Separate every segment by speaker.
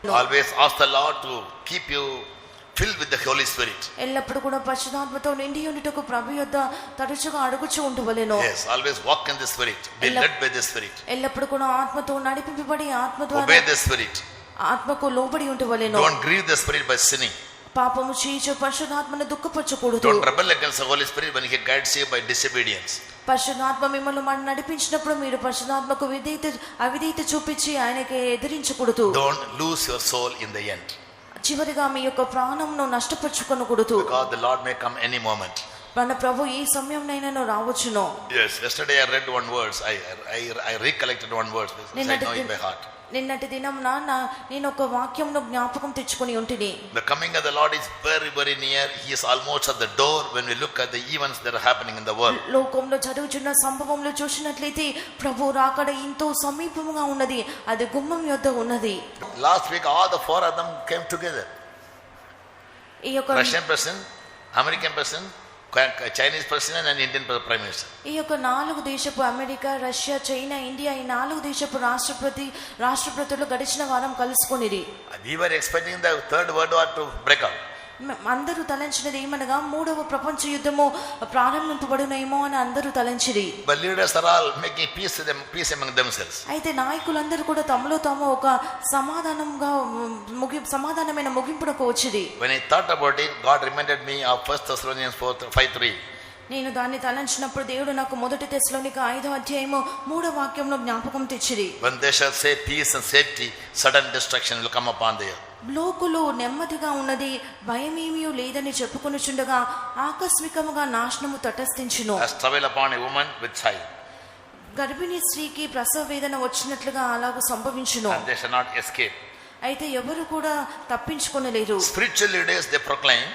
Speaker 1: Always ask the Lord to keep you filled with the Holy Spirit.
Speaker 2: ఎల్లప్పుడు కూడా పరిశుద్ధాత్మతో నిండి ఉండుటకు ప్రభు యొద్ద తరచుగా అడుగుచూ ఉండవలెను.
Speaker 1: Yes, always walk in the Spirit, be led by the Spirit.
Speaker 2: ఎల్లప్పుడు కూడా ఆత్మతో నడిపింపబడి ఆత్మ ద్వారా
Speaker 1: obey the Spirit.
Speaker 2: ఆత్మకు లోబడి ఉండవలెను.
Speaker 1: Don't grieve the Spirit by sinning.
Speaker 2: పాపము చేయుచు పరిశుద్ధాత్మను దుఃఖపరచకూడదు.
Speaker 1: Don't rebel against the Holy Spirit when he guides you by disobedience.
Speaker 2: పరిశుద్ధాత్మ మిమ్మల్ని నడిపించినప్పుడు మీరు పరిశుద్ధాత్మకు అవిధేయత చూపించి ఆయనకి ఎదిరించకూడదు.
Speaker 1: Don't lose your soul in the end.
Speaker 2: చివరిగా మీ యొక్క ప్రాణమును నష్టపరచుకొనకూడదు.
Speaker 1: Because the Lord may come any moment.
Speaker 2: మన ప్రభు ఈ సమయంనైనా రావచ్చును.
Speaker 1: Yes, yesterday I read one verse. I recollected one verse because I know in my heart.
Speaker 2: నిన్నటి దినం నేను ఒక వాక్యంను జ్ఞాపకం తెచ్చుకొని ఉంటిని.
Speaker 1: The coming of the Lord is very very near. He is almost at the door when we look at the events that are happening in the world.
Speaker 2: లోకంలో జరుగుతున్న సంభవములు చూసినట్లయితే ప్రభు రాకడ ఎంతో సమీపంగా ఉన్నది. అది గుమ్మం యొద్ద ఉన్నది.
Speaker 1: Last week all the four of them came together.
Speaker 2: ఈ యొక్క
Speaker 1: Russian president, American president, Chinese president and Indian prime minister.
Speaker 2: ఈ యొక్క 4 దేశపు అమెరికా, రష్యా, చైనా, ఇండియా ఈ 4 దేశపు రాష్ట్రపతులు గడిచిన వారం కలుసుకొనిరి.
Speaker 1: We were expecting the third world war to break out.
Speaker 2: అందరూ తలంచినది ఏమనగా 3వ ప్రపంచ యుద్ధము ప్రారంభింపబడునేమో అని అందరూ తలంచిరి.
Speaker 1: But leaders are all making peace among themselves.
Speaker 2: అయితే నాయకులందరూ కూడా తమలో తాము ఒక సమాధానమైన ముగింపునకు వచ్చిరి.
Speaker 1: When I thought about it, God reminded me of 1 Thessalonians 5:3.
Speaker 2: నేను దాన్ని తలంచినప్పుడు దేవుడు నాకు 1 తెస్సలోనిక 5వ అధ్యాయము 3వ వాక్యంలో జ్ఞాపకం తెచ్చిరి.
Speaker 1: When they shall say peace and safety, sudden destruction will come upon the earth.
Speaker 2: లోకులు నెమ్మదిగా ఉన్నది, భయమేమీ లేదని చెప్పుకొనుచుండగా ఆకస్మికముగా నాశనము తటస్థించును.
Speaker 1: As travail upon a woman with child.
Speaker 2: గర్భిణీ స్త్రీకి ప్రసవ వేదన వచ్చినట్లుగా అలాగూ సంభవించును.
Speaker 1: And they shall not escape.
Speaker 2: అయితే ఎవరు కూడా తప్పించుకొనలేరు.
Speaker 1: Spiritual leaders they proclaim.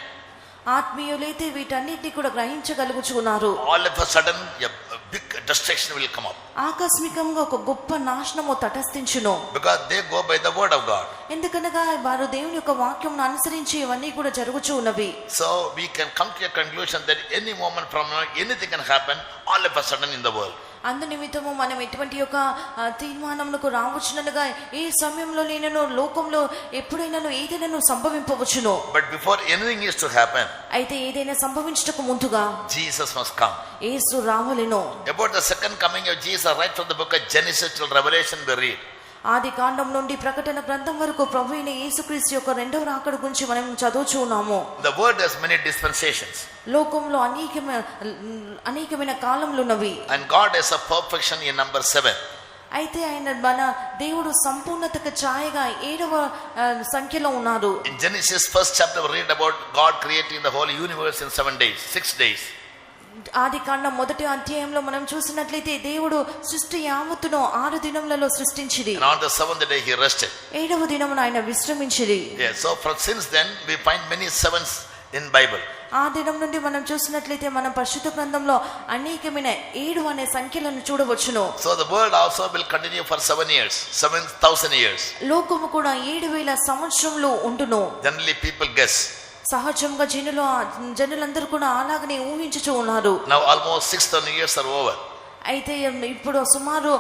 Speaker 2: ఆత్మీయులైతే వీటన్నిటిని కూడా గ్రహించగలుగుచున్నారు.
Speaker 1: All of a sudden a big destruction will come up.
Speaker 2: ఆకస్మికంగా ఒక గొప్ప నాశనము తటస్థించును.
Speaker 1: Because they go by the word of God.
Speaker 2: ఎందుకనగా వారు దేవుని యొక్క వాక్యంను అనుసరించి ఇవన్నీ కూడా జరుగుచూ ఉన్నవి.
Speaker 1: So we can come to a conclusion that any moment from now anything can happen all of a sudden in the world.
Speaker 2: అందు నిమిత్తము మనం ఎటువంటి యొక్క తీర్మానములకు రావచ్చునగా ఈ సమయంలో నేను లోకంలో ఎప్పుడైనా ఏదైనా సంభవింపవచ్చును.
Speaker 1: But before anything is to happen,
Speaker 2: అయితే ఏదైనా సంభవించటకు ముందుగా
Speaker 1: Jesus must come.
Speaker 2: Yesu రావలెను.
Speaker 1: About the second coming of Jesus, right from the book of Genesis till Revelation we read.
Speaker 2: ఆది కాండం నుండి ప్రకటన గ్రంథం వరకు ప్రభు అయిన యేసుక్రీస్తు యొక్క రెండవ రాకడ గురించి మనం చదువుచున్నాము.
Speaker 1: The word has many dispensations.
Speaker 2: లోకంలో అనేకమైన కాలములు ఉన్నవి.
Speaker 1: And God has a perfection in number 7.
Speaker 2: అయితే ఆయన మన దేవుడు సంపూర్ణతకు ఛాయగా 7వ సంఖ్యలో ఉన్నారు.
Speaker 1: In Genesis first chapter we read about God creating the whole universe in 7 days, 6 days.
Speaker 2: ఆది కాండం 1వ అధ్యాయంలో మనం చూసినట్లయితే దేవుడు సృష్టి యావత్తును 6 దినములలో సృష్టించిరి.
Speaker 1: And on the 7th day he rested.
Speaker 2: 7వ దినమున ఆయన విశ్రమించిరి.
Speaker 1: Yes, so since then we find many sevens in Bible.
Speaker 2: ఆ దినం నుండి మనం చూసినట్లయితే మనం పరిశుద్ధ గ్రంథంలో అనేకమైన 7 అనే సంఖ్యలను చూడవచ్చును.
Speaker 1: So the world also will continue for 7 years, 7,000 years.
Speaker 2: లోకము కూడా 7,000 సంవత్సరములు ఉండును.
Speaker 1: Generally people guess.
Speaker 2: సహజంగా జనులందరూ కూడా అలాగనే ఊహించుచూ ఉన్నారు.
Speaker 1: Now almost 6,000 years are over.
Speaker 2: అయితే ఇప్పుడు సుమారు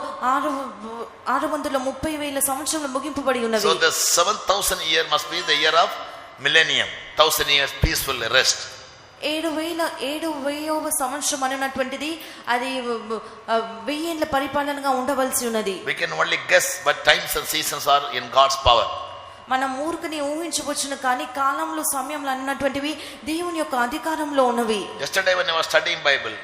Speaker 2: 630,000 సంవత్సరాలు ముగింపబడి ఉన్నవి.
Speaker 1: So the 7,000 year must be the year of millennium, 1,000 years peaceful rest.
Speaker 2: 7,000వ సంవత్సరం అన్నటువంటిది అది 1000 ఏళ్ల పరిపాలనగా ఉండవలసి ఉన్నది.
Speaker 1: We can only guess, but times and seasons are in God's power.
Speaker 2: మనం ఊరికనే ఊహించవచ్చును, కానీ కాలంలో సమయంలో అన్నటువంటివి దేవుని యొక్క అధికారంలో ఉన్నవి.
Speaker 1: Yesterday when I was studying Bible,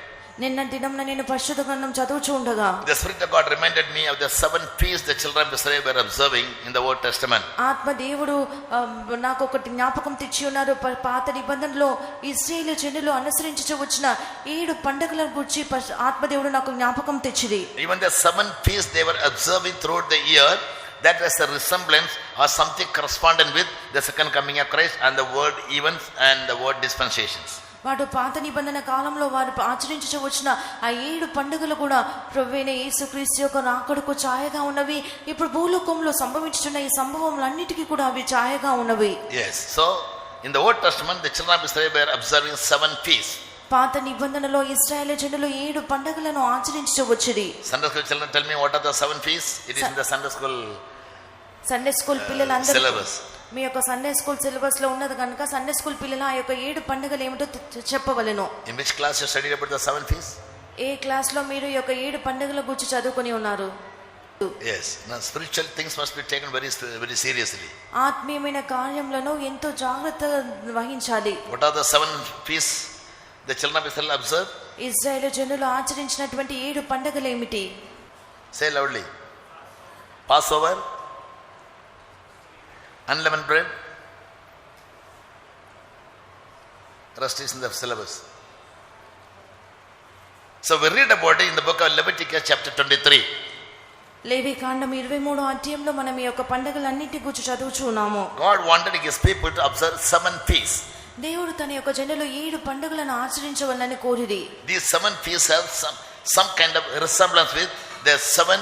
Speaker 2: నిన్న దినంన నేను పరిశుద్ధ గ్రంథం చదువుచూ ఉండగా
Speaker 1: the Spirit of God reminded me of the 7 feasts the children of Israel were observing in the Old Testament.
Speaker 2: ఆత్మ దేవుడు నాకు ఒకటి జ్ఞాపకం తెచ్చి ఉన్నారు. పాత నిబంధనలో ఇశ్రాయేలు జనులు అనుసరించుచూ వచ్చిన 7 పండుగల గురించి ఆత్మదేవుడు నాకు జ్ఞాపకం తెచ్చిరి.
Speaker 1: Even the 7 feasts they were observing throughout the year, that was a resemblance or something correspondent with the second coming of Christ and the word events and the word dispensations.
Speaker 2: వాడు పాత నిబంధన కాలంలో వారు ఆచరించు వచ్చిన ఆ 7 పండుగలు కూడా ప్రభువైన యేసుక్రీస్తు యొక్క రాకడకు ఛాయగా ఉన్నవి. ఇప్పుడు భూలోకంలో సంభవించుతున్న ఈ సంభవములన్నిటికీ కూడా అవి ఛాయగా ఉన్నవి.
Speaker 1: Yes, so in the Old Testament the children of Israel were observing 7 feasts.
Speaker 2: పాత నిబంధనలో ఇశ్రాయేలు జనులు 7 పండుగలను ఆచరించు వచ్చిరి.
Speaker 1: Sunday school children tell me what are the 7 feasts? It is in the Sunday school
Speaker 2: Sunday school పిల్లలందరూ
Speaker 1: syllabus.
Speaker 2: మీ యొక్క Sunday school syllabus లో ఉన్నది కనుక సండే స్కూల్ పిల్లలు ఆ యొక్క 7 పండుగలు ఏమిటో చెప్పవలెను.
Speaker 1: In which class you studied about the 7 feasts?
Speaker 2: A class లో మీరు ఈ యొక్క 7 పండుగల గురించి చదువుకొని ఉన్నారు?
Speaker 1: Yes. Now spiritual things must be taken very seriously.
Speaker 2: ఆత్మీయమైన కార్యములను ఎంతో జాగ్రత్త వహించాలి.
Speaker 1: What are the 7 feasts the children of Israel observed?
Speaker 2: ఇశ్రాయేలు జనులు ఆచరించినటువంటి 7 పండుగలు ఏమిటి?
Speaker 1: Say loudly. Passover, unleavened bread, rest is in the syllabus. So we read about it in the book of Leviticus chapter 23.
Speaker 2: లేవికాండం 23వ అధ్యాయంలో మనం ఈ యొక్క పండుగలన్నిటి గురించి చదువుచున్నాము.
Speaker 1: God wanted his people to observe 7 feasts.
Speaker 2: దేవుడు తన యొక్క జనులు 7 పండుగలను ఆచరించవాలని కోరిరి.
Speaker 1: These 7 feasts have some kind of resemblance with the 7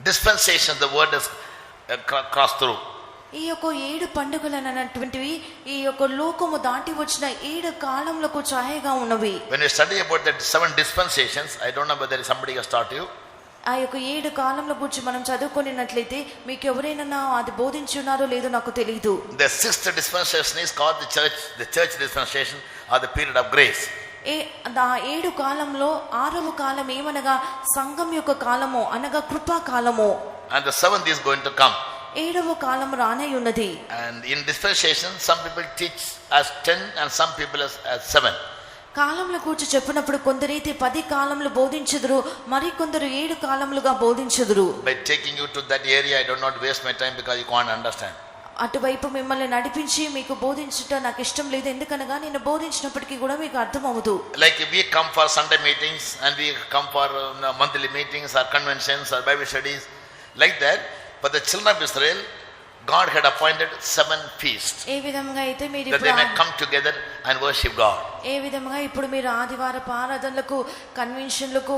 Speaker 1: dispensations the word has crossed through.
Speaker 2: ఈ యొక్క 7 పండుగలు అన్నటువంటివి ఈ యొక్క లోకము దాటి వచ్చిన 7 కాలములకు ఛాయగా ఉన్నవి.
Speaker 1: When you study about the 7 dispensations, I don't know whether somebody has taught you.
Speaker 2: ఆ యొక్క 7 కాలముల గురించి మనం చదువుకున్నట్లయితే మీకు ఎవరైనా అది బోధించున్నారో లేదో నాకు తెలియదు.
Speaker 1: The 6th dispensation is called the church dispensation or the period of grace.
Speaker 2: 7 కాలంలో 6వ కాలం ఏమనగా సంఘం యొక్క కాలము అనగా కృపా కాలము.
Speaker 1: And the 7th is going to come.
Speaker 2: 7వ కాలం రానే ఉన్నది.
Speaker 1: And in dispensation, some people teach as 10 and some people as 7.
Speaker 2: కాలంల గురించి చెప్పినప్పుడు కొందరైతే 10 కాలంలో బోధించుదురు, మరి కొందరు 7 కాలములుగా బోధించుదురు.
Speaker 1: By taking you to that area, I don't want to waste my time because you can't understand.
Speaker 2: అటువైపు మిమ్మల్ని నడిపించి మీకు బోధించుట నాకు ఇష్టం లేదు, ఎందుకనగా నేను బోధించినప్పటికీ కూడా మీకు అర్థం అవ్వదు.
Speaker 1: Like if we come for Sunday meetings and we come for monthly meetings or conventions or Bible studies, like that, but the children of Israel, God had appointed 7 feasts.
Speaker 2: ఏ విధంగా అయితే మీరు
Speaker 1: that they may come together and worship God.
Speaker 2: ఏ విధంగా ఇప్పుడు మీరు ఆదివారపు ఆరాధనలకు, కన్వెన్షన్లకు,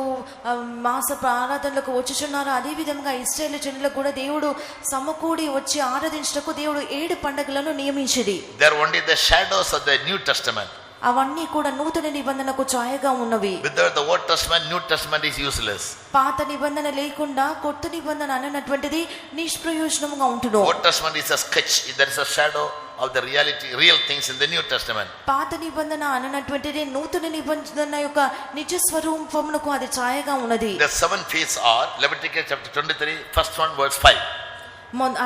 Speaker 2: మాస ఆరాధనలకు వచ్చుచున్నారు, అదే విధంగా ఇశ్రాయేలు జనులకు కూడా దేవుడు సమకూడి వచ్చి ఆరాధించుటకు దేవుడు 7 పండుగలను నియమించిరి.
Speaker 1: They are only the shadows of the New Testament.
Speaker 2: అవన్నీ కూడా నూతన నిబంధనకు ఛాయగా ఉన్నవి.
Speaker 1: Without the Old Testament, New Testament is useless.
Speaker 2: పాత నిబంధన లేకుండా కొత్త నిబంధన అన్నటువంటిది నిష్ప్రయోజనంగా ఉంటును.
Speaker 1: Old Testament is a sketch. There is a shadow of the real things in the New Testament.
Speaker 2: పాత నిబంధన అన్నటువంటిది నూతన నిబంధన యొక్క నిజ స్వరూపమునకు అది ఛాయగా ఉన్నది.
Speaker 1: The 7 feasts are Leviticus chapter 23, first one verse 5.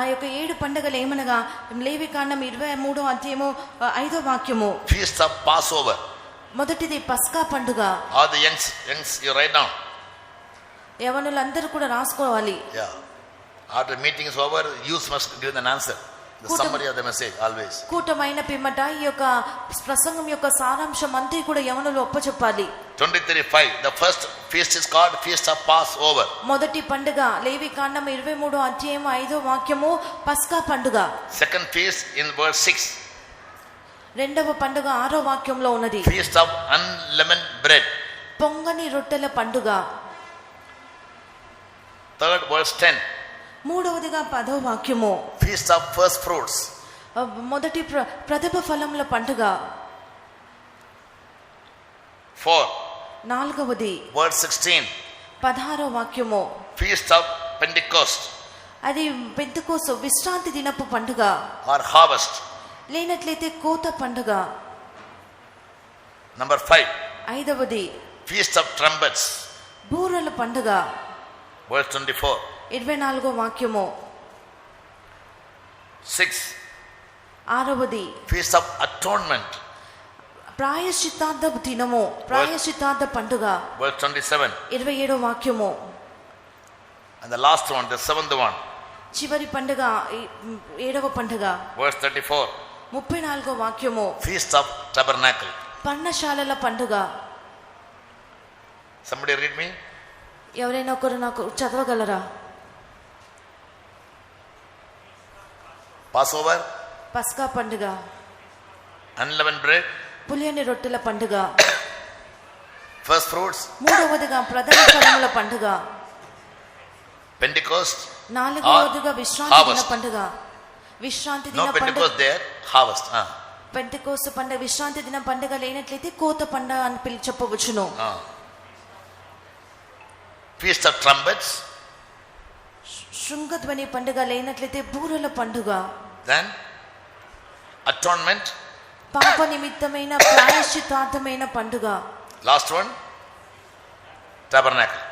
Speaker 2: ఆ యొక్క 7 పండుగలు ఏమనగా లేవికాండం 23వ అధ్యాయము 5వ వాక్యము.
Speaker 1: Feast of Passover.
Speaker 2: మొదటిది పస్కా పండుగ.
Speaker 1: All the youngs you write down.
Speaker 2: యవనులందరూ కూడా రాసుకోవాలి.
Speaker 1: Yeah. After meeting is over, youth must give an answer. The summary of the message always.
Speaker 2: కూటమైన పిమ్మట ఈ యొక్క ప్రసంగం యొక్క సారాంశం అంతా కూడా యవనులు ఒప్పచెప్పాలి.
Speaker 1: 23:5. The first feast is called Feast of Passover.
Speaker 2: మొదటి పండుగ లేవికాండం 23వ అధ్యాయం 5వ వాక్యము పస్కా పండుగ.
Speaker 1: Second feast in verse 6.
Speaker 2: రెండవ పండుగ 6వ వాక్యంలో ఉన్నది.
Speaker 1: Feast of unleavened bread.
Speaker 2: పొంగని రొట్టెల పండుగ.
Speaker 1: Third verse 10.
Speaker 2: మూడవదిగా 10వ వాక్యము.
Speaker 1: Feast of first fruits.
Speaker 2: మొదటి ప్రథమ ఫలముల పండుగ.
Speaker 1: 4.
Speaker 2: నాలుగవది
Speaker 1: verse 16.
Speaker 2: 16వ వాక్యము.
Speaker 1: Feast of Pentecost.
Speaker 2: అది పెంతెకోస్తు విశ్రాంతి దినపు పండుగ.
Speaker 1: Or harvest.
Speaker 2: లేనట్లయితే కోత పండుగ.
Speaker 1: Number 5.
Speaker 2: ఐదవది
Speaker 1: Feast of trumpets.
Speaker 2: బూరల పండుగ.
Speaker 1: verse 24.
Speaker 2: 24వ వాక్యము.
Speaker 1: 6.
Speaker 2: ఆరవది
Speaker 1: Feast of atonement.
Speaker 2: ప్రాయశ్చిత్తార్థ దినము, ప్రాయశ్చిత్తార్థ పండుగ.
Speaker 1: verse 27.
Speaker 2: 27వ వాక్యము.
Speaker 1: And the last one, the 7th one.
Speaker 2: చివరి పండుగ 7వ పండుగ.
Speaker 1: verse 34.
Speaker 2: 34వ వాక్యము.
Speaker 1: Feast of tabernacle.
Speaker 2: పర్ణశాలల పండుగ.
Speaker 1: Somebody read me.
Speaker 2: ఎవరైనా ఒకరు నాకు చదవగలరా?
Speaker 1: Passover.
Speaker 2: పస్కా పండుగ.
Speaker 1: Unleavened bread.
Speaker 2: పులియని రొట్టెల పండుగ.
Speaker 1: First fruits.
Speaker 2: మూడవదిగా ప్రథమ ఫలముల పండుగ.
Speaker 1: Pentecost.
Speaker 2: నాలుగవదిగా విశ్రాంతి దిన పండుగ. విశ్రాంతి దిన
Speaker 1: No Pentecost there. Harvest.
Speaker 2: Pentecost పండుగ విశ్రాంతి దిన పండుగ లేనట్లయితే కోత పండుగ అని చెప్పవచ్చును.
Speaker 1: Feast of trumpets.
Speaker 2: శృంగధ్వని పండుగ లేనట్లయితే బూరల పండుగ.
Speaker 1: Then atonement.
Speaker 2: పాప నిమిత్తమైన ప్రాయశ్చిత్తార్థమైన పండుగ.
Speaker 1: Last one, tabernacle.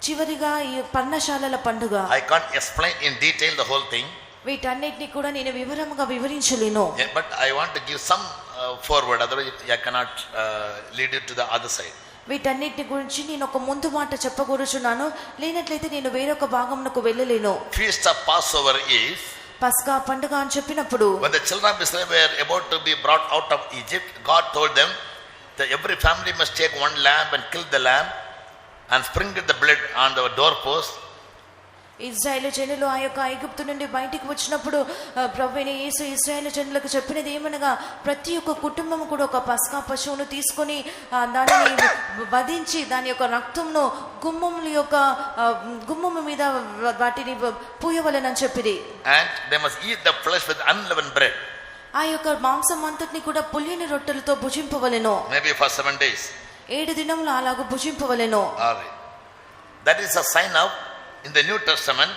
Speaker 2: చివరిగా ఈ పర్ణశాలల పండుగ.
Speaker 1: I can't explain in detail the whole thing.
Speaker 2: వీటన్నిటిని కూడా నేను వివరంగా వివరించలేను.
Speaker 1: Yeah, but I want to give some forward, otherwise I cannot lead you to the other side.
Speaker 2: వీటన్నిటిని గురించి నేను ఒక ముందు మాట చెప్పకూరుచున్నాను, లేనట్లయితే నేను వేరొక భాగంకు వెళ్ళలేను.
Speaker 1: Feast of Passover is
Speaker 2: పస్కా పండుగ అని చెప్పినప్పుడు
Speaker 1: when the children of Israel were about to be brought out of Egypt, God told them that every family must take one lamb and kill the lamb and sprinkle the blood on the doorpost.
Speaker 2: ఇశ్రాయేలు జనులు ఆ యొక్క ఐగుప్తు నుండి బయటికి వచ్చినప్పుడు ప్రభువైన యేసు ఇశ్రాయేలు జనులకు చెప్పినది ఏమనగా, ప్రతి ఒక్క కుటుంబం కూడా ఒక పస్కా పశువును తీసుకొని దానిని వధించి దాని యొక్క రక్తంను గుమ్మము మీద వాటిని పూయవలెనని చెప్పిరి.
Speaker 1: And they must eat the flesh with unleavened bread.
Speaker 2: ఆ యొక్క మాంసం అంతటిని కూడా పులియని రొట్టెలతో భుజింపవలెను.
Speaker 1: Maybe for 7 days.
Speaker 2: 7 దినములు అలాగూ భుజింపవలెను.
Speaker 1: All right. That is a sign of, in the New Testament,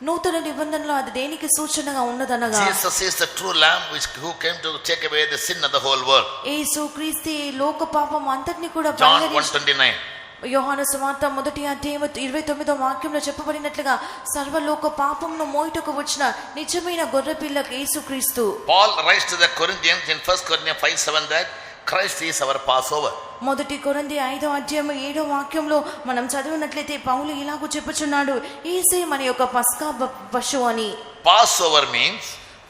Speaker 2: నూతన నిబంధనలో అది దేనికి సూచనగా ఉన్నదనగా,
Speaker 1: Jesus is the true lamb who came to take away the sin of the whole world.
Speaker 2: యేసు క్రీస్తు లోక పాపం అంతటిని కూడా
Speaker 1: John 1:29.
Speaker 2: యోహాను సువార్త 1:29 చెప్పబడినట్లుగా సర్వలోక పాపమును మోయుటకు వచ్చిన నిజమైన గొర్రెపిల్ల యేసుక్రీస్తు.
Speaker 1: Paul writes to the Corinthians in 1 Corinthians 5:7 that Christ is our Passover.
Speaker 2: 1 కొరింథీ 5:7 మనం చదివినట్లయితే పౌలు ఇలాగూ చెప్పుచున్నాడు, యేసే మన యొక్క పస్కా పశువు అని.
Speaker 1: Passover means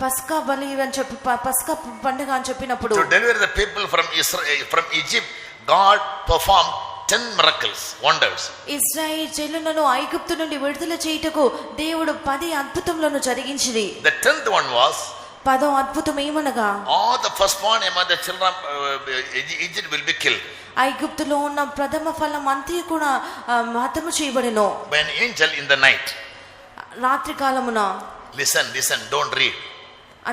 Speaker 2: పస్కా బలి అని చెప్పి పస్కా పండుగ అని చెప్పినప్పుడు,
Speaker 1: to deliver the people from Egypt, God performed 10 miracles, wonders.
Speaker 2: ఇశ్రాయేలు జనులను ఐగుప్తు నుండి విడుదల చేయుటకు దేవుడు 10 అద్భుతములను జరిగించిరి.
Speaker 1: The 10th one was
Speaker 2: 10వ అద్భుతం ఏమనగా,
Speaker 1: all the firstborn among the children of Egypt will be killed.
Speaker 2: ఐగుప్తులో ఉన్న ప్రథమ ఫలం అంతా కూడా హతము చేయబడెను.
Speaker 1: By an angel in the night.
Speaker 2: రాత్రి కాలమున.
Speaker 1: Listen, don't read.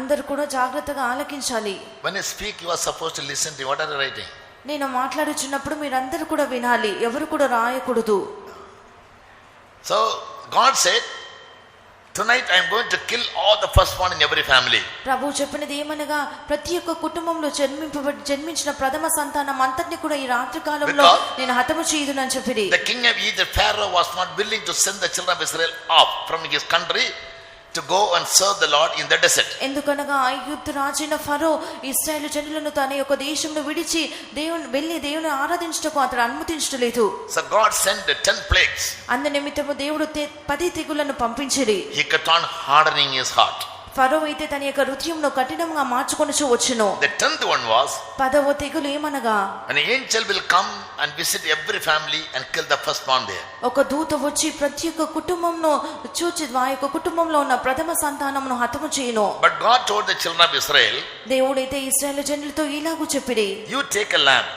Speaker 2: అందరూ కూడా జాగ్రత్తగా ఆలకించాలి.
Speaker 1: When I speak, you are supposed to listen to what are you writing.
Speaker 2: నేను మాట్లాడుచున్నప్పుడు మీరందరూ కూడా వినాలి, ఎవరు కూడా రాయకూడదు.
Speaker 1: So God said, tonight I am going to kill all the firstborn in every family.
Speaker 2: ప్రభు చెప్పినది ఏమనగా, ప్రతి ఒక్క కుటుంబంలో జన్మించిన ప్రథమ సంతానం అంతటిని కూడా ఈ రాత్రి కాలంలో నేను హతము చేయుదునని చెప్పిరి.
Speaker 1: The king of Egypt, Pharaoh, was not willing to send the children of Israel off from his country to go and serve the Lord in the desert.
Speaker 2: ఎందుకనగా ఐగుప్తు రాజైన ఫరో ఇశ్రాయేలు జనులను తన యొక్క దేశంలో విడిచి దేవుని ఆరాధించుటకు అతడు అనుమతించలేదు.
Speaker 1: So God sent the 10 plagues.
Speaker 2: అందు నిమిత్తము దేవుడు 10 తెగుళ్లను పంపించిరి.
Speaker 1: He kept on hardening his heart.
Speaker 2: ఫరో అయితే తన యొక్క హృదయంను కఠినంగా మార్చుకొనుచు వచ్చును.
Speaker 1: The 10th one was,
Speaker 2: 10వ తెగులు ఏమనగా,
Speaker 1: an angel will come and visit every family and kill the firstborn there.
Speaker 2: ఒక దూత వచ్చి ప్రతి ఒక్క కుటుంబంను చూచి ఆ యొక్క కుటుంబంలో ఉన్న ప్రథమ సంతానమును హతము చేయును.
Speaker 1: But God told the children of Israel,
Speaker 2: దేవుడైతే ఇశ్రాయేలు జనులతో ఇలాగూ చెప్పిరి,
Speaker 1: you take a lamb,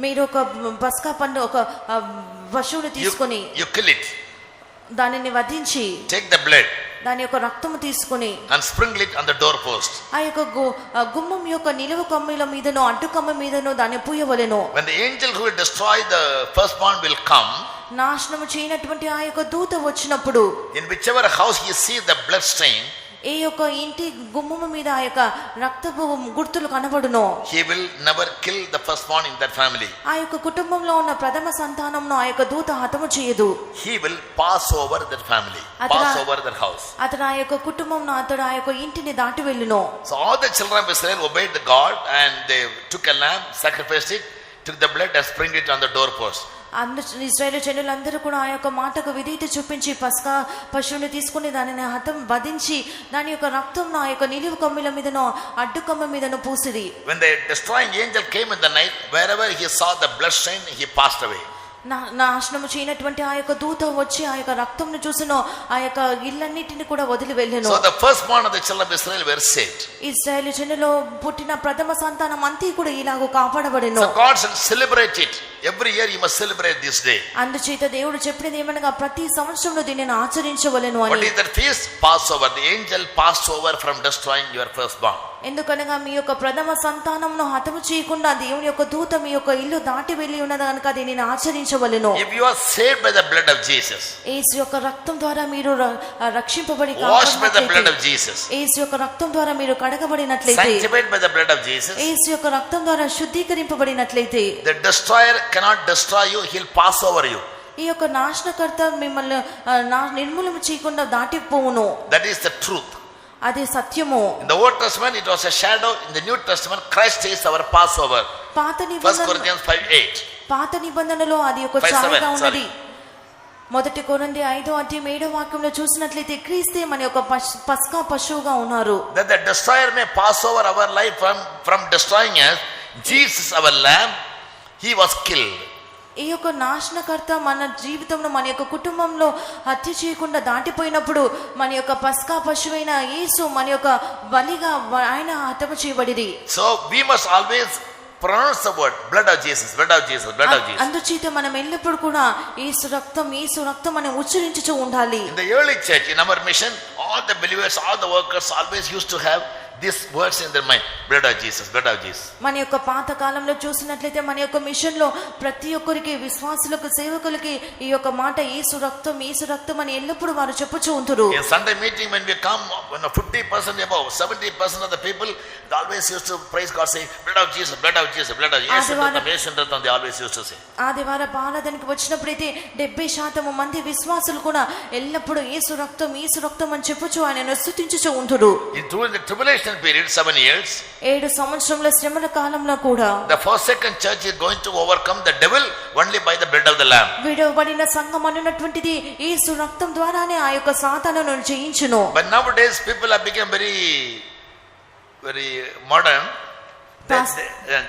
Speaker 2: మీరు ఒక పస్కా పండు ఒక పశువును తీసుకొని
Speaker 1: you kill it,
Speaker 2: దానిని వధించి
Speaker 1: take the blood
Speaker 2: దాని యొక్క రక్తము తీసుకొని
Speaker 1: and sprinkle it on the doorpost.
Speaker 2: ఆ యొక్క గుమ్మం యొక్క నిలువ కమ్మిల మీదను అడ్డు కమ్మ మీదను దాన్ని పూయవలెను.
Speaker 1: When the angel who will destroy the firstborn will come,
Speaker 2: నాశనము చేయనటువంటి ఆ యొక్క దూత వచ్చినప్పుడు,
Speaker 1: in whichever house he sees the blood stain,
Speaker 2: ఏ యొక్క ఇంటి గుమ్మము మీద ఆ యొక్క రక్తపు గుర్తులు కనబడును,
Speaker 1: he will never kill the firstborn in that family.
Speaker 2: ఆ యొక్క కుటుంబంలో ఉన్న ప్రథమ సంతానంను ఆ యొక్క దూత హతము చేయదు.
Speaker 1: He will pass over that family, pass over that house.
Speaker 2: అతడు ఆ యొక్క కుటుంబంను అతడు ఆ యొక్క ఇంటిని దాటి వెళ్ళును.
Speaker 1: So all the children of Israel obeyed the God and they took a lamb, sacrificed it, took the blood and sprinkled it on the doorpost.
Speaker 2: ఇశ్రాయేలు జనులందరూ కూడా ఆ యొక్క మాటకు విధేయత చూపించి పస్కా పశువుని తీసుకుని దానిని వధించి దాని యొక్క రక్తం ఆ యొక్క నిలువు కమ్మిల మీదనో అడ్డు కమ్మ మీదనో పూసిరి.
Speaker 1: When the destroying angel came in the night, wherever he saw the blood stain, he passed away.
Speaker 2: నాశనము చేయనటువంటి ఆ యొక్క దూత వచ్చి ఆ యొక్క రక్తంను చూసినో ఆ యొక్క ఇళ్ళన్నిటిని కూడా వదిలి వెళ్ళెను.
Speaker 1: So the firstborn of the children of Israel were saved.
Speaker 2: ఇశ్రాయేలు జనులో పుట్టిన ప్రథమ సంతానం అంతా కూడా ఇలాగ కాపాడబడెను.
Speaker 1: So God said, celebrate it. every year you must celebrate this day.
Speaker 2: అందుచేత దేవుడు చెప్పినది ఏమనగా ప్రతి సంవత్సరంలో దీనిని ఆచరించవలెను
Speaker 1: What
Speaker 2: అని.
Speaker 1: is that feast? Passover. The angel passed over from destroying your firstborn.
Speaker 2: ఎందుకనగా మీ యొక్క ప్రథమ సంతానమును హతము చేయకుండా దేవుని యొక్క దూత మీ యొక్క ఇల్లు దాటి వెళ్ళి ఉన్నది కనుక దీనిని ఆచరించవలెను.
Speaker 1: If you are saved by the blood of Jesus,
Speaker 2: యేసు యొక్క రక్తం ద్వారా మీరు రక్షింపబడి
Speaker 1: washed by the blood of Jesus,
Speaker 2: యేసు యొక్క రక్తం ద్వారా మీరు కడగబడినట్లయితే,
Speaker 1: sanctified by the blood of Jesus,
Speaker 2: యేసు యొక్క రక్తం ద్వారా శుద్ధీకరింపబడినట్లయితే,
Speaker 1: the destroyer cannot destroy you, he'll pass over you.
Speaker 2: ఈ యొక్క నాశనకర్త మిమ్మల్ని నిర్మూలన చేయకుండా దాటిపోవును.
Speaker 1: That is the truth.
Speaker 2: అదే సత్యము.
Speaker 1: In the Old Testament it was a shadow. In the New Testament Christ is our Passover.
Speaker 2: పాత
Speaker 1: 1 Corinthians 5:8.
Speaker 2: పాత నిబంధనలో అది ఒక ఛాయగా ఉన్నది. మొదటి కొరింథీ 5:7 చూసినట్లయితే క్రీస్తే మన యొక్క పస్కా పశువుగా ఉన్నారు.
Speaker 1: That the destroyer may pass over our life from destroying us, Jesus our lamb, he was killed.
Speaker 2: ఈ యొక్క నాశనకర్త మన జీవితంలో మన యొక్క కుటుంబంలో హత్య చేయకుండా దాటిపోయినప్పుడు మన యొక్క పస్కా పశువైన యేసు మన యొక్క బలిగా ఆయన హతము చేయబడిరి.
Speaker 1: So we must always pronounce the word blood of Jesus, blood of Jesus, blood of Jesus.
Speaker 2: అందుచేత మనం ఎల్లప్పుడూ కూడా యేసు రక్తం అని ఉచ్చరించుచూ ఉండాలి.
Speaker 1: In the early church, in our mission, all the believers, all the workers always used to have these words in their mind, blood of Jesus, blood of Jesus.
Speaker 2: మన యొక్క పాత కాలంలో చూసినట్లయితే మన యొక్క మిషన్ లో ప్రతి ఒక్కరికి విశ్వాసులకు సేవకులకి ఈ యొక్క మాట యేసు రక్తం అని ఎల్లప్పుడూ వారు చెప్పుచూ ఉంటారు.
Speaker 1: In Sunday meeting when we come, when 50% above 70% of the people they always used to praise God, say blood of Jesus, blood of Jesus, blood of Jesus. They always used to say.
Speaker 2: ఆదివార ఆరాధనకి వచ్చినప్పుడైతే 70% మంది విశ్వాసులు కూడా ఎల్లప్పుడూ యేసు రక్తం అని చెప్పుచూ ఆయనను స్తుతించుచూ ఉంటారు.
Speaker 1: During the tribulation period, 7 years,
Speaker 2: 7 సంవత్సరముల శ్రమల కాలంలో కూడా
Speaker 1: the forsaken church is going to overcome the devil only by the blood of the lamb.
Speaker 2: విడవబడిన సంఘం అన్నటువంటిది యేసు రక్తం ద్వారానే ఆ యొక్క సాతానును జయించును.
Speaker 1: But nowadays people have become very modern.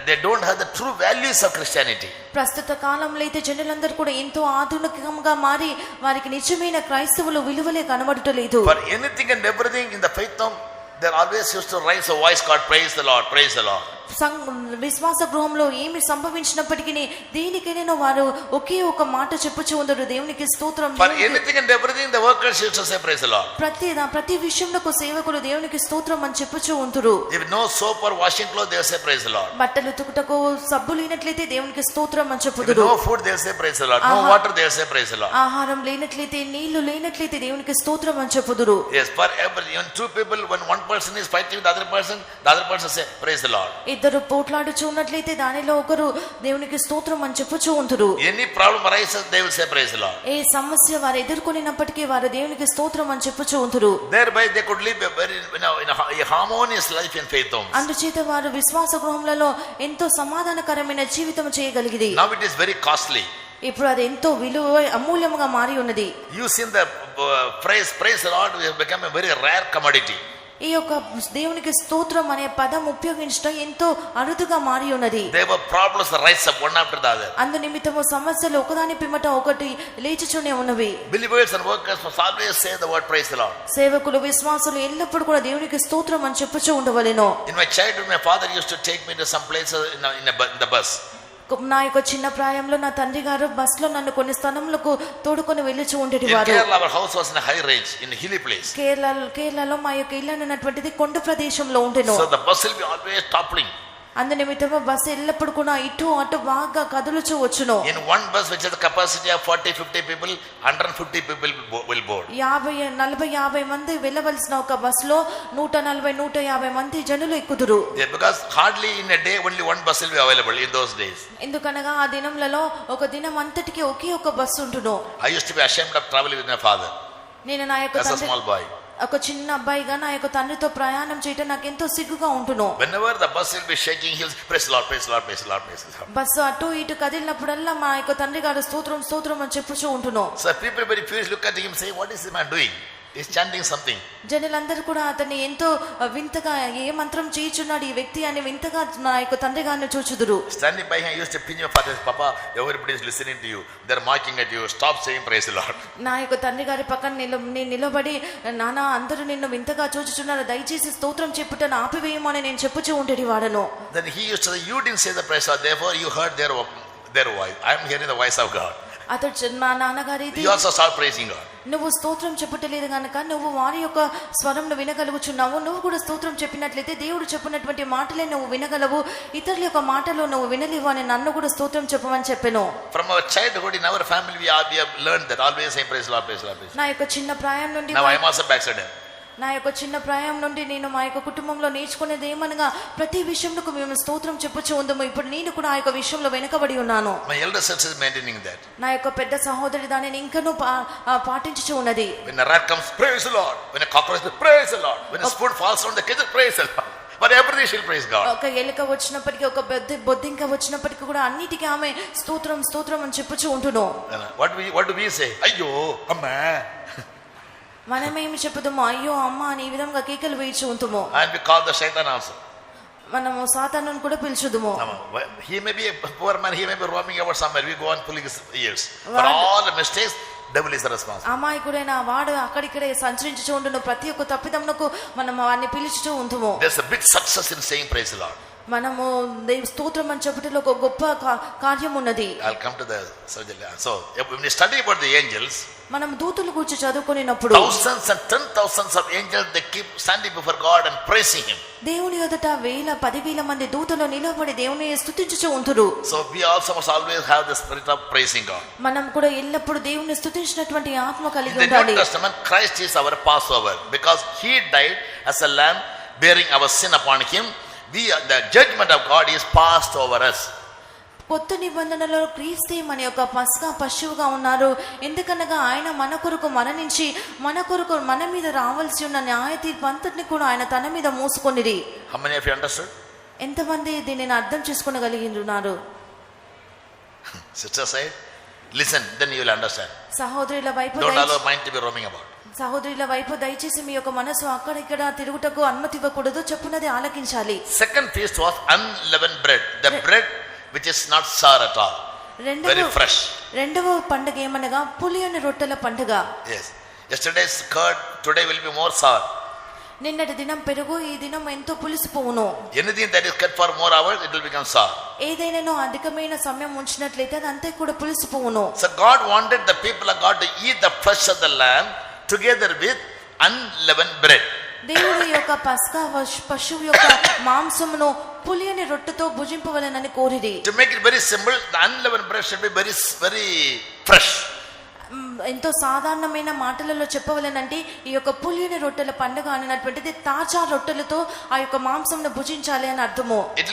Speaker 1: They don't have the true values of Christianity.
Speaker 2: ప్రస్తుత కాలంలో అయితే జనులందరూ కూడా ఎంతో ఆధునికంగా మారి వారికి నిజమైన క్రైస్తవుల విలువలే కనబడటలేదు.
Speaker 1: For anything and everything in the faith home, they always used to raise a voice called praise the Lord, praise the Lord.
Speaker 2: విశ్వాస గృహంలో ఏమి సంభవించినప్పటికీ దేనికైనా వారు ఒకే ఒక మాట చెప్పుచూ ఉండరు, దేవునికి స్తోత్రం.
Speaker 1: For anything and everything the workers used to say praise the Lord.
Speaker 2: ప్రతి విషయంలో సేవకులు దేవునికి స్తోత్రం అని చెప్పుచూ ఉంటారు.
Speaker 1: If no soap or washing clothes, they say praise the Lord.
Speaker 2: బట్టలు ఉతుకుటకు సబ్బు లేనట్లయితే దేవునికి స్తోత్రం అని
Speaker 1: If
Speaker 2: చెప్పుదురు.
Speaker 1: no food, they say praise the Lord. No water, they say praise the Lord.
Speaker 2: ఆహారం లేనట్లయితే నీళ్లు లేనట్లయితే దేవునికి స్తోత్రం అని చెప్పుదురు.
Speaker 1: Yes, for every when two people, when one person is fighting with the other person say praise the Lord.
Speaker 2: ఇద్దరు పోట్లాడుచూ ఉన్నట్లయితే దానిలో ఒకరు దేవునికి స్తోత్రం అని చెప్పుచూ ఉంటారు.
Speaker 1: Any problem arises, they will say praise the Lord.
Speaker 2: ఏ సమస్య వారు ఎదుర్కొనినప్పటికీ వారు దేవునికి స్తోత్రం అని చెప్పుచూ ఉంటారు.
Speaker 1: Thereby they could live a very a harmonious life in faith homes.
Speaker 2: అందుచేత వారు విశ్వాస గృహములలో ఎంతో సమాధానకరమైన జీవితం చేయగలిగిరి.
Speaker 1: Now it is very costly.
Speaker 2: ఇప్పుడు అది ఎంతో విలువ అమూల్యముగా మారి ఉన్నది.
Speaker 1: Using the praise the Lord will become a very rare commodity.
Speaker 2: ఈ యొక్క దేవునికి స్తోత్రం అనే పదం ఉపయోగించడం ఎంతో అరుదుగా మారి ఉన్నది.
Speaker 1: There were problems that rise up one after the other.
Speaker 2: అందు నిమిత్తము సమస్యలు ఒకదాని పిమ్మట ఒకటి లేచుచునే ఉన్నవి.
Speaker 1: Believers and workers must always say the word praise the Lord.
Speaker 2: సేవకులు విశ్వాసులు ఎల్లప్పుడూ కూడా దేవునికి స్తోత్రం అని చెప్పుచూ ఉండవలెను.
Speaker 1: In my childhood, my father used to take me to some places in the bus.
Speaker 2: నా యొక్క చిన్న ప్రాయంలో నా తండ్రి గారు బస్ లో నన్ను కొన్ని స్థలములకు తోడుకొని వెళ్ళుచూ ఉండేవారు.
Speaker 1: In Kerala, our house was in a high range, in a hilly place.
Speaker 2: కేరళలో మా యొక్క ఇల్లు అన్నటువంటిది కొండ ప్రదేశంలో ఉండెను.
Speaker 1: So the bus will be always toppling.
Speaker 2: అందు నిమిత్తము బస్సు ఎల్లప్పుడు కూడా ఇటు అటు బాగా కదులుచూ వచ్చును.
Speaker 1: In one bus which has the capacity of 40-50 people, 150 people will board.
Speaker 2: 40-50 మంది వెళ్ళవలసిన ఒక బస్సులో 140-150 మంది జనులు ఎక్కుదురు.
Speaker 1: Yeah, because hardly in a day only one bus will be available in those days.
Speaker 2: ఎందుకనగా ఆ దినములలో ఒక దినం అంతటికి ఒకే ఒక bus ఉంటును.
Speaker 1: I used to be ashamed of traveling with my father.
Speaker 2: నేను నా యొక్క
Speaker 1: as a small boy.
Speaker 2: ఒక చిన్న అబ్బాయిగా నా యొక్క తండ్రితో ప్రయాణం చేయడం నాకు ఎంతో సిగ్గుగా ఉంటును.
Speaker 1: Whenever the bus will be shaking, he'll praise the Lord, praise the Lord, praise the Lord, praise the Lord.
Speaker 2: Bus అటు ఇటు కదిలినప్పుడల్లా మా యొక్క తండ్రి గారు స్తోత్రం అని చెప్పుచూ ఉంటును.
Speaker 1: So people very furious look at him, say, what is this man doing? He's chanting something.
Speaker 2: జనులందరూ కూడా అతన్ని ఎంతో వింతగా ఏ మంత్రం చేయుచున్నాడు ఈ వ్యక్తి అని వింతగా నా యొక్క తండ్రి గారిని చూచుదురు.
Speaker 1: Standing by him, I used to pinch my father, Papa, everybody is listening to you. They're mocking at you. Stop saying praise the Lord.
Speaker 2: నా యొక్క తండ్రి గారి పక్కన నేను నిలబడి నానా అందరూ నిన్ను వింతగా చూచుచున్నారు, దయచేసి స్తోత్రం చెప్పుటను ఆపివేయమని నేను చెప్పుచూ ఉండేది వాడను.
Speaker 1: Then he used to say, you didn't say the praise, therefore you heard their voice. I am hearing the voice of God.
Speaker 2: అతడు మా నాన్నగారిది
Speaker 1: You also start praising God.
Speaker 2: నువ్వు స్తోత్రం చెప్పుటలేదు గనక నువ్వు వారి యొక్క స్వరంను వినగలుగుచున్నావు. నువ్వు కూడా స్తోత్రం చెప్పినట్లయితే దేవుడు చెప్పినటువంటి మాటలే నువ్వు వినగలవు. ఇతరుల యొక్క మాటలు నువ్వు వినలేవు అని నన్ను కూడా స్తోత్రం చెప్పమని చెప్పాను.
Speaker 1: From our childhood in our family we have learned that always say praise Lord, praise Lord, praise Lord.
Speaker 2: నా యొక్క చిన్న ప్రాయం నుండి
Speaker 1: Now I am also backslidden.
Speaker 2: నా యొక్క చిన్న ప్రాయం నుండి నేను మా యొక్క కుటుంబంలో నేర్చుకునేది ఏమనగా ప్రతి విషయంలో మేము స్తోత్రం చెప్పుచూ ఉందము. ఇప్పుడు నేను కూడా ఆ యొక్క విషయంలో వెనకబడి ఉన్నాను.
Speaker 1: My elder sister is maintaining that.
Speaker 2: నా యొక్క పెద్ద సహోదరి దానిని ఇంకనూ పాటించుచూ ఉన్నది.
Speaker 1: When a rat comes, praise the Lord. When a cockroach, praise the Lord. When a spoon falls on the kitchen, praise the Lord. But everything she'll praise God.
Speaker 2: ఒక ఎలుక వచ్చినప్పటికీ ఒక బొద్దింక వచ్చినప్పటికీ కూడా అన్నిటికీ ఆమె స్తోత్రం స్తోత్రం అని చెప్పుచూ ఉంటును.
Speaker 1: What do we say? అయ్యో అమ్మా.
Speaker 2: మనమేమి చెప్పుదాము? అయ్యో అమ్మ అని ఈ విధంగా కేకలు వేయించు ఉంటుము.
Speaker 1: And we call the Satan also.
Speaker 2: మనము సాతానుని కూడా పిలుచుదుము.
Speaker 1: He may be a poor man, he may be roaming about somewhere. We go on pulling his ears. For all the mistakes, devil is the responsible.
Speaker 2: అమాయకుడైన వాడు అక్కడిక్కడే సంచరించుచూ ఉండును. ప్రతి ఒక్క తప్పిదమునకు మనం వారిని పిలుచుచూ ఉంటుము.
Speaker 1: There's a big success in saying praise the Lord.
Speaker 2: మనము స్తోత్రం అని చెప్పుటలో ఒక గొప్ప కార్యం ఉన్నది.
Speaker 1: I'll come to the subject. So when we study about the angels,
Speaker 2: మనం దూతల గురించి చదువుకునేటప్పుడు
Speaker 1: thousands and 10,000s of angels, they keep standing before God and praising him.
Speaker 2: దేవుని ఎదుట 10,000 మంది దూతలు నిలబడి దేవుని స్తుతించుచూ ఉంటురు.
Speaker 1: So we also must always have the spirit of praising God.
Speaker 2: మనం కూడా ఎల్లప్పుడూ దేవుని స్తుతించినటువంటి ఆత్మ కలిగి
Speaker 1: In the
Speaker 2: ఉండాలి.
Speaker 1: New Testament, Christ is our Passover because he died as a lamb bearing our sin upon him. The judgment of God is passed over us.
Speaker 2: కొత్త నిబంధనలో క్రీస్తు మన యొక్క పస్కా పశువుగా ఉన్నారు. ఎందుకనగా ఆయన మన కొరకు మరణించి మన కొరకు మన మీద రావాల్సి ఉన్న న్యాయ తీర్పు అంతటిని కూడా ఆయన తన మీద మోసుకొనిరి.
Speaker 1: How many of you understood?
Speaker 2: ఎంతమంది దీనిని అర్థం చేసుకోగలిగినారు?
Speaker 1: Sister said, listen, then you will understand.
Speaker 2: సహోదరుల వైపు
Speaker 1: Don't allow mind to be roaming about.
Speaker 2: సహోదరుల వైపు దయచేసి మీ యొక్క మనసు అక్కడిక్కడ తిరుగుటకు అనుమతి ఇవ్వకూడదు. చెప్పునది ఆలకించాలి.
Speaker 1: Second feast was unleavened bread, the bread which is not sour at all, very fresh.
Speaker 2: రెండవ పండుగ ఏమనగా పులియని రొట్టెల పండుగ.
Speaker 1: Yes, yesterday's curd, today will be more sour.
Speaker 2: నిన్నటి దినం పెరుగు, ఈ దినం ఎంతో పులిసిపోవును.
Speaker 1: Anything that is kept for more hours, it will become sour.
Speaker 2: ఏదైనా అధికమైన సమయం ఉంచినట్లయితే అది అంతే కూడా పులిసిపోవును.
Speaker 1: So God wanted the people of God to eat the flesh of the lamb together with unleavened bread.
Speaker 2: దేవుడి యొక్క పస్కా పశువు యొక్క మాంసమును పులియని రొట్టెతో భుజింపవలెనని కోరిరి.
Speaker 1: To make it very simple, the unleavened bread should be very fresh.
Speaker 2: ఎంతో సాధారణమైన మాటలలో చెప్పవలనంటే ఈ యొక్క పులియని రొట్టెల పండుగ అన్నటువంటిది తాజా రొట్టెలతో ఆ యొక్క మాంసంను భుజించాలి అని అర్థము.
Speaker 1: It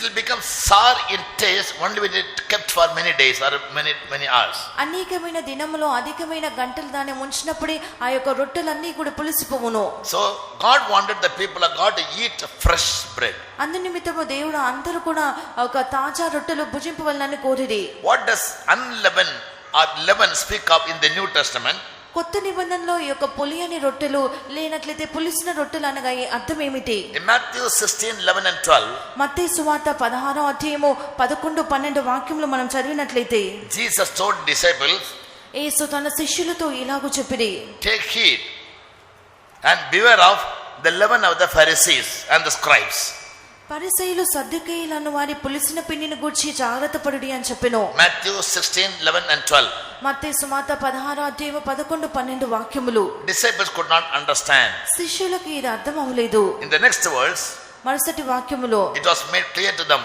Speaker 1: will become sour in taste only when it kept for many days or many hours.
Speaker 2: అనేకమైన దినములో అధికమైన గంటలు దాన్ని ఉంచినప్పుడే ఆ యొక్క రొట్టెలన్నీ కూడా పులిసిపోవును.
Speaker 1: So God wanted the people of God to eat fresh bread.
Speaker 2: అందునిమిత్తము దేవుడు అందరూ కూడా ఒక తాజా రొట్టెలు భుజింపవలనని కోరిరి.
Speaker 1: What does unleavened or leaven speak of in the New Testament?
Speaker 2: కొత్త నిబంధనలో ఈ యొక్క పులియని రొట్టెలు లేనట్లయితే పులిసిన రొట్టెలు అనగా అర్థం ఏమిటి?
Speaker 1: In Matthew 16:11 and 12,
Speaker 2: మత్తయి సువార్త 16వ అధ్యాయము 11, 12 వాక్యములు మనం చదివినట్లయితే
Speaker 1: Jesus told disciples,
Speaker 2: యేసు తన శిష్యులతో ఇలాగూ చెప్పిరి,
Speaker 1: take heed and beware of the leaven of the Pharisees and the scribes.
Speaker 2: పరిసయ్యులు సద్దూకయ్యులను వారి పులిసిన పిండిని గూర్చి జాగ్రత్త పడుడి అని చెప్పెను.
Speaker 1: Matthew 16:11 and 12.
Speaker 2: మత్తయి సువార్త 16వ అధ్యాయము 11, 12 వాక్యములు.
Speaker 1: Disciples could not understand.
Speaker 2: శిష్యులకు ఇది అర్థం అవ్వలేదు.
Speaker 1: In the next verse,
Speaker 2: మరుసటి వాక్యములో
Speaker 1: it was made clear to them.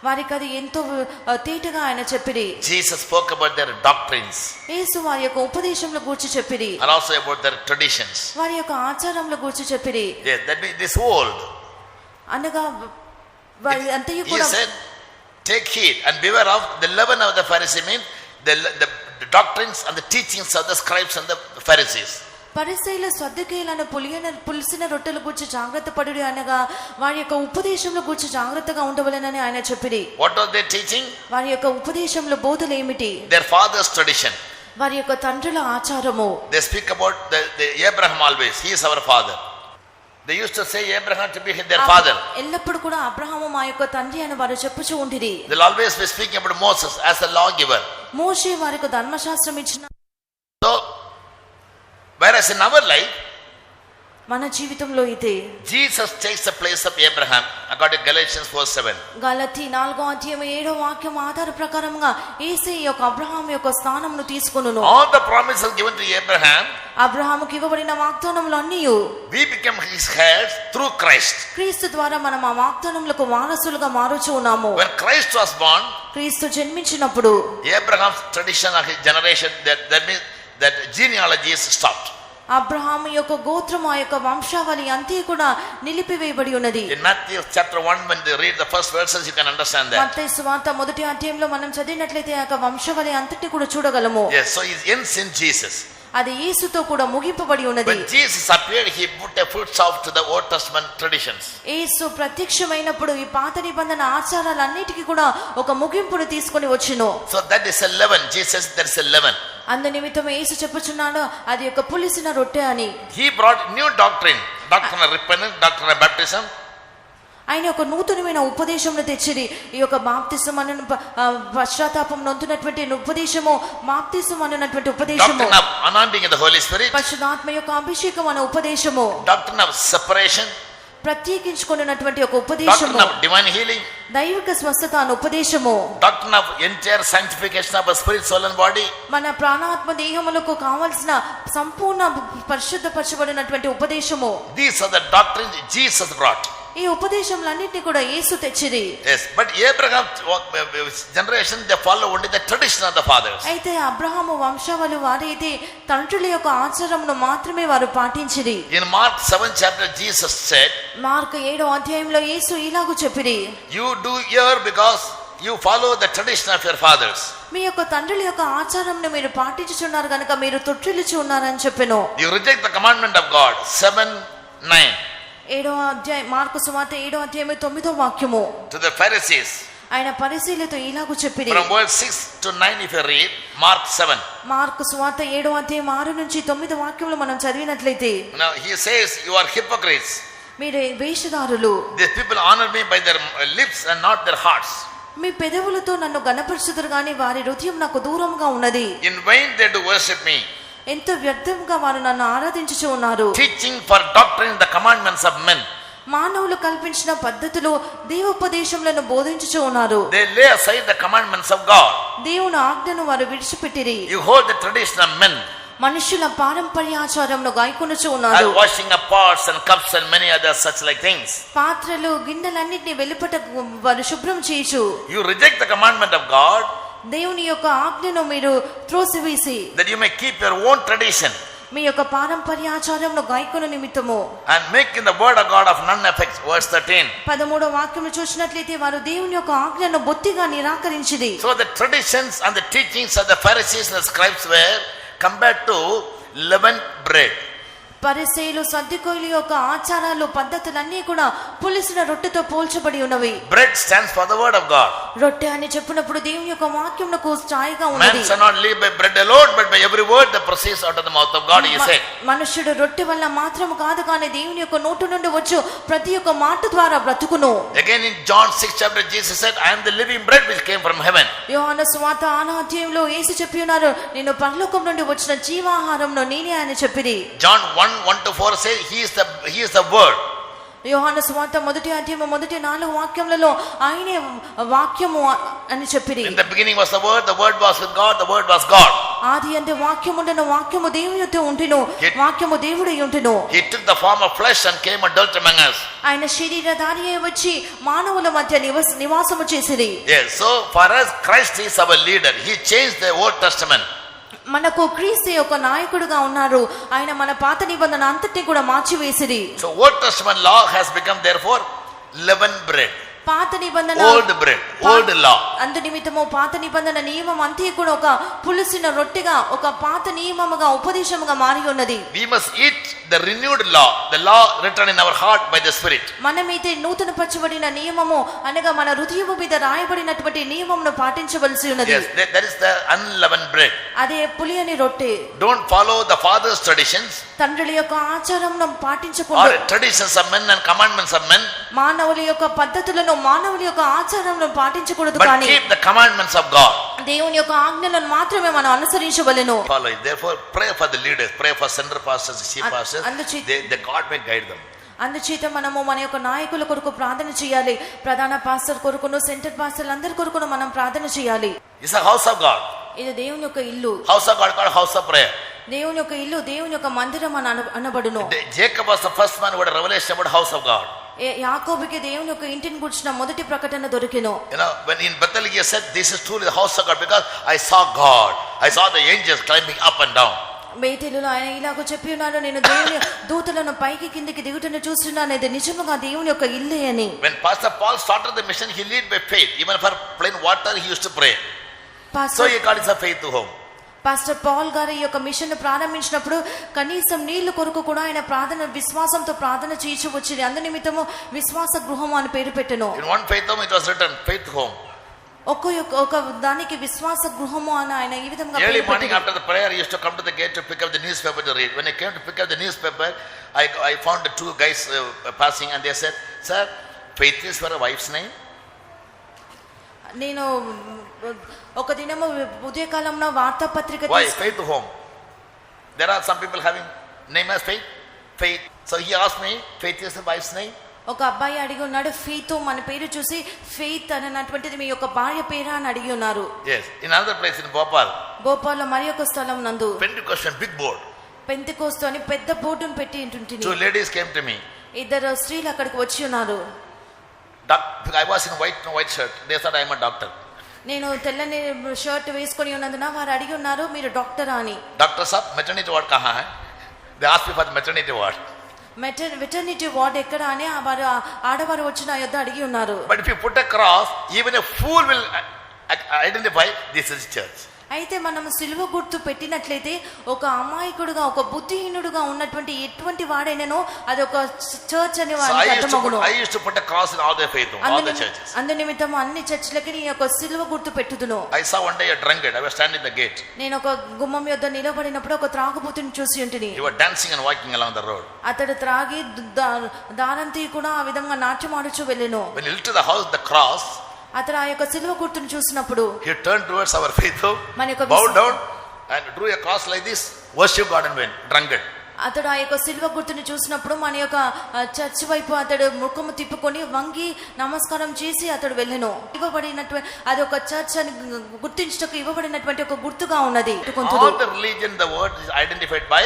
Speaker 2: వారికి అది ఎంతో తేటగా ఆయన చెప్పిరి.
Speaker 1: Jesus spoke about their doctrines
Speaker 2: యేసు వారి యొక్క ఉపదేశంల గురించి చెప్పిరి.
Speaker 1: and also about their traditions.
Speaker 2: వారి యొక్క ఆచారముల గురించి చెప్పిరి.
Speaker 1: Yes, that means this old.
Speaker 2: అనగా వారి అంతయు
Speaker 1: He
Speaker 2: కూడా
Speaker 1: said, take heed and beware of the leaven of the Pharisee, means the doctrines and the teachings of the scribes and the Pharisees.
Speaker 2: పరిసయ్యుల సద్దూకయ్యులను పులిసిన రొట్టెల గురించి జాగ్రత్త పడుడి అనగా వారి యొక్క ఉపదేశంలో గురించి జాగ్రత్తగా ఉండవలెనని ఆయన చెప్పిరి.
Speaker 1: What was their teaching?
Speaker 2: వారి యొక్క ఉపదేశంలో బోధలు ఏమిటి?
Speaker 1: Their father's tradition.
Speaker 2: వారి యొక్క తండ్రుల ఆచారము.
Speaker 1: They speak about the Abraham always. He is our father. They used to say Abraham to be their father.
Speaker 2: ఎల్లప్పుడు కూడా అబ్రహాము మా యొక్క తండ్రి అని వారు చెప్పుచూ ఉండిరి.
Speaker 1: They'll always be speaking about Moses as a lawgiver.
Speaker 2: మోషే వారికి ధర్మశాస్త్రం ఇచ్చిన.
Speaker 1: So, whereas in our life,
Speaker 2: మన జీవితంలో ఇదే.
Speaker 1: Jesus takes the place of Abraham according to Galatians 4:7.
Speaker 2: గలతీ 4:7 ఆధార ప్రకారంగా యేసయ్య యొక్క అబ్రహాం యొక్క స్థానమును తీసుకొనును.
Speaker 1: All the promises given to Abraham,
Speaker 2: అబ్రహాముకి ఇవ్వబడిన వాగ్దానములు అన్నీ
Speaker 1: we become his heirs through Christ.
Speaker 2: క్రీస్తు ద్వారా మనం ఆ వాగ్దానములకు వారసులుగా మారుచు ఉన్నాము.
Speaker 1: When Christ was born,
Speaker 2: క్రీస్తు జన్మించినప్పుడు
Speaker 1: Abraham's tradition of his generation, that means that genealogy is stopped.
Speaker 2: Abraham యొక్క గోత్రం ఆ యొక్క వంశావళి అంతే కూడా నిలిపివేయబడి ఉన్నది.
Speaker 1: In Matthew chapter 1, when they read the first verses, you can understand that.
Speaker 2: మత్తయి సువార్త 1వ అధ్యాయంలో మనం చదివినట్లయితే ఆ యొక్క వంశావళి అంతటిని కూడా చూడగలము.
Speaker 1: Yes, so it ends in Jesus.
Speaker 2: అది యేసుతో కూడా ముగింపబడి ఉన్నది.
Speaker 1: When Jesus appeared, he put a foot stop to the Old Testament traditions.
Speaker 2: యేసు ప్రత్యక్షమైనప్పుడు ఈ పాత నిబంధన ఆచారాలన్నిటికీ కూడా ఒక ముగింపును తీసుకొని వచ్చెను.
Speaker 1: So that is a leaven. Jesus, that is a leaven.
Speaker 2: అందు నిమిత్తం యేసు చెప్పుచున్నాడు అది ఒక పులిసిన రొట్టె అని.
Speaker 1: He brought new doctrine of repentance, doctrine of baptism.
Speaker 2: ఆయన ఒక నూతనమైన ఉపదేశంను తెచ్చిరి. ఈ యొక్క బాప్తిసం అనే పశ్చాత్తాపం నొందునటువంటి ఉపదేశము, బాప్తిసం అనేటువంటి ఉపదేశము,
Speaker 1: doctrine of anointing in the Holy Spirit,
Speaker 2: పరిశుద్ధాత్మ యొక్క అభిషేకం అనే ఉపదేశము,
Speaker 1: doctrine of separation,
Speaker 2: ప్రత్యేకించుకున్నటువంటి ఒక ఉపదేశము,
Speaker 1: doctrine of divine healing,
Speaker 2: దైవిక స్వస్థత అనే ఉపదేశము,
Speaker 1: doctrine of entire sanctification of spirit, soul and body.
Speaker 2: మన ప్రాణాత్మ దేహములకు కావాల్సిన సంపూర్ణ పరిశుద్ధపరచబడినటువంటి ఉపదేశము.
Speaker 1: These are the doctrines Jesus brought.
Speaker 2: ఈ ఉపదేశములన్నిటిని కూడా యేసు తెచ్చిరి.
Speaker 1: Yes, but Abraham generation, they follow only the tradition of the fathers.
Speaker 2: అయితే అబ్రహాము వంశావళి వారైతే తండ్రుల యొక్క ఆచారమును మాత్రమే వారు పాటించిరి.
Speaker 1: In Mark 7 chapter, Jesus said,
Speaker 2: mark 7వ అధ్యాయంలో యేసు ఇలాగు చెప్పిరి,
Speaker 1: you do here because you follow the tradition of your fathers.
Speaker 2: మీ యొక్క తండ్రుల యొక్క ఆచారంను మీరు పాటించుచున్నారు గనుక మీరు తొట్టిల్లుచు ఉన్నారని చెప్పెను.
Speaker 1: You reject the commandment of God. 7:9.
Speaker 2: 7వ అధ్యాయం మార్కు సువార్త 7వ అధ్యాయం 9వ వాక్యము.
Speaker 1: To the Pharisees.
Speaker 2: ఆయన పరిశీలతో ఇలాగు చెప్పిరి.
Speaker 1: From verse 6 to 9 if you read Mark 7.
Speaker 2: Mark సువార్త 7వ అధ్యాయం 6 నుంచి 9 వాక్యములు మనం చదివినట్లయితే,
Speaker 1: Now he says, you are hypocrites.
Speaker 2: మీరే వేషధారులు,
Speaker 1: These people honor me by their lips and not their hearts.
Speaker 2: మీ పెదవులతో నన్ను గణపరచుదురు గాని వారి హృదయం నాకు దూరంగా ఉన్నది.
Speaker 1: In vain they do worship me,
Speaker 2: ఎంత వ్యర్థంగా వారు నన్ను ఆరాధించుచు ఉన్నారు.
Speaker 1: teaching for doctrine the commandments of men.
Speaker 2: మానవులు కల్పించిన పద్ధతులు దేవోపదేశములను బోధించుచు ఉన్నారు.
Speaker 1: They lay aside the commandments of God.
Speaker 2: దేవుని ఆజ్ఞను వారు విడిచిపెట్టిరి.
Speaker 1: You hold the tradition of men,
Speaker 2: మనుషుల పారంపర్యాచారమును గాయకొనుచు ఉన్నారు.
Speaker 1: and washing of pots and cups and many other such like things.
Speaker 2: పాత్రలు గిన్నెలన్నిటిని వెలుపట వారు శుభ్రం చేయుచు.
Speaker 1: You reject the commandment of God,
Speaker 2: దేవుని యొక్క ఆజ్ఞను మీరు త్రోసివేసి
Speaker 1: that you may keep your own tradition
Speaker 2: మీ యొక్క పారంపర్యాచారమును గాయకొను నిమిత్తము
Speaker 1: and make in the word of God of none effect. Verse 13.
Speaker 2: 13వ వాక్యము చూసినట్లయితే వారు దేవుని యొక్క ఆజ్ఞను బొత్తిగా నిరాకరించిరి.
Speaker 1: So the traditions and the teachings of the Pharisees and the scribes were compared to leavened bread.
Speaker 2: పరిసయ్యులు సద్దుకోయుల యొక్క ఆచారాలు పద్ధతులన్నీ కూడా పులిసిన రొట్టెతో పోల్చబడి ఉన్నవి.
Speaker 1: Bread stands for the word of God.
Speaker 2: రొట్టె అని చెప్పినప్పుడు దేవుని యొక్క వాక్యమునకు ఛాయగా ఉన్నది.
Speaker 1: Man shall not live by bread alone, but by every word that proceeds out of the mouth of God, he said.
Speaker 2: మనుష్యుడు రొట్టె వల్ల మాత్రము కాదు కానీ దేవుని యొక్క నోటి నుండి వచ్చు ప్రతి ఒక్క మాట ద్వారా బ్రతుకును.
Speaker 1: Again in John 6 chapter, Jesus said, I am the living bread which came from heaven.
Speaker 2: యోహాను సువార్త 6వ అధ్యాయంలో యేసు చెప్పి ఉన్నారు, నేను పరలోకం నుండి వచ్చిన జీవాహారంను నేనే అని చెప్పిరి.
Speaker 1: John 1:1-4 says, he is the word.
Speaker 2: యోహాను సువార్త 1వ అధ్యాయం 4 వాక్యములలో ఆయనే వాక్యము అని చెప్పిరి.
Speaker 1: In the beginning was the word was with God, the word was God.
Speaker 2: ఆది యందు వాక్యము ఉండెను, వాక్యము దేవునితో ఉంటెను, వాక్యము దేవుడై ఉంటెను.
Speaker 1: He took the form of flesh and came and dwelt among us.
Speaker 2: ఆయన శరీరధారి అయి వచ్చి మానవుల మధ్య నివాసము చేసిరి.
Speaker 1: Yes, so for us Christ is our leader. He changed the Old Testament.
Speaker 2: మనకు క్రీస్తు ఒక నాయకుడుగా ఉన్నారు. ఆయన మన పాత నిబంధన అంతటిని కూడా మార్చివేసిరి.
Speaker 1: So Old Testament law has become therefore leavened bread.
Speaker 2: పాత నిబంధన
Speaker 1: old bread, old law.
Speaker 2: అందు నిమిత్తము పాత నిబంధన నియమం అంతే కూడా ఒక పులిసిన రొట్టెగా, ఒక పాత నియమముగా, ఉపదేశముగా మారి ఉన్నది.
Speaker 1: We must eat the renewed law, the law written in our heart by the Spirit.
Speaker 2: మనమైతే నూతన పరచబడిన నియమము అనగా మన హృదయము మీద రాయబడినటువంటి నియమమును పాటించవలసి ఉన్నది.
Speaker 1: Yes, that is the unleavened bread.
Speaker 2: అదే పులియని రొట్టె.
Speaker 1: Don't follow the father's traditions,
Speaker 2: తండ్రుల యొక్క ఆచారమును పాటించకుండా,
Speaker 1: or traditions of men and commandments of men.
Speaker 2: మానవుల యొక్క పద్ధతులను మానవుని యొక్క ఆచారాలను పాటించకూడదు
Speaker 1: but
Speaker 2: కానీ
Speaker 1: keep the commandments of God.
Speaker 2: దేవుని యొక్క ఆజ్ఞలను మాత్రమే మనం అనుసరించవలెను.
Speaker 1: Follow it. Therefore, pray for the leaders, pray for center pastors, chief pastors. The God may guide them.
Speaker 2: అందుచేత మనము మన యొక్క నాయకుల కొరకు ప్రార్థన చేయాలి. ప్రధాన పాస్టర్ కొరకును సెంటర్ పాస్టర్లు అందరి కొరకును మనం ప్రార్థన చేయాలి.
Speaker 1: It's a house of God.
Speaker 2: ఇది దేవుని యొక్క ఇల్లు.
Speaker 1: House of God called house of prayer.
Speaker 2: దేవుని యొక్క ఇల్లు దేవుని యొక్క మందిరం అని అనబడును.
Speaker 1: Jacob was the first man who had a revelation about house of God.
Speaker 2: యాకోబుకి దేవుని యొక్క ఇంటిని గురించిన మొదటి ప్రకటన దొరికెను.
Speaker 1: You know, when in Bethel he said, this is truly the house of God because I saw God. I saw the angels climbing up and down.
Speaker 2: బేతేలులో ఆయన ఇలాగ చెప్పి ఉన్నాడు, నేను దేవుని దూతలను పైకి కిందికి దిగుటను చూస్తున్నాను, ఇది నిజముగా దేవుని యొక్క ఇల్లే అని.
Speaker 1: When Pastor Paul started the mission, he led by faith. Even for plain water, he used to pray. So he got his faith to home.
Speaker 2: Pastor Paul గారు ఈ యొక్క మిషన్ ప్రారంభించినప్పుడు కనీసం నీళ్ల కొరకు కూడా ఆయన ప్రార్థన విశ్వాసంతో ప్రార్థన చేయించి వచ్చింది. అందు నిమిత్తము విశ్వాస గృహం అని పేరు పెట్టెను.
Speaker 1: In one faith home it was written faith home.
Speaker 2: ఒక దానికి విశ్వాస గృహము అని ఆయన ఈ విధంగా
Speaker 1: early morning after the prayer he used to come to the gate to pick up the newspaper to read. When I came to pick up the newspaper, I found the two guys passing and they said, sir, faith is for a wife's name.
Speaker 2: నేను ఒక దినము ఉదయకాలంలో వార్తాపత్రిక
Speaker 1: Why faith home? There are some people having name as faith. So he asked me, faith is the wife's name.
Speaker 2: ఒక అబ్బాయి అడిగి ఉన్నాడు, faith మన పేరు చూసి ఫెయిత్ అన్నటువంటిది మీ యొక్క భార్య పేరా అని అడిగి ఉన్నారు.
Speaker 1: Yes, in another place in
Speaker 2: భోపాల్లో మరి ఒక స్థలం నందు
Speaker 1: Pentecost big board.
Speaker 2: పెంతెకోస్తు అని పెద్ద బోర్డును పెట్టి ఉంటుంటిని.
Speaker 1: Two ladies came to me.
Speaker 2: ఇద్దరు స్త్రీలు అక్కడికి వచ్చి ఉన్నారు.
Speaker 1: I was in white shirt. They said I am a doctor.
Speaker 2: నేను తెల్లని షర్ట్ వేసుకొని ఉన్నందున వారు అడిగి ఉన్నారు, మీరు డాక్టరా అని.
Speaker 1: Doctor sahab, maternity ward kahan hai? They asked me for the maternity ward.
Speaker 2: వెటర్నిటీ ward ఎక్కడ అని వారు ఆడవారు వచ్చిన యొద్ద అడిగి ఉన్నారు.
Speaker 1: But if you put a cross, even a fool will identify this is church.
Speaker 2: అయితే మనం సిలువ గుర్తు పెట్టినట్లయితే ఒక అమాయకుడుగా ఒక బుద్ధిహీనుడుగా ఉన్నటువంటి ఎటువంటి వాడైనను అది ఒక చర్చ్ అని వారికి అర్థమగును.
Speaker 1: I used to put a cross in all the faith, all the churches.
Speaker 2: అందు నిమిత్తం అన్ని చర్చిలకి నీ యొక్క సిలువ గుర్తు పెట్టుదును.
Speaker 1: I saw one day a drunkard. I was standing at the gate.
Speaker 2: నేను ఒక గుమ్మం యొద్ద నిలబడినప్పుడు ఒక త్రాగుబోతుని చూసి ఉంటిని.
Speaker 1: He was dancing and walking along the road.
Speaker 2: అతడు త్రాగి దారంతి కూడా ఆ విధంగా నాట్యమాడుచు వెళ్ళెను.
Speaker 1: When he lifted the house, the cross,
Speaker 2: అతడు ఆ యొక్క సిలువ గుర్తును చూసినప్పుడు
Speaker 1: he turned towards our faith, bowed down and drew a cross like this, worship God and went drunkard.
Speaker 2: అతడు ఆ యొక్క సిలువ గుర్తును చూసినప్పుడు మన యొక్క చర్చ్ వైపు అతడు ముఖము తిప్పుకొని వంగి నమస్కారం చేసి అతడు వెళ్ళెను. ఇవ్వబడినటువంటి అది ఒక చర్చ్ అని గుర్తించుటకు ఇవ్వబడినటువంటి ఒక గుర్తుగా ఉన్నది.
Speaker 1: All the religion, the word is identified by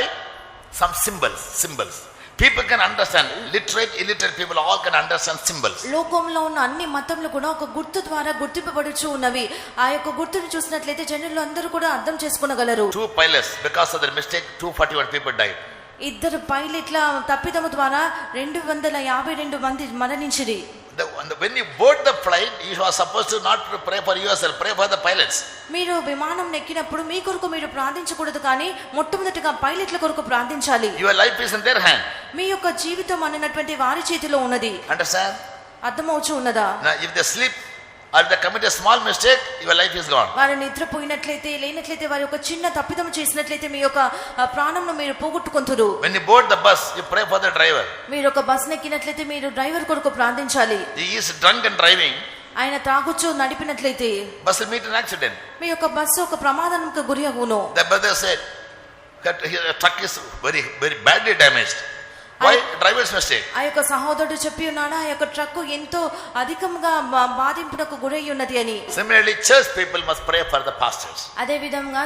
Speaker 1: some symbols. People can understand. Literate, illiterate people all can understand symbols.
Speaker 2: లోకంలో ఉన్న అన్ని మతములు కూడా ఒక గుర్తు ద్వారా గుర్తింపబడుచు ఉన్నవి. ఆ యొక్క గుర్తును చూసినట్లయితే జనులు అందరూ కూడా అర్థం చేసుకోగలరు.
Speaker 1: Two pilots, because of their mistake, 241 people died.
Speaker 2: ఇద్దరు పైలట్ల తప్పిదము ద్వారా 252 మంది మరణించిరి.
Speaker 1: When you board the plane, you are supposed to not pray for yourself, pray for the pilots.
Speaker 2: మీరు విమానం ఎక్కినప్పుడు మీ కొరకు మీరు ప్రార్థించకూడదు, కానీ మొట్టమొదటిగా పైలట్ల కొరకు ప్రార్థించాలి.
Speaker 1: Your life is in their hand.
Speaker 2: మీ యొక్క జీవితం అన్నటువంటి వారి చేతిలో ఉన్నది.
Speaker 1: Understand?
Speaker 2: అర్థమవుచు ఉన్నదా?
Speaker 1: Now if they sleep or they commit a small mistake, your life is gone.
Speaker 2: వారు నిద్రపోయినట్లయితే లేనట్లయితే వారి యొక్క చిన్న తప్పిదం చేసినట్లయితే మీ యొక్క ప్రాణంను మీరు పోగొట్టుకుంటారు.
Speaker 1: When you board the bus, you pray for the driver.
Speaker 2: మీరు ఒక బస్ ఎక్కినట్లయితే మీరు డ్రైవర్ కొరకు ప్రార్థించాలి.
Speaker 1: He is drunk and driving.
Speaker 2: ఆయన తాగుచు నడిపినట్లయితే
Speaker 1: bus will meet an accident.
Speaker 2: మీ యొక్క బస్సు ఒక ప్రమాదానికి గురి అగును.
Speaker 1: The brother said that his truck is very badly damaged. Why? Driver's mistake.
Speaker 2: ఆ యొక్క సహోదరుడు చెప్పి ఉన్నాడు, ఆ యొక్క ట్రక్ ఎంతో అధికంగా బాధింపునకు గురై ఉన్నది అని.
Speaker 1: Similarly, church people must pray for the pastors.
Speaker 2: అదే విధంగా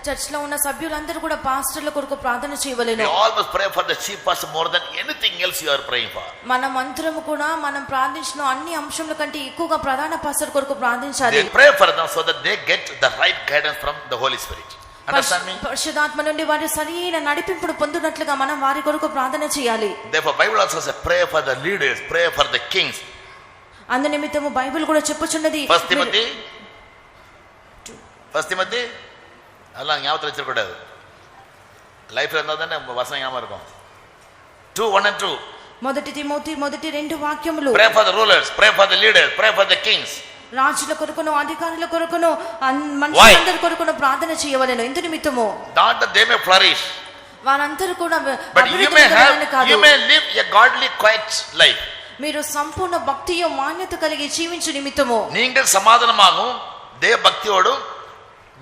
Speaker 2: చర్చ్ లో ఉన్న సభ్యులందరూ కూడా పాస్టర్ల కొరకు ప్రార్థన చేయవలెను.
Speaker 1: We all must pray for the chief pastor more than anything else you are praying for.
Speaker 2: మనం అందరము కూడా మనం ప్రార్థించిన అన్ని అంశముల కంటే ఎక్కువగా ప్రధాన పాస్టర్ కొరకు ప్రార్థించాలి.
Speaker 1: They pray for them so that they get the right guidance from the Holy Spirit. Understand me?
Speaker 2: పరిశుద్ధాత్మ నుండి వారి సరైన నడిపింపును పొందునట్లుగా మనం వారి కొరకు ప్రార్థన చేయాలి.
Speaker 1: Therefore Bible also says pray for the leaders, pray for the kings.
Speaker 2: అందు నిమిత్తము బైబిల్ కూడా చెప్పుచున్నది.
Speaker 1: First Timothy అలా ஞாபகத்துல வச்சிர கூடாது. லைஃப்ல இருந்தா தானே வசனம் ஞாபகம் இருக்கும். 2:1 and 2.
Speaker 2: మొదటి తిమోతి మొదటి 2 వాక్యములు.
Speaker 1: Pray for the rulers, pray for the leaders, pray for the kings.
Speaker 2: రాజుల కొరకును అధికారుల కొరకును మనుషులందరి కొరకును ప్రార్థన చేయవలెను. ఇందు నిమిత్తము
Speaker 1: not that they may flourish,
Speaker 2: వారందరూ కూడా
Speaker 1: but you may live a godly quiet life.
Speaker 2: మీరు సంపూర్ణ భక్తియో మాన్యత కలిగి జీవించు నిమిత్తము
Speaker 1: நீங்கள் சமாதானமாகவும் தேவ பக்தியோடு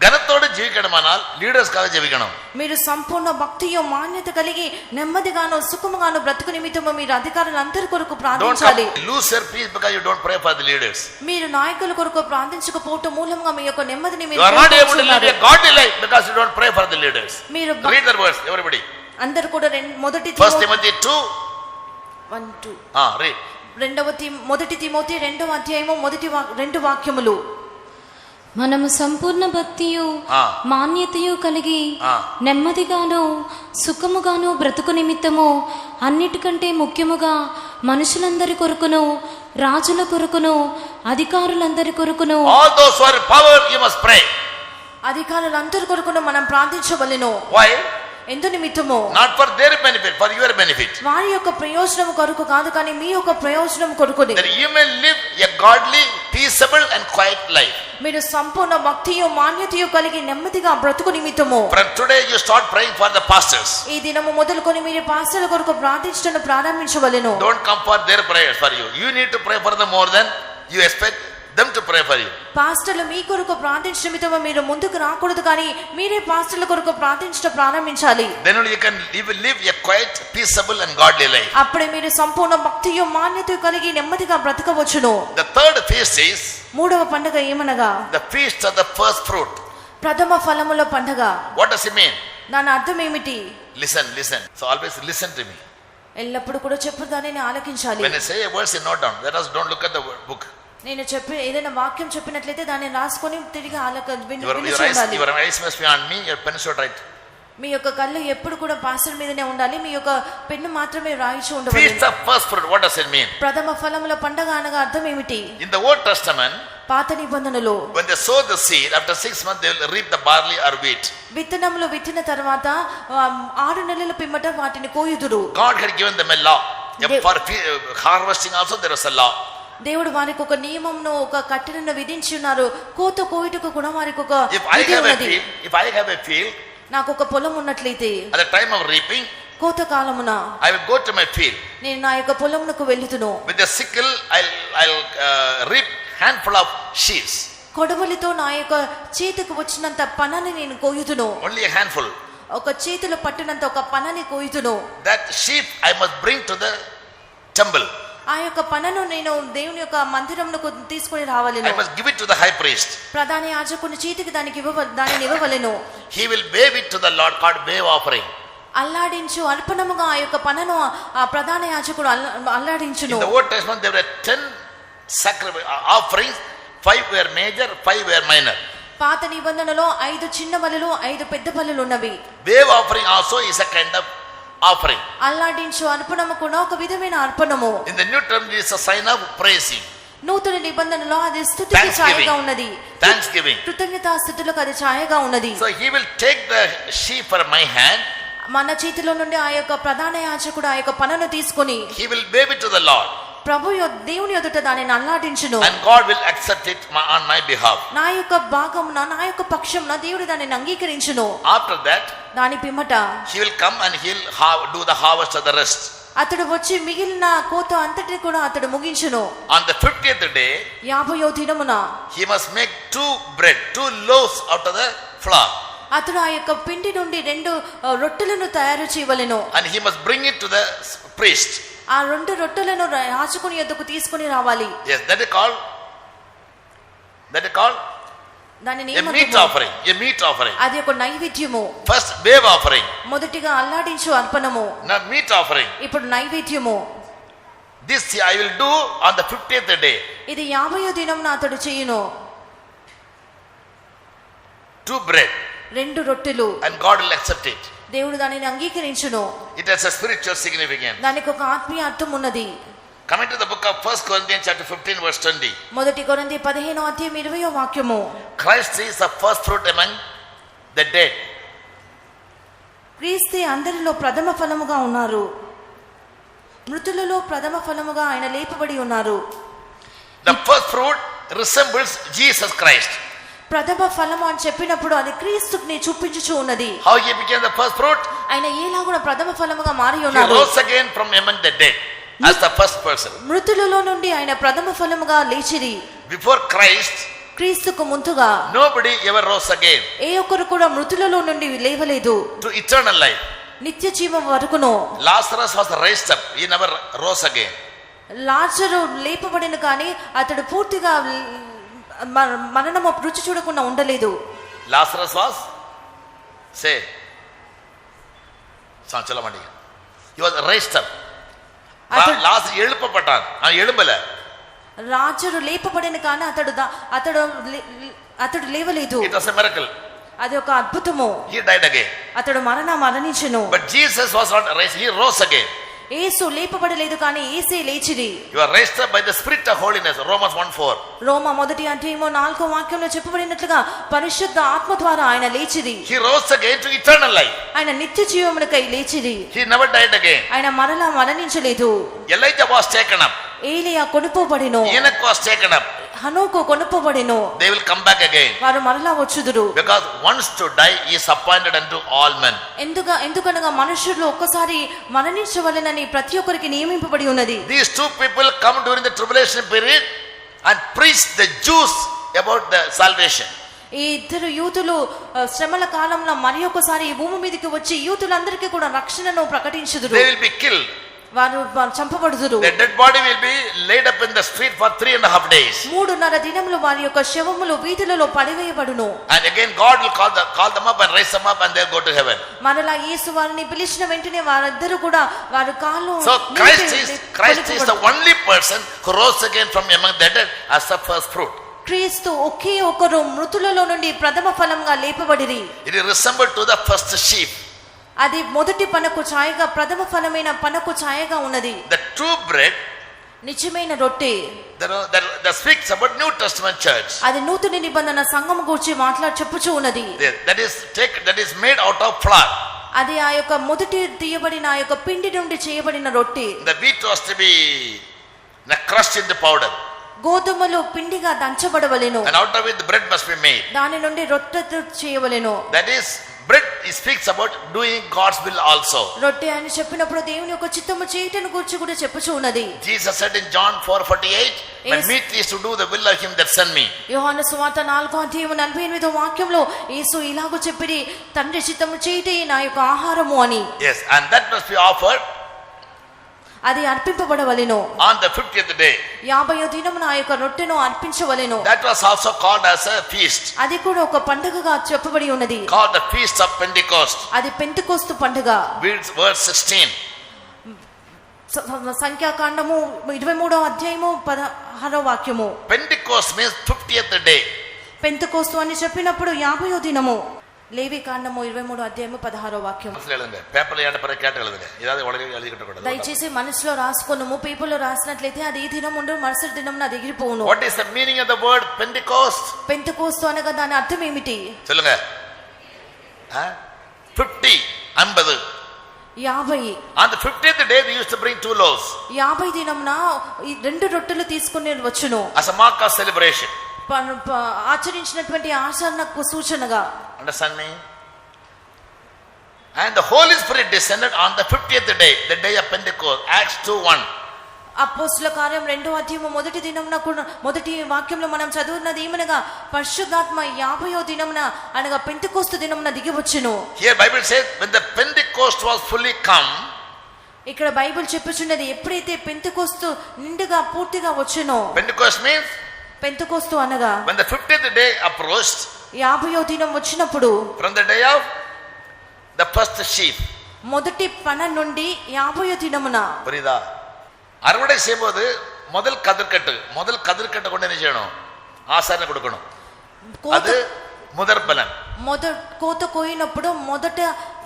Speaker 1: ఘనతోడు జీవించడమనాల్ లీడర్స్గా జీవించడం.
Speaker 2: మీరు సంపూర్ణ భక్తియో మాన్యత కలిగి నెమ్మదిగాను సుఖముగాను బ్రతుకు నిమిత్తము మీరు అధికారులందరి కొరకు ప్రార్థించాలి.
Speaker 1: Lose your peace because you don't pray for the leaders.
Speaker 2: మీరు నాయకుల కొరకు ప్రార్థించకపోవటం మూలంగా మీ యొక్క నెమ్మదిని మీరు
Speaker 1: you are not able to live a godly life because you don't pray for the leaders.
Speaker 2: మీరు
Speaker 1: రీడ్ ద వర్డ్స్ ఎవరీబడీ.
Speaker 2: అందరూ కూడా మొదటి
Speaker 1: ఫస్ట్ తిమోతి 2:1-2 రీడ్.
Speaker 2: మొదటి తిమోతి 2వ అధ్యాయము మొదటి 2 వాక్యములు.
Speaker 3: మనము సంపూర్ణ భక్తియు మాన్యతయు కలిగి నెమ్మదిగాను సుఖముగాను బ్రతుకు నిమిత్తము అన్నిటికంటే ముఖ్యముగా మనుషులందరి కొరకును రాజుల కొరకును అధికారులందరి కొరకును
Speaker 1: all those who are in power you must pray.
Speaker 2: అధికారులందరి కొరకును మనం ప్రార్థించవలెను.
Speaker 1: why?
Speaker 2: ఎందు నిమిత్తము
Speaker 1: not for their benefit, for your benefit.
Speaker 2: వారి యొక్క ప్రయోజనం కొరకు కాదు కానీ మీ యొక్క ప్రయోజనం కొరకునే.
Speaker 1: that you may live a godly, peaceable and quiet life.
Speaker 2: మీరు సంపూర్ణ భక్తియు మాన్యతయు కలిగి నెమ్మదిగా బ్రతుకు నిమిత్తము.
Speaker 1: from today you start praying for the pastors.
Speaker 2: ఈ దినము మొదలుకొని మీరు పాస్టర్ల కొరకు ప్రార్థించడం ప్రారంభించవలెను.
Speaker 1: don't come for their prayers for you. you need to pray for them more than you expect them to pray for you.
Speaker 2: పాస్టర్లు మీ కొరకు ప్రార్థించడం నిమిత్తము మీరు ముందుకు రాకూడదు కానీ మీరే పాస్టర్ల కొరకు ప్రార్థించడం ప్రారంభించాలి.
Speaker 1: then only you can live a quiet, peaceable and godly life.
Speaker 2: అప్పుడే మీరు సంపూర్ణ భక్తియు మాన్యతయు కలిగి నెమ్మదిగా బ్రతకవచ్చును.
Speaker 1: the third feast is
Speaker 2: మూడవ పండుగ ఏమనగా
Speaker 1: the feast of the first fruit.
Speaker 2: ప్రథమ ఫలముల పండుగ.
Speaker 1: what does it mean?
Speaker 2: దాని అర్థం ఏమిటి?
Speaker 1: listen so always listen to me.
Speaker 2: ఎల్లప్పుడు కూడా చెప్పు దానిని ఆలకించాలి.
Speaker 1: when I say a verse you note down, let us don't look at the book.
Speaker 2: నేను చెప్పి ఏదైనా వాక్యం చెప్పినట్లయితే దాన్ని రాసుకొని తిరిగి
Speaker 1: your eyes must be on me, your pen should write.
Speaker 2: మీ యొక్క కళ్ళు ఎప్పుడు కూడా పాస్టర్ మీదనే ఉండాలి. మీ యొక్క పెన్ను మాత్రమే రాయించి ఉండవాలి.
Speaker 1: feast of first fruit, what does it mean?
Speaker 2: ప్రథమ ఫలముల పండుగ అనగా అర్థం ఏమిటి?
Speaker 1: in the Old Testament,
Speaker 2: పాత నిబంధనలో
Speaker 1: when they sow the seed, after 6 months they will reap the barley or wheat.
Speaker 2: విత్తనములు విత్తిన తర్వాత 6 నెలల పిమ్మట వాటిని కోయుదురు.
Speaker 1: God had given them a law. for harvesting also there was a law.
Speaker 2: దేవుడు వారికి ఒక నియమంను ఒక కట్టడను విధించి ఉన్నారు. కోత కోయుటకు కూడా వారికి ఒక
Speaker 1: if I have a field,
Speaker 2: నాకు ఒక పొలం ఉన్నట్లయితే
Speaker 1: at the time of reaping,
Speaker 2: కోత కాలమున
Speaker 1: I will go to my field.
Speaker 2: నేను నా యొక్క పొలమునకు వెళ్తును.
Speaker 1: with the sickle I'll reap handful of sheaves.
Speaker 2: కొడవలితో నా యొక్క చేతికి వచ్చినంత పనని నేను కోయుదును.
Speaker 1: only a handful.
Speaker 2: ఒక చేతిలో పట్టినంత ఒక పనని కోయుదును.
Speaker 1: that sheaf I must bring to the temple.
Speaker 2: ఆ యొక్క పనను నేను దేవుని యొక్క మందిరమునకు తీసుకొని రావాలను.
Speaker 1: I must give it to the high priest.
Speaker 2: ప్రధాన యాజకుని చేతికి దానిని ఇవ్వవలెను.
Speaker 1: he will wave it to the Lord, called wave offering.
Speaker 2: అల్లాడించు అర్పణముగా ఆ యొక్క పనను ఆ ప్రధాన యాజకుడు అల్లాడించును.
Speaker 1: in the Old Testament there were 10 sacrifice offerings, 5 were major, 5 were minor.
Speaker 2: పాత నిబంధనలో 5 చిన్న బలులు 5 పెద్ద బలులు ఉన్నవి.
Speaker 1: wave offering also is a kind of offering.
Speaker 2: అల్లాడించు అర్పణము కూడా ఒక విధమైన అర్పణము.
Speaker 1: in the New Testament it is a sign of praising.
Speaker 2: నూతన నిబంధనలో అది స్తుతికి ఛాయగా ఉన్నది.
Speaker 1: thanksgiving.
Speaker 2: కృతజ్ఞతాస్తుతులకు అది ఛాయగా ఉన్నది.
Speaker 1: so he will take the sheaf from my hand.
Speaker 2: మన చేతిలో నుండి ఆ యొక్క ప్రధాన యాజకుడు ఆ యొక్క పనను తీసుకొని
Speaker 1: he will wave it to the Lord.
Speaker 2: దేవుని ఎదుట దానిని అల్లాడించును.
Speaker 1: and God will accept it on my behalf.
Speaker 2: నా యొక్క భాగమున నా యొక్క పక్షమున దేవుడు దానిని అంగీకరించును.
Speaker 1: after that
Speaker 2: దాని పిమ్మట
Speaker 1: he will come and he'll do the harvest of the rest.
Speaker 2: అతడు వచ్చి మిగిలిన కోత అంతటిని కూడా అతడు ముగించును.
Speaker 1: on the 50th day
Speaker 2: 50వ దినమున
Speaker 1: he must make 2 loaves out of the flour.
Speaker 2: అతడు ఆ యొక్క పిండి నుండి 2 రొట్టెలను తయారు చేయవలెను.
Speaker 1: and he must bring it to the priest.
Speaker 2: ఆ 2 రొట్టెలను యాజకుని యొద్దకు తీసుకొని రావాలి.
Speaker 1: yes, that is called
Speaker 2: దానిని
Speaker 1: a meat offering.
Speaker 2: అది ఒక నైవేద్యము.
Speaker 1: first wave offering,
Speaker 2: మొదటిగా అల్లాడించు అర్పణము.
Speaker 1: now meat offering.
Speaker 2: ఇప్పుడు నైవేద్యము.
Speaker 1: this I will do on the 50th day.
Speaker 2: ఇది 50వ దినమున అతడు చేయును.
Speaker 1: 2 bread,
Speaker 2: 2 రొట్టెలు.
Speaker 1: and God will accept it.
Speaker 2: దేవుడు దానిని అంగీకరించును.
Speaker 1: it has a spiritual significance.
Speaker 2: దానికి ఒక ఆత్మీయ అర్థం ఉన్నది.
Speaker 1: coming to the book of 1 Corinthians chapter 15 verse 20.
Speaker 2: మొదటి కొరింథీ 15వ అధ్యాయం 20వ వాక్యము.
Speaker 1: Christ is the first fruit among the dead.
Speaker 2: క్రీస్తే అందరిలో ప్రథమ ఫలముగా ఉన్నారు. మృతులలో ప్రథమ ఫలముగా ఆయన లేపబడి ఉన్నారు.
Speaker 1: the first fruit resembles Jesus Christ.
Speaker 2: ప్రథమ ఫలము అని చెప్పినప్పుడు అది క్రీస్తుని చూపించుచు ఉన్నది.
Speaker 1: how he became the first fruit?
Speaker 2: ఆయన ఎలాగున ప్రథమ ఫలముగా మారి
Speaker 1: he
Speaker 2: ఉన్నారు.
Speaker 1: rose again from among the dead. as the first person.
Speaker 2: మృతులలో నుండి ఆయన ప్రథమ ఫలముగా లేచిరి.
Speaker 1: Before Christ,
Speaker 2: క్రీస్తుకు ముందుగా
Speaker 1: nobody ever rose again
Speaker 2: ఏ ఒక్కరు కూడా మృతులలో నుండి లేవలేదు.
Speaker 1: to eternal life.
Speaker 2: నిత్య జీవం వరకును.
Speaker 1: Lazarus was raised up, he never rose again.
Speaker 2: లాజరు లేపబడిన కానీ అతడు పూర్తిగా మరణము రుచి చూడకుండా ఉండలేదు.
Speaker 1: Lazarus was, say, sanchalamandi, he was raised up. Lazarus எழுப்பப்பட்டான், அவன் எழும்பல.
Speaker 2: లాజరు లేపబడిన కానీ అతడు లేవలేదు.
Speaker 1: It was a miracle.
Speaker 2: అది ఒక అద్భుతము.
Speaker 1: He died again.
Speaker 2: అతడు మరణించెను.
Speaker 1: But Jesus was not raised, he rose again.
Speaker 2: యేసు లేపబడలేదు కానీ యేసే లేచిరి.
Speaker 1: You are raised up by the spirit of holiness, Romans 1:4.
Speaker 2: రోమా 1:4 వాక్యంలో చెప్పబడినట్లుగా పరిశుద్ధ ఆత్మ ద్వారా ఆయన లేచిరి.
Speaker 1: He rose again to eternal life.
Speaker 2: ఆయన నిత్య జీవమునకై లేచిరి.
Speaker 1: He never died again.
Speaker 2: ఆయన మరణించలేదు.
Speaker 1: Elijah was taken up.
Speaker 2: ఏలియా కొనుపోబడెను.
Speaker 1: Enoch was taken up.
Speaker 2: హనోకు కొనుపోబడెను.
Speaker 1: They will come back again.
Speaker 2: వారు మరలా వచ్చుదురు.
Speaker 1: Because once to die is appointed unto all men.
Speaker 2: ఎందుకనగా మనుషులు ఒక్కసారి మరణించవలెనని ప్రతి ఒక్కరికి నియమింపబడి ఉన్నది.
Speaker 1: These two people come during the tribulation period and preach the Jews about the salvation.
Speaker 2: ఈ ఇద్దరు యూతులు శ్రమల కాలంలో మరి ఒకసారి ఈ భూమి మీదకి వచ్చి యూతులందరికీ కూడా రక్షణను ప్రకటించుదురు.
Speaker 1: They will be killed.
Speaker 2: వారు చంపబడుదురు.
Speaker 1: The dead body will be laid up in the street for 3.5 days.
Speaker 2: 3.5 దినములు వారి యొక్క శవములు వీధులలో పడివేయబడును.
Speaker 1: And again God will call them up and raise them up and they'll go to heaven.
Speaker 2: మరలా యేసు వారిని పిలిచిన వెంటనే వారిద్దరూ కూడా వారి కాళ్ళు.
Speaker 1: So Christ is the only person who rose again from among the dead as the first fruit.
Speaker 2: క్రీస్తు ఒకే ఒకరు మృతులలో నుండి ప్రథమ ఫలంగా లేపబడిరి.
Speaker 1: It is resembled to the first sheep.
Speaker 2: అది మొదటి పనకు ఛాయగా ప్రథమ ఫలమైన పనకు ఛాయగా ఉన్నది.
Speaker 1: The true bread,
Speaker 2: నిజమైన రొట్టె,
Speaker 1: that speaks about New Testament church.
Speaker 2: అది నూతన నిబంధన సంఘం గురించి చెప్పుచూ ఉన్నది.
Speaker 1: That is made out of flour.
Speaker 2: అది ఆ యొక్క మొదటి తీయబడిన ఆ యొక్క పిండి నుండి చేయబడిన రొట్టె.
Speaker 1: The wheat was to be crushed into powder.
Speaker 2: గోధుమలు పిండిగా దంచబడవలెను.
Speaker 1: And out of it the bread must be made.
Speaker 2: దాని నుండి రొట్టె చేయవలెను.
Speaker 1: That is bread, it speaks about doing God's will also.
Speaker 2: రొట్టె అని చెప్పినప్పుడు దేవుని యొక్క చిత్తము చేయటను గురించి కూడా చెప్పుచూ ఉన్నది.
Speaker 1: Jesus said in John 4:48, my meat is to do the will of him that sent me.
Speaker 2: యోహాను సువార్త 4:48 వాక్యంలో యేసు ఇలాగూ చెప్పిరి, తండ్రి చిత్తము చేయటే నా యొక్క ఆహారము అని.
Speaker 1: Yes, and that must be offered.
Speaker 2: అది అర్పింపబడవలెను.
Speaker 1: On the 50th day.
Speaker 2: 50వ దినమున ఆ యొక్క రొట్టెను అర్పించవలెను.
Speaker 1: That was also called as a feast.
Speaker 2: అది కూడా ఒక పండుగగా చెప్పబడి ఉన్నది.
Speaker 1: Called the feast of Pentecost.
Speaker 2: అది పెంతెకోస్తు పండుగ.
Speaker 1: Verse 16.
Speaker 2: సంఖ్యాకాండము 23:16 వాక్యము.
Speaker 1: Pentecost means 50th day.
Speaker 2: Pentecost అని చెప్పినప్పుడు 50వ దినము. లేవి కాండము 23:16 వాక్యం.
Speaker 1: పేపర్లో ఏడ పర కేట எழுதுங்க. ఇదాది ఒడగి எழுதிக்கிட்டக்கூடாது.
Speaker 2: దయచేసి మనసులో రాసుకొనుము. పేపర్లో రాసినట్లయితే అది ఈ దినం ఉండు మరుసటి దినం అది ఎగిరిపోవును.
Speaker 1: What is the meaning of the word Pentecost?
Speaker 2: Pentecost అనగా దాని అర్థం ఏమిటి?
Speaker 1: சொல்லுங்க. 50 50. On the 50th day we used to bring 2 loaves.
Speaker 2: 50 దినమున 2 రొట్టెలు తీసుకొని వచ్చును.
Speaker 1: As a mark of celebration.
Speaker 2: ఆచరించినటువంటి ఆచరణకు సూచనగా.
Speaker 1: Understand me? And the Holy Spirit descended on the 50th day, the day of Pentecost. Acts 2:1.
Speaker 2: అపోస్తలుల కార్యం 2వ అధ్యాయము మొదటి దినమున మొదటి వాక్యంలో మనం చదువుతున్నది ఏమనగా పరిశుద్ధాత్మ 50వ దినమున అనగా పెంతెకోస్తు దినమున దిగి వచ్చెను.
Speaker 1: Here Bible says when the Pentecost was fully come.
Speaker 2: ఇక్కడ బైబిల్ చెప్పుచున్నది ఎప్పుడైతే పెంతెకోస్తు నిండుగా పూర్తిగా వచ్చెనో.
Speaker 1: Pentecost means
Speaker 2: పెంతెకోస్తు అనగా
Speaker 1: when the 50th day approached.
Speaker 2: 50వ దినం వచ్చినప్పుడు
Speaker 1: from the day of the first sheep.
Speaker 2: మొదటి పన నుండి 50వ దినమున.
Speaker 1: புரியுதா? அறுவடை செய்யும்போது முதல் கதிர்கட்டு கொண்டு என்ன செய்யணும்? ஆசாரனை கொடுக்கணும். அது முதற் பலன்.
Speaker 2: కోత కోయినప్పుడు మొదట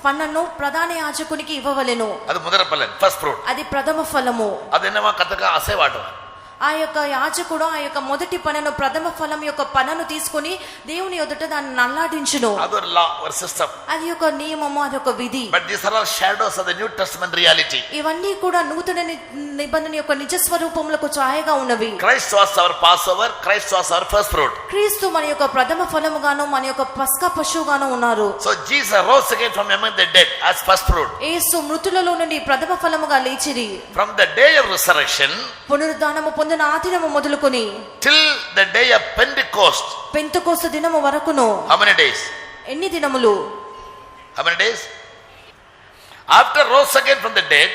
Speaker 2: పన్నను ప్రధాన యాజకునికి ఇవ్వవలెను.
Speaker 1: అది முதற் பலன், first fruit.
Speaker 2: అది ప్రథమ ఫలము.
Speaker 1: அது என்னவா? கர்த்தருக்கு அசைவாட்டம்.
Speaker 2: ఆ యొక్క యాజకుడు ఆ యొక్క మొదటి పనను ప్రథమ ఫలం యొక్క పనను తీసుకొని దేవుని ఎదుట దాన్ని నల్లాడించును.
Speaker 1: Other law or system.
Speaker 2: అది ఒక నియమము, అది ఒక విధి.
Speaker 1: But these are all shadows of the New Testament reality.
Speaker 2: ఇవన్నీ కూడా నూతన నిబంధన యొక్క నిజ స్వరూపములకు ఛాయగా ఉన్నవి.
Speaker 1: Christ was our Passover. Christ was our first fruit.
Speaker 2: క్రీస్తు మన యొక్క ప్రథమ ఫలముగాను మన యొక్క పస్కా పశువుగాను ఉన్నారు.
Speaker 1: So Jesus rose again from among the dead as first fruit.
Speaker 2: యేసు మృతులలో నుండి ప్రథమ ఫలముగా లేచిరి.
Speaker 1: From the day of resurrection
Speaker 2: పునరుద్ధానము పొందిన ఆ దినము మొదలుకొని
Speaker 1: till the day of Pentecost.
Speaker 2: Pentecost దినము వరకును.
Speaker 1: How many days?
Speaker 2: ఎన్ని దినములు?
Speaker 1: How many days? After rose again from the dead,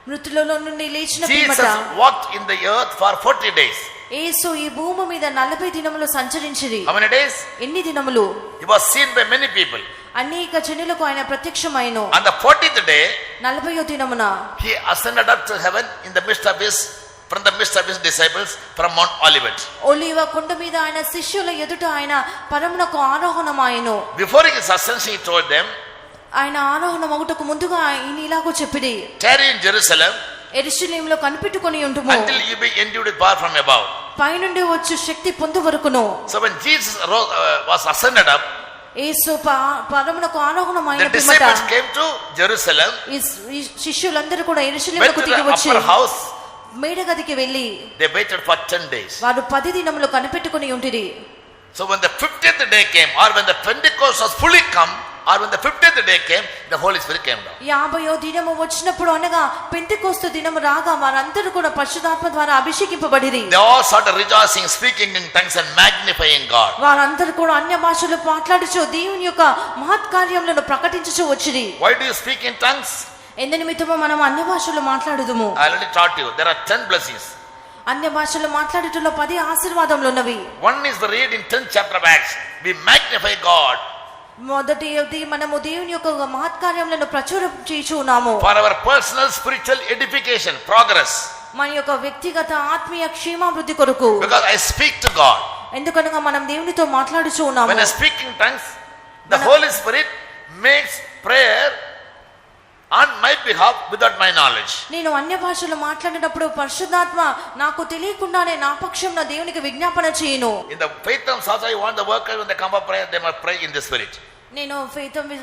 Speaker 2: మృతులలో నుండి లేచిన
Speaker 1: Jesus
Speaker 2: పిమ్మట
Speaker 1: walked in the earth for 40 days.
Speaker 2: యేసు ఈ భూమి మీద 40 దినములు సంచరించిరి.
Speaker 1: How many days?
Speaker 2: ఎన్ని దినములు?
Speaker 1: He was seen by many people.
Speaker 2: అనేక జనులకు ఆయన ప్రత్యక్షమైను.
Speaker 1: On the 40th day,
Speaker 2: 40వ దినమున
Speaker 1: he ascended up to heaven in the midst of his disciples from Mount Olivet.
Speaker 2: ఒలీవ కొండ మీద ఆయన శిష్యుల ఎదుట ఆయన పరమునకు ఆరోహణమాయెను.
Speaker 1: Before his ascension, he told them,
Speaker 2: ఆయన ఆరోహణమగుటకు ముందుగా ఆయన ఇలాగో చెప్పిరి,
Speaker 1: tarry in Jerusalem
Speaker 2: యెరూషలేములో కనిపెట్టుకొని ఉంటుము,
Speaker 1: until you be endued with power from above.
Speaker 2: పైనుండి వచ్చు శక్తి పొందు వరకును.
Speaker 1: So when Jesus was ascended up,
Speaker 2: Yesu పరమునకు ఆరోహణమైన
Speaker 1: the disciples came to Jerusalem,
Speaker 2: ఈ శిష్యులందరూ కూడా
Speaker 1: went
Speaker 2: యెరూషలేముకు
Speaker 1: to the
Speaker 2: తిరిగి వచ్చి
Speaker 1: upper house.
Speaker 2: మేడగదికి వెళ్ళి
Speaker 1: They waited for 10 days.
Speaker 2: వారు 10 దినములు కనిపెట్టుకొని ఉంటిరి.
Speaker 1: So when the 50th day came, or when the Pentecost was fully come, or when the 50th day came, the Holy Spirit came down.
Speaker 2: 50వ దినము వచ్చినప్పుడు అనగా Pentecost దినము రాగా వారందరూ కూడా పరిశుద్ధాత్మ ద్వారా అభిషేకింపబడిరి.
Speaker 1: They all started rejoicing, speaking in tongues and magnifying God.
Speaker 2: వారందరూ కూడా అన్య భాషలు మాట్లాడుచు దేవుని యొక్క మహత్కార్యములను ప్రకటించుచు వచ్చిరి.
Speaker 1: Why do you speak in tongues?
Speaker 2: ఎందు నిమిత్తమో మనం అన్య భాషలు మాట్లాడుదుము.
Speaker 1: I already taught you. There are 10 blessings.
Speaker 2: అన్య భాషలు మాట్లాడుటలో 10 ఆశీర్వాదములు ఉన్నవి.
Speaker 1: One is the read in 10th chapter of Acts. We magnify God.
Speaker 2: మొదటిది మనము దేవుని యొక్క మహత్కార్యములను ప్రచురం చేయుచు ఉన్నాము.
Speaker 1: For our personal spiritual edification, progress.
Speaker 2: మన యొక్క వ్యక్తిగత ఆత్మీయ క్షేమాభివృద్ధి కొరకు.
Speaker 1: Because I speak to God.
Speaker 2: ఎందుకనగా మనం దేవునితో మాట్లాడుచు ఉన్నాము.
Speaker 1: When I speak in tongues, the Holy Spirit makes prayer on my behalf without my knowledge.
Speaker 2: నేను అన్య భాషలు మాట్లాడినప్పుడు పరిశుద్ధాత్మ నాకు తెలియకుండానే నా పక్షంన దేవునికి విజ్ఞాపన చేయును.
Speaker 1: In the faith of also I want the workers when they come up prayer, they must pray in the spirit.
Speaker 2: నేను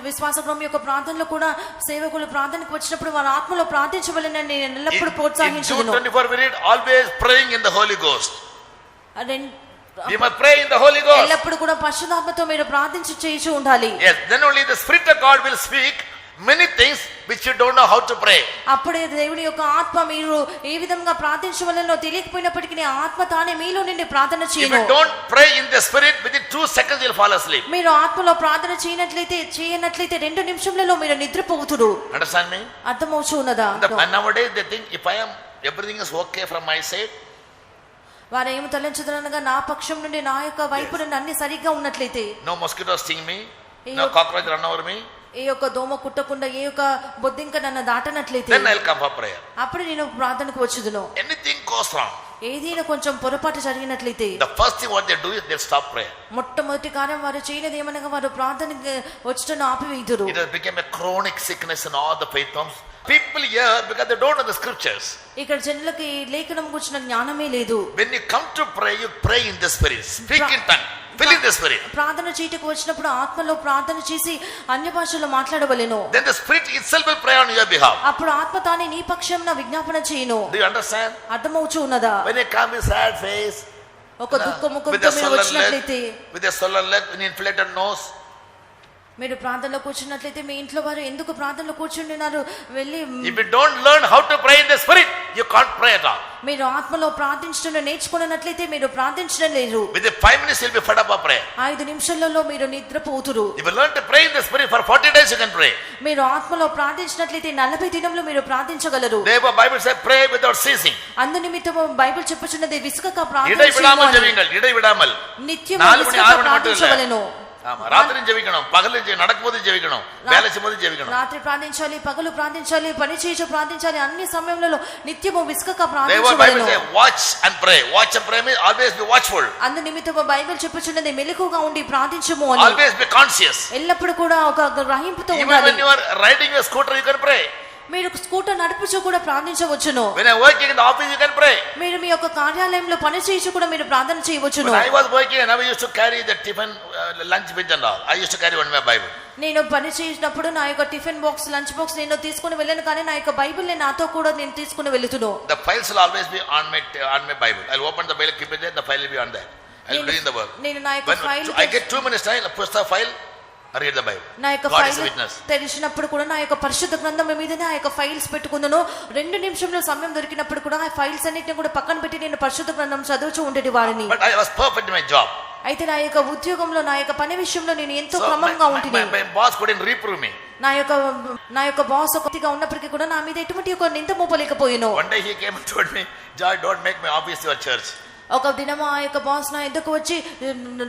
Speaker 2: విశ్వాస గృహం యొక్క ప్రార్థనలో కూడా సేవకులు ప్రార్థనకు వచ్చినప్పుడు వారు ఆత్మలో ప్రార్థించవలెనని నేను ఎల్లప్పుడూ ప్రోత్సహించుదును.
Speaker 1: In Jude 24 we read always praying in the Holy Ghost. We must pray in the Holy Ghost.
Speaker 2: ఎల్లప్పుడూ కూడా పరిశుద్ధాత్మతో మీరు ప్రార్థించి చేయుచు ఉండాలి.
Speaker 1: Yes, then only the Spirit of God will speak many things which you don't know how to pray.
Speaker 2: అప్పుడే దేవుని యొక్క ఆత్మ మీరు ఏ విధంగా ప్రార్థించవలెనో తెలియకపోయినప్పటికీ ఆత్మ తానే మీలో నుండి ప్రార్థన
Speaker 1: If
Speaker 2: చేయను.
Speaker 1: you don't pray in the Spirit, within 2 seconds you'll fall asleep.
Speaker 2: మీరు ఆత్మలో ప్రార్థన చేయనట్లయితే 2 నిమిషములలో మీరు నిద్రపోవుతురు.
Speaker 1: Understand me?
Speaker 2: అర్థమవుచు ఉన్నదా?
Speaker 1: And nowadays they think if everything is okay from my side,
Speaker 2: వారు ఏమి తలంచుదనగా నా పక్షం నుండి నా యొక్క వైపు నుండి అన్ని సరిగ్గా ఉన్నట్లయితే,
Speaker 1: no mosquitoes sting me, no cockroach run over me,
Speaker 2: ఏ యొక్క దోమ కుట్టకుండా ఏ యొక్క బొద్దింక నన్ను దాటనట్లయితే,
Speaker 1: then I'll come for prayer.
Speaker 2: అప్పుడు నేను ప్రార్థనకు వచ్చుదును.
Speaker 1: Anything goes wrong,
Speaker 2: ఏదైనా కొంచెం పొరపాటు జరిగినట్లయితే
Speaker 1: the first thing what they do is they stop prayer.
Speaker 2: మొట్టమొదటి కార్యం వారు చేయనిది ఏమనగా వారు ప్రార్థనకు వచ్చుటను ఆపివేయుదురు.
Speaker 1: It has become a chronic sickness in all the faith homes. People here because they don't know the scriptures.
Speaker 2: ఇక్కడ జనులకి లేఖనం గురించిన జ్ఞానమే లేదు.
Speaker 1: When you come to pray, you pray in the spirit, speak in tongue, fill in the spirit.
Speaker 2: ప్రార్థన చేయటకు వచ్చినప్పుడు ఆత్మలో ప్రార్థన చేసి అన్య భాషలో మాట్లాడవలెను.
Speaker 1: Then the spirit itself will pray on your behalf.
Speaker 2: అప్పుడు ఆత్మ తానే నీ పక్షంన విజ్ఞాపన చేయును.
Speaker 1: Do you understand?
Speaker 2: అర్థమవుచు ఉన్నదా?
Speaker 1: When you come with sad face,
Speaker 2: ఒక దుఃఖ ముఖంతో మీరు వచ్చినట్లయితే,
Speaker 1: with a swollen leg, with inflated nose,
Speaker 2: మీరు ప్రార్థనలో కూర్చున్నట్లయితే మీ ఇంట్లో వారు ఎందుకు ప్రార్థనలో కూర్చుంటున్నారు వెళ్ళి,
Speaker 1: if you don't learn how to pray in the spirit, you can't pray at all.
Speaker 2: మీరు ఆత్మలో ప్రార్థించడం నేర్చుకున్నట్లయితే మీరు ప్రార్థించడం లేదు.
Speaker 1: Within 5 minutes you'll be fed up of prayer.
Speaker 2: 5 నిమిషాలలో మీరు నిద్రపోతురు.
Speaker 1: If you learn to pray in the spirit for 40 days, you can pray.
Speaker 2: మీరు ఆత్మలో ప్రార్థించినట్లయితే 40 దినములు మీరు ప్రార్థించగలరు.
Speaker 1: Therefore Bible says pray without ceasing.
Speaker 2: అందు నిమిత్తము బైబిల్ చెప్పుచున్నది విసుకక
Speaker 1: ఇడై విడామల్
Speaker 2: ప్రార్థించుము.
Speaker 1: జవింగల్, ఇడై విడామల్.
Speaker 2: నిత్యము
Speaker 1: 4 மணி 6 மணி மட்டும் இல்ல.
Speaker 2: ప్రార్థించవలెను.
Speaker 1: రాత్రి జవికணும், పగలు நடக்கும்போது జవికணும், వేళ చేయబోదు జవికணும்.
Speaker 2: రాత్రి ప్రార్థించాలి, పగలు ప్రార్థించాలి, పని చేయొచ్చు ప్రార్థించాలి, అన్ని సమయంలో నిత్యము విసుకక
Speaker 1: Bible
Speaker 2: ప్రార్థించవలెను.
Speaker 1: says watch and pray. Watch and pray means always be watchful.
Speaker 2: అందు నిమిత్తము బైబిల్ చెప్పుచున్నది మెలకుగా ఉండి ప్రార్థించుము అని.
Speaker 1: Always be conscious.
Speaker 2: ఎల్లప్పుడు కూడా ఒక గ్రహింపుతో
Speaker 1: Even
Speaker 2: ఉండాలి.
Speaker 1: when you are riding a scooter, you can pray.
Speaker 2: మీరు స్కూటర్ నడుపుచూ కూడా ప్రార్థించవచ్చును.
Speaker 1: When I'm working in the office, you can pray.
Speaker 2: మీరు మీ యొక్క కార్యాలయంలో పని చేయించు కూడా మీరు ప్రార్థన చేయవచ్చును.
Speaker 1: When I was working, I never used to carry the tiffin, lunch bit and all. I used to carry only my Bible.
Speaker 2: నేను పని చేసినప్పుడు నా యొక్క టిఫిన్ బాక్స్ లంచ్ బాక్స్ నేను తీసుకుని వెళ్ళాను, కానీ నా యొక్క బైబిల్ నేను నాతో కూడా నేను తీసుకుని వెళ్తున్నాను.
Speaker 1: The files will always be on my Bible. I'll open the Bible, keep it there, the file will be on there. I'll be doing the work.
Speaker 2: నేను నా యొక్క file
Speaker 1: I get 2 minutes time, I push the file, I read the Bible.
Speaker 2: నా యొక్క
Speaker 1: God
Speaker 2: file
Speaker 1: is a witness.
Speaker 2: తెరిచినప్పుడు కూడా నా యొక్క పరిశుద్ధ గ్రంథం మీదనే ఆ యొక్క ఫైల్స్ పెట్టుకున్నాను. 2 నిమిషంలో సమయం దొరికినప్పుడు కూడా ఆ ఫైల్స్ అన్నిటిని కూడా పక్కన పెట్టి నేను పరిశుద్ధ గ్రంథం చదువుతూ ఉండేది వారిని.
Speaker 1: But I was perfect in my job.
Speaker 2: అయితే నా యొక్క ఉద్యోగంలో నా యొక్క పని విషయంలో నేను ఎంతో క్రమంగా ఉంటుని.
Speaker 1: My boss couldn't reprove me.
Speaker 2: నా యొక్క బాస్ కొద్దిగా ఉన్నప్పటికీ కూడా నా మీద ఎటువంటి ఒక నింద మోపలేకపోయాను.
Speaker 1: One day he came and told me, "Joy, don't make my office your church."
Speaker 2: ఒక దినం ఆ యొక్క బాస్ నా ఎద్దకు వచ్చి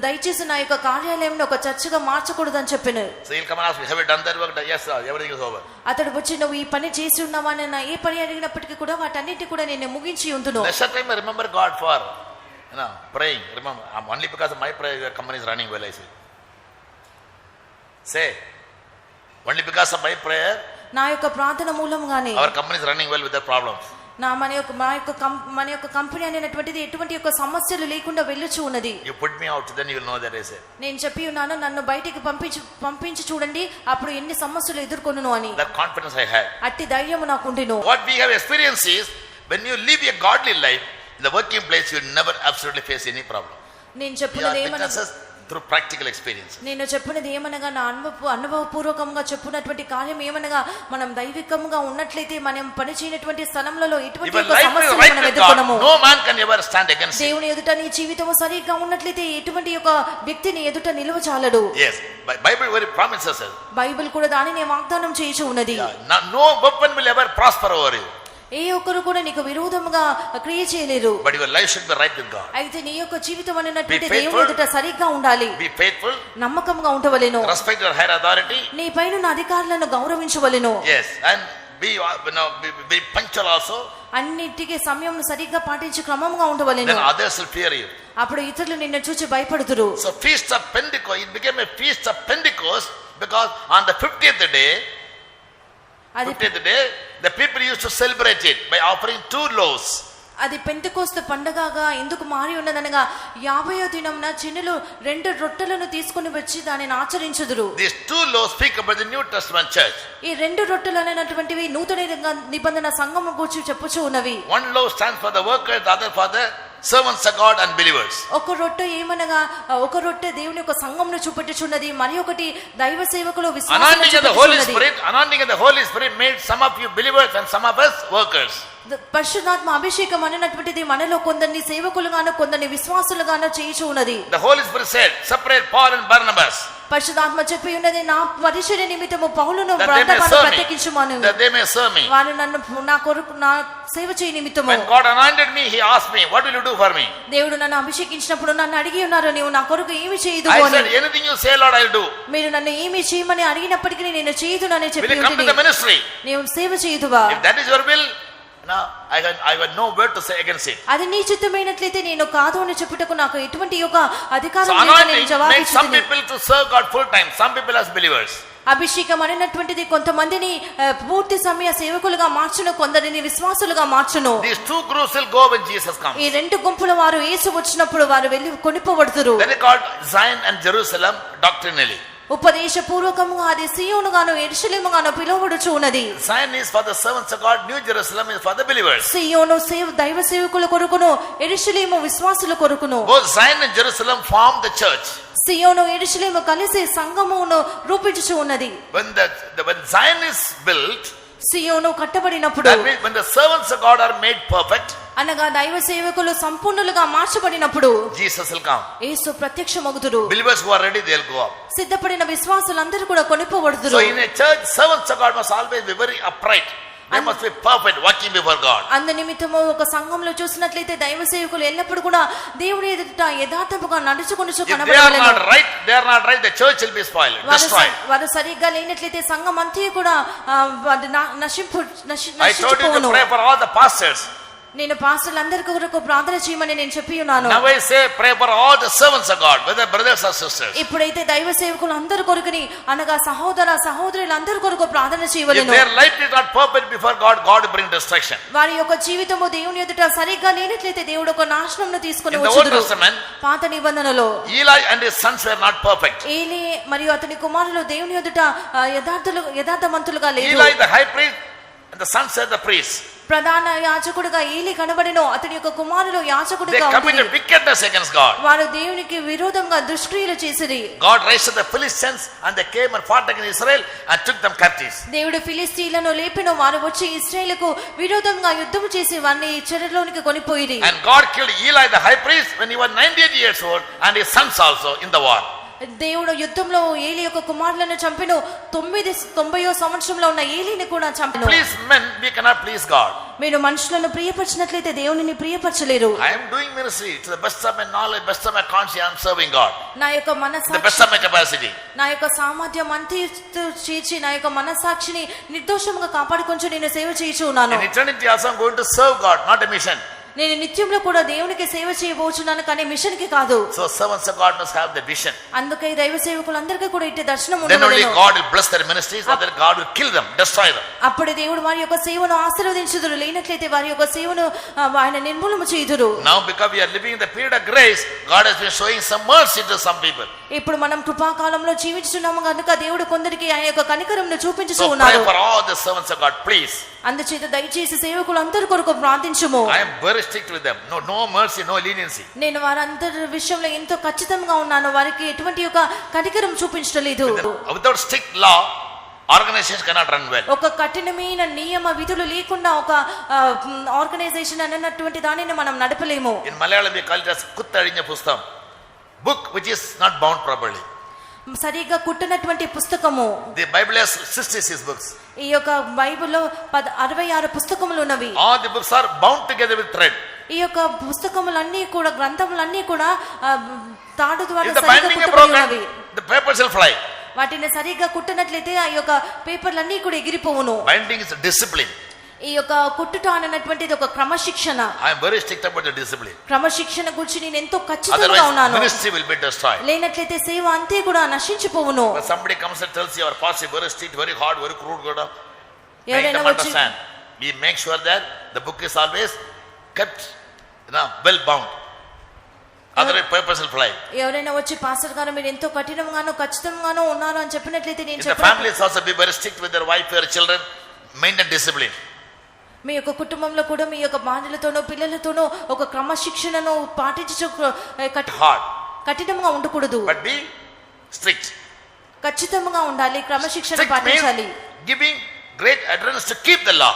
Speaker 2: దయచేసి నా యొక్క కార్యాలయంలో ఒక చర్చిగా మార్చకూడదని చెప్పాను.
Speaker 1: So he'll come and ask me, "Have you done that work?" Yes, sir. Everything is over.
Speaker 2: అతడు వచ్చి నువ్వు ఈ పని చేసి ఉన్నావా అని నా ఏ పని అడిగినప్పటికీ కూడా వాటన్నిటి కూడా నేను ముగించి ఉంటును.
Speaker 1: Next time I remember God for praying. Remember, only because of my prayer your company is running well, I say. Say, only because of my prayer
Speaker 2: నా యొక్క ప్రార్థన మూలంగానే
Speaker 1: our company is running well with their problems.
Speaker 2: మన యొక్క company అనేటువంటిది ఎటువంటి యొక్క సమస్యలు లేకుండా వెళ్ళొచ్చు ఉన్నది.
Speaker 1: You put me out, then you will know that I say.
Speaker 2: నేను చెప్పి ఉన్నాను, నన్ను బయటికి పంపించి చూడండి, అప్పుడు ఎన్ని సమస్యలు ఎదుర్కొనును అని.
Speaker 1: That confidence I had.
Speaker 2: అట్టి ధైర్యము నాకు ఉండెను.
Speaker 1: What we have experienced is when you live a godly life in the working place, you never absolutely face any problem.
Speaker 2: నేను చెప్పినది ఏమనగా
Speaker 1: through practical experience.
Speaker 2: నేను చెప్పినది ఏమనగా నా అనుభవపూర్వకంగా చెప్పినటువంటి కార్యం ఏమనగా మనం దైవికంగా ఉన్నట్లయితే మనం పని చేయనటువంటి స్థలంలో ఎటువంటి సమస్యలు మనం ఎదుర్కొనము.
Speaker 1: No man can ever stand against
Speaker 2: దేవుని ఎదుట నీ జీవితం సరిగ్గా ఉన్నట్లయితే ఎటువంటి ఒక వ్యక్తిని ఎదుట నిలవచాలడు.
Speaker 1: Yes, Bible very promises us.
Speaker 2: Bible కూడా దానిని వాగ్దానం చేయుచు ఉన్నది.
Speaker 1: No weapon will ever prosper over you.
Speaker 2: ఏ ఒక్కరు కూడా నీకు విరోధముగా క్రియ చేయలేరు.
Speaker 1: But your life should be right with God.
Speaker 2: అయితే నీ యొక్క జీవితం అనేటువంటి దేవుని ఎదుట సరిగ్గా ఉండాలి.
Speaker 1: Be faithful.
Speaker 2: నమ్మకంగా ఉండవలెను.
Speaker 1: Respect your higher authority.
Speaker 2: నీ పైన అధికారులను గౌరవించవలెను.
Speaker 1: Yes, and be punctual also.
Speaker 2: అన్నిటికీ సమయం సరిగ్గా పాటించి క్రమంగా ఉండవలెను.
Speaker 1: Then others will fear you.
Speaker 2: అప్పుడు ఇతరులు నిన్ను చూసి భయపడుదురు.
Speaker 1: So feast of Pentecost, it became a feast of Pentecost because on the 50th day, the people used to celebrate it by offering 2 loaves.
Speaker 2: అది పెంతెకోస్తు పండగగా ఎందుకు మారి ఉన్నదనగా 50వ దినంన చిన్నలు 2 రొట్టెలను తీసుకొని వచ్చి దానిని ఆచరించుదురు.
Speaker 1: These 2 loaves speak about the New Testament church.
Speaker 2: ఈ 2 రొట్టెలు అనేటువంటివి నూతన నిబంధన సంఘము గురించి చెప్పుచూ ఉన్నవి.
Speaker 1: 1 loaf stands for the workers, the other for the servants of God and believers.
Speaker 2: ఒక రొట్టె ఏమనగా ఒక రొట్టె దేవుని యొక్క సంఘమును చూపెట్టుచున్నది, మరి ఒకటి దైవ సేవకులు విశ్వాసులను చూపెట్టుచున్నది.
Speaker 1: Anointing of the Holy Spirit made some of you believers and some of us workers.
Speaker 2: పరిశుద్ధాత్మ అభిషేకం అనేటువంటిది మనలో కొందరిని సేవకులుగాను కొందరిని విశ్వాసులుగాను చేయుచు ఉన్నది.
Speaker 1: The Holy Spirit said, "Separate Paul and Barnabas."
Speaker 2: పరిశుద్ధాత్మ చెప్పి ఉన్నది, నా పరిచర్య నిమిత్తము పౌలును బర్నబాను ప్రత్యేకించుమను.
Speaker 1: That they may serve me.
Speaker 2: వారు నన్ను నా కొరకు నా సేవ చేయ నిమిత్తము.
Speaker 1: When God anointed me, he asked me, "What will you do for me?"
Speaker 2: దేవుడు నన్ను అభిషేకించినప్పుడు నన్ను అడిగి ఉన్నారు, నీవు నా కొరకు ఏమి చేయదు
Speaker 1: అని. I
Speaker 2: అని.
Speaker 1: said, "Anything you say, Lord, I will do."
Speaker 2: మీరు నన్ను ఏమి చేయమని అడిగినప్పటికీ నేను చేయదునని చెప్పి
Speaker 1: Will you come to the ministry?
Speaker 2: నీవు సేవ చేయుదువా?
Speaker 1: If that is your will, now I got no word to say against it.
Speaker 2: అది నీ చిత్తమైనట్లయితే నేను కాదు అని చెప్పుటకు నాకు ఎటువంటి ఒక అధికారం
Speaker 1: లేదు.
Speaker 2: నేను జవాబు
Speaker 1: Make some people to serve God full time, some people as believers.
Speaker 2: అభిషేకం అనేటువంటిది కొంతమందిని పూర్తి సమయ సేవకులుగా మార్చును, కొందరిని విశ్వాసులుగా మార్చును.
Speaker 1: These 2 groups will go when Jesus comes.
Speaker 2: ఈ 2 గుంపుల వారు యేసు వచ్చినప్పుడు వారు వెళ్ళి కొనిపోబడుదురు.
Speaker 1: They are called Zion and Jerusalem doctrinally.
Speaker 2: ఉపదేశపూర్వకంగా అది సియోనుగాను యెరూషలేముగాను పిలువబడుచు ఉన్నది.
Speaker 1: Zion is for the servants of God, New Jerusalem is for the believers.
Speaker 2: సియోను దైవ సేవకుల కొరకును, యెరూషలేము విశ్వాసుల కొరకును.
Speaker 1: Both Zion and Jerusalem form the church.
Speaker 2: సియోను యెరూషలేము కలిసి సంఘమును రూపించుచు ఉన్నది.
Speaker 1: When Zion is built,
Speaker 2: Zion కట్టబడినప్పుడు,
Speaker 1: that means when the servants of God are made perfect,
Speaker 2: అనగా దైవ సేవకులు సంపూర్ణులుగా మార్చబడినప్పుడు
Speaker 1: Jesus will come.
Speaker 2: Yesu ప్రత్యక్షమగుదురు.
Speaker 1: Believers who are ready, they will go up.
Speaker 2: సిద్ధపడిన విశ్వాసులందరూ కూడా కొనిపోబడుదురు.
Speaker 1: So in a church, servants of God must always be very upright. They must be perfect, walking before God.
Speaker 2: అందు నిమిత్తము ఒక సంఘంలో చూసినట్లయితే దైవ సేవకులు ఎల్లప్పుడూ కూడా దేవుని ఎదుట యథార్థముగా నడుచుకొనుచు కనబడాలి.
Speaker 1: They are not right, the church will be spoiled, destroyed.
Speaker 2: వారు సరిగ్గా లేనట్లయితే సంఘం అంతా కూడా
Speaker 1: I told you to pray for all the pastors.
Speaker 2: నేను పాస్టర్లందరికీ కొరకు ప్రార్థన చేయమని నేను చెప్పి ఉన్నాను.
Speaker 1: Now I say pray for all the servants of God, whether brothers or sisters.
Speaker 2: ఇప్పుడైతే దైవ సేవకులు అందరి కొరకుని అనగా సహోదర సహోదరులందరి కొరకు ప్రార్థన
Speaker 1: If
Speaker 2: చేయవలెను.
Speaker 1: their life is not perfect before God, God will bring destruction.
Speaker 2: వారి యొక్క జీవితము దేవుని ఎదుట సరిగ్గా లేనట్లయితే దేవుడు ఒక నాశనంను తీసుకొని
Speaker 1: In the Old
Speaker 2: వచ్చుదురు.
Speaker 1: Testament,
Speaker 2: పాత నిబంధనలో
Speaker 1: Eli and his sons were not perfect.
Speaker 2: Eli మరియు అతని కుమారులు దేవుని ఎదుట యథార్థవంతులుగా లేదు.
Speaker 1: Eli the high priest and the sons were the priests.
Speaker 2: ప్రధాన యాజకుడుగా ఏలీ కనబడెను, అతని యొక్క కుమారులు
Speaker 1: They
Speaker 2: యాజకుడుగా
Speaker 1: committed wickedness against God.
Speaker 2: వారు దేవునికి విరోధంగా దుష్క్రియలు చేసిరి.
Speaker 1: God raised up the Philistines and they came and fought against Israel and took them captives.
Speaker 2: దేవుడు ఫిలిస్తీన్లను లేపిన వారు వచ్చి ఇశ్రాయేలుకు విరోధంగా యుద్ధం చేసి వారిని చెరలోనికి కొనిపోయిరి.
Speaker 1: And God killed Eli the high priest when he was 98 years old and his sons also in the war.
Speaker 2: దేవుడు యుద్ధంలో ఏలీ యొక్క కుమారులను చంపెను. 90వ సంవత్సరంలో ఉన్న ఏలీని కూడా చంపెను.
Speaker 1: Please men, we cannot please God.
Speaker 2: మీరు మనుషులను ప్రియపరిచినట్లయితే దేవునిని ప్రియపరచలేరు.
Speaker 1: I am doing ministry to the best of my knowledge, best of my conscience. I am serving God.
Speaker 2: నా యొక్క
Speaker 1: The best of my capacity.
Speaker 2: నా యొక్క సామర్థ్యం అంతటితో చేర్చి నా యొక్క మనస్సాక్షిని నిర్దోషంగా కాపాడుకొని నేను సేవ చేయుచు ఉన్నాను.
Speaker 1: In eternity also I am going to serve God, not a mission.
Speaker 2: నేను నిత్యంలో కూడా దేవునికి సేవ చేయబోచున్నాను కానీ మిషన్ కి కాదు.
Speaker 1: So servants of God must have the vision.
Speaker 2: అందుకే దైవ సేవకులందరికీ కూడా ఇట్టే దర్శనం
Speaker 1: Then only
Speaker 2: ఉండవలెను.
Speaker 1: God will bless their ministries, other God will kill them, destroy them.
Speaker 2: అప్పుడు దేవుడు వారి యొక్క సేవను ఆశీర్వదించుదురు, లేనట్లయితే వారి యొక్క సేవను ఆయన నిర్మూలన చేయుదురు.
Speaker 1: Now because we are living in the period of grace, God has been showing some mercy to some people.
Speaker 2: ఇప్పుడు మనం కృపాకాలంలో జీవించున్నాము కనుక దేవుడు కొందరికి ఆయన యొక్క కనికరంను చూపించుచూ
Speaker 1: So pray
Speaker 2: ఉన్నారు.
Speaker 1: for all the servants of God, please.
Speaker 2: అందుచేత దయచేసి సేవకులందరి కొరకు ప్రార్థించుము.
Speaker 1: I am very strict with them. No mercy, no leniency.
Speaker 2: నేను వారందరి విషయంలో ఎంతో ఖచ్చితంగా ఉన్నాను, వారికి ఎటువంటి యొక్క కనికరం చూపించలేదు.
Speaker 1: Without strict law, organizations cannot run well.
Speaker 2: ఒక కఠినమైన నియమ విధులు లేకుండా ఒక ఆర్గనైజేషన్ అన్నటువంటి దానిని మనం నడపలేము.
Speaker 1: In Malayalam we call it as kuttadinja pustam, book which is not bound properly.
Speaker 2: సరిగ్గా కుట్టినటువంటి పుస్తకము.
Speaker 1: The Bible has 66 books.
Speaker 2: ఈ యొక్క బైబిల్లో 66 పుస్తకములు ఉన్నవి.
Speaker 1: All the books are bound together with thread.
Speaker 2: ఈ యొక్క పుస్తకములన్నీ కూడా గ్రంథములన్నీ కూడా తాడు ద్వారా
Speaker 1: If the
Speaker 2: సరిగ్గా
Speaker 1: binding is
Speaker 2: కుట్టబడి
Speaker 1: broken,
Speaker 2: ఉన్నవి.
Speaker 1: the papers will fly.
Speaker 2: వాటిని సరిగ్గా కుట్టినట్లయితే ఆ యొక్క పేపర్లన్నీ కూడా ఎగిరిపోవును.
Speaker 1: Binding is a discipline.
Speaker 2: ఈ యొక్క కుట్టుట అనేటువంటిది ఒక క్రమశిక్షణ.
Speaker 1: I am very strict about the discipline.
Speaker 2: క్రమశిక్షణ గురించి నేను ఎంతో ఖచ్చితంగా
Speaker 1: Otherwise
Speaker 2: ఉన్నాను.
Speaker 1: ministry will be destroyed.
Speaker 2: లేనట్లయితే సేవ అంతే కూడా నశించిపోవును.
Speaker 1: When somebody comes and tells you our pastor is very strict, very hard, very crude, good, make
Speaker 2: ఎవరైనా
Speaker 1: them
Speaker 2: వచ్చి
Speaker 1: understand. We make sure that the book is always kept, well bound. Otherwise papers will fly.
Speaker 2: ఎవరైనా వచ్చి pastor గారు మీరు ఎంతో కఠినంగానో ఖచ్చితంగానో ఉన్నారు అని చెప్పినట్లయితే నేను
Speaker 1: In the
Speaker 2: చెప్పాను.
Speaker 1: families also be very strict with their wife, their children, maintain discipline.
Speaker 2: మీ యొక్క కుటుంబంలో కూడా మీ యొక్క బాధ్యులతోనో పిల్లలతోనో ఒక క్రమశిక్షణను పాటించు.
Speaker 1: Hard,
Speaker 2: కఠినంగా ఉండకూడదు,
Speaker 1: but be strict.
Speaker 2: ఖచ్చితంగా ఉండాలి, క్రమశిక్షణ
Speaker 1: Strict
Speaker 2: పాటించాలి.
Speaker 1: means giving great adherence to keep the law.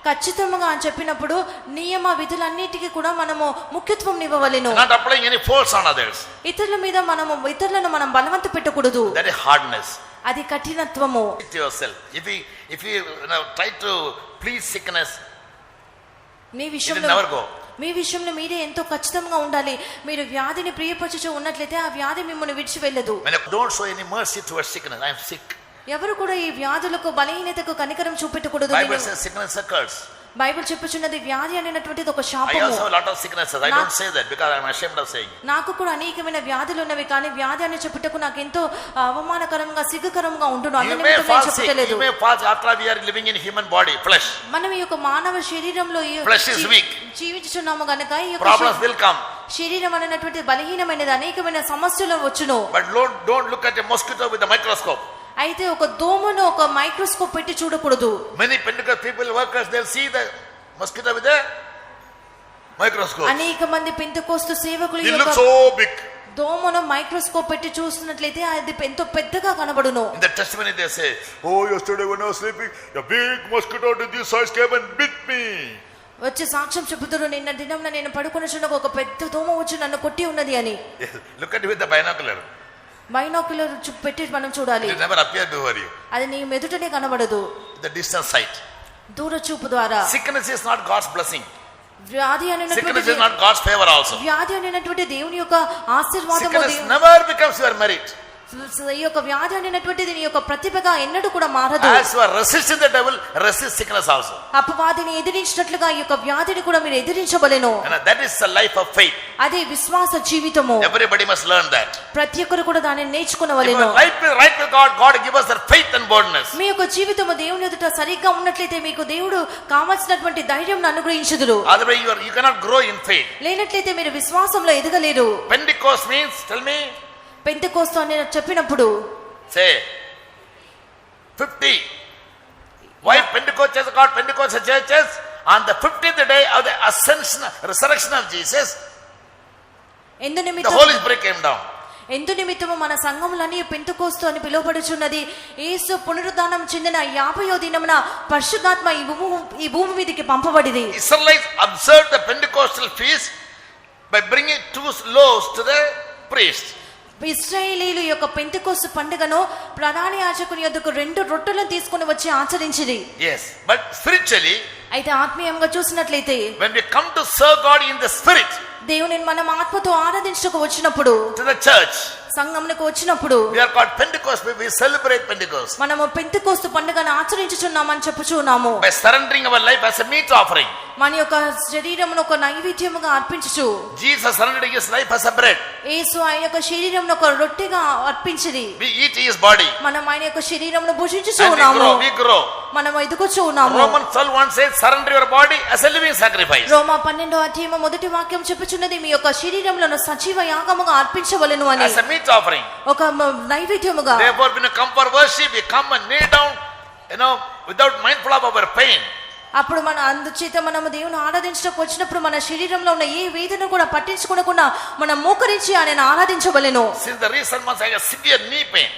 Speaker 2: ఖచ్చితంగా అని చెప్పినప్పుడు నియమ విధులన్నిటికీ కూడా మనము ముఖ్యత్వం ఇవ్వవలెను.
Speaker 1: Not applying any force on others.
Speaker 2: ఇతరులను మనం బలవంత పెట్టకూడదు.
Speaker 1: That is hardness.
Speaker 2: అది కఠినత్వము.
Speaker 1: Yourself. If you try to please sickness,
Speaker 2: me
Speaker 1: it will
Speaker 2: విషయంలో
Speaker 1: never go.
Speaker 2: మీ విషయంలో మీరే ఎంతో ఖచ్చితంగా ఉండాలి. మీరు వ్యాధిని ప్రియపరచుచూ ఉన్నట్లయితే ఆ వ్యాధి మిమ్మల్ని విడిచి వెళ్ళదు.
Speaker 1: When you don't show any mercy towards sickness, I am sick.
Speaker 2: ఎవరు కూడా ఈ వ్యాధులకు బలహీనతకు కనికరం చూపెట్టకూడదు.
Speaker 1: Bible says sickness is a curse.
Speaker 2: Bible చెప్పుచున్నది వ్యాధి అనేటువంటిది ఒక
Speaker 1: I
Speaker 2: శాపము.
Speaker 1: also have a lot of sicknesses. I don't say that because I am ashamed of saying.
Speaker 2: నాకు కూడా అనేకమైన వ్యాధులు ఉన్నవి, కానీ వ్యాధి అని చెప్పుటకు నాకు ఎంతో అవమానకరంగా సిగ్గుకరంగా ఉంటును.
Speaker 1: You may fall sick. You may fall after we are living in human body, flesh.
Speaker 2: మనం ఈ యొక్క మానవ శరీరంలో
Speaker 1: Flesh is weak.
Speaker 2: జీవించుచున్నాము గనుక ఈ యొక్క
Speaker 1: Problems will come.
Speaker 2: శరీరం అనేటువంటి బలహీనమైనది, అనేకమైన సమస్యలు వచ్చును.
Speaker 1: But don't look at a mosquito with a microscope.
Speaker 2: అయితే ఒక దోమను ఒక మైక్రోస్కోప్ పెట్టి చూడకూడదు.
Speaker 1: Many Pentecostal people, workers, they'll see the mosquito with a microscope.
Speaker 2: అనేక మంది పెంతెకోస్తు సేవకులు
Speaker 1: It
Speaker 2: ఈ
Speaker 1: looks
Speaker 2: యొక్క
Speaker 1: so big.
Speaker 2: దోమను మైక్రోస్కోప్ పెట్టి చూస్తున్నట్లయితే అది ఎంతో పెద్దగా కనబడును.
Speaker 1: In the testimony they say, oh, yesterday when I was sleeping, a big mosquito to this size came and bit me.
Speaker 2: వచ్చి సాక్ష్యం చెబుతారు, నిన్న దినంలో నేను పడుకుని చూడగా ఒక పెద్ద దోమ వచ్చి నన్ను కొట్టి ఉన్నది అని.
Speaker 1: Look at it with the binocular.
Speaker 2: Binocular పెట్టి మనం చూడాలి.
Speaker 1: It never appear before you.
Speaker 2: అది నీ మెదుటనే కనబడదు,
Speaker 1: The distant sight.
Speaker 2: దూర చూపు ద్వారా.
Speaker 1: Sickness is not God's blessing.
Speaker 2: వ్యాధి
Speaker 1: Sickness is
Speaker 2: అనేటువంటి
Speaker 1: not God's favor also.
Speaker 2: వ్యాధి అనేటువంటి దేవుని యొక్క ఆశీర్వాదము.
Speaker 1: Sickness never becomes your merit.
Speaker 2: ఈ యొక్క వ్యాధి అనేటువంటిది నీ యొక్క ప్రతిభగా ఎన్నడూ కూడా మారదు.
Speaker 1: As you are resisting the devil, resist sickness also.
Speaker 2: అపవాదిని ఎదిరించినట్లుగా ఈ యొక్క వ్యాధిని కూడా మీరు ఎదిరించబలెను.
Speaker 1: And that is the life of faith.
Speaker 2: అదే విశ్వాస జీవితము.
Speaker 1: Everybody must learn that.
Speaker 2: ప్రతి ఒక్కరు కూడా దానిని
Speaker 1: If
Speaker 2: నేర్చుకునవలెను.
Speaker 1: your life is right with God, God give us that faith and boldness.
Speaker 2: మీ యొక్క జీవితము దేవుని ఎదుట సరిగ్గా ఉన్నట్లయితే మీకు దేవుడు కావాల్సినటువంటి ధైర్యం అనుగ్రహించుదురు.
Speaker 1: Otherwise you cannot grow in faith.
Speaker 2: లేనట్లయితే మీరు విశ్వాసంలో ఎదగలేరు.
Speaker 1: Pentecost means, tell me.
Speaker 2: Pentecost అని చెప్పినప్పుడు
Speaker 1: Say 50. Why Pentecost church called Pentecost churches? On the 50th day of the ascension, resurrection of Jesus,
Speaker 2: ఎందు
Speaker 1: the
Speaker 2: నిమిత్తం
Speaker 1: Holy Spirit came down.
Speaker 2: ఎందు నిమిత్తము మన సంఘములన్నీ పెంతెకోస్తు అని పిలువబడుచున్నది. యేసు పునరుద్ధానం చెందిన 50వ దినమున పరిశుద్ధాత్మ ఈ భూమి మీదకి పంపబడింది.
Speaker 1: Israelites observed the Pentecostal feast by bringing 2 loaves to the priest.
Speaker 2: ఇశ్రాయేలీయుల యొక్క పెంతెకోస్తు పండుగను ప్రధాన యాజకుని యొద్దకు 2 రొట్టెలను తీసుకొని వచ్చి ఆచరించిరి.
Speaker 1: Yes, but spiritually,
Speaker 2: అయితే ఆత్మీయంగా చూసినట్లయితే
Speaker 1: when we come to serve God in the spirit,
Speaker 2: దేవుని మనం ఆత్మతో ఆరాధించుటకు వచ్చినప్పుడు,
Speaker 1: to the church,
Speaker 2: సంఘమునకు వచ్చినప్పుడు,
Speaker 1: we are called Pentecost. We celebrate Pentecost
Speaker 2: మనము పెంతెకోస్తు పండుగను ఆచరించుచున్నామని చెప్పుచున్నాము.
Speaker 1: by surrendering our life as a meat offering.
Speaker 2: మన యొక్క శరీరమును ఒక నైవేద్యముగా అర్పించుచు,
Speaker 1: Jesus surrendered his life as a bread.
Speaker 2: యేసు ఆయన యొక్క శరీరమును ఒక రొట్టెగా అర్పించిరి.
Speaker 1: We eat his body
Speaker 2: మనం ఆయన యొక్క శరీరమును భుజించుచు
Speaker 1: and
Speaker 2: ఉన్నాము.
Speaker 1: we grow.
Speaker 2: మనం ఎదుగుచు ఉన్నాము.
Speaker 1: Romans 12:1 says, surrender your body as a living sacrifice.
Speaker 2: రోమా 12వ అధ్యాయము మొదటి వాక్యం చెప్పుచున్నది మీ యొక్క శరీరములను సజీవ యాగముగా అర్పించవలెను అని.
Speaker 1: As a meat offering.
Speaker 2: ఒక నైవేద్యముగా.
Speaker 1: Therefore, when you come for worship, we come and kneel down, without mindful of our pain.
Speaker 2: అప్పుడు మన అందుచేత మనము దేవుని ఆరాధించడానికి వచ్చినప్పుడు మన శరీరంలో ఉన్న ఏ వేదన కూడా పట్టించుకోకుండా మనం మోకరించి ఆయనను ఆరాధించవలెను.
Speaker 1: Since the recent months I have severe knee pain,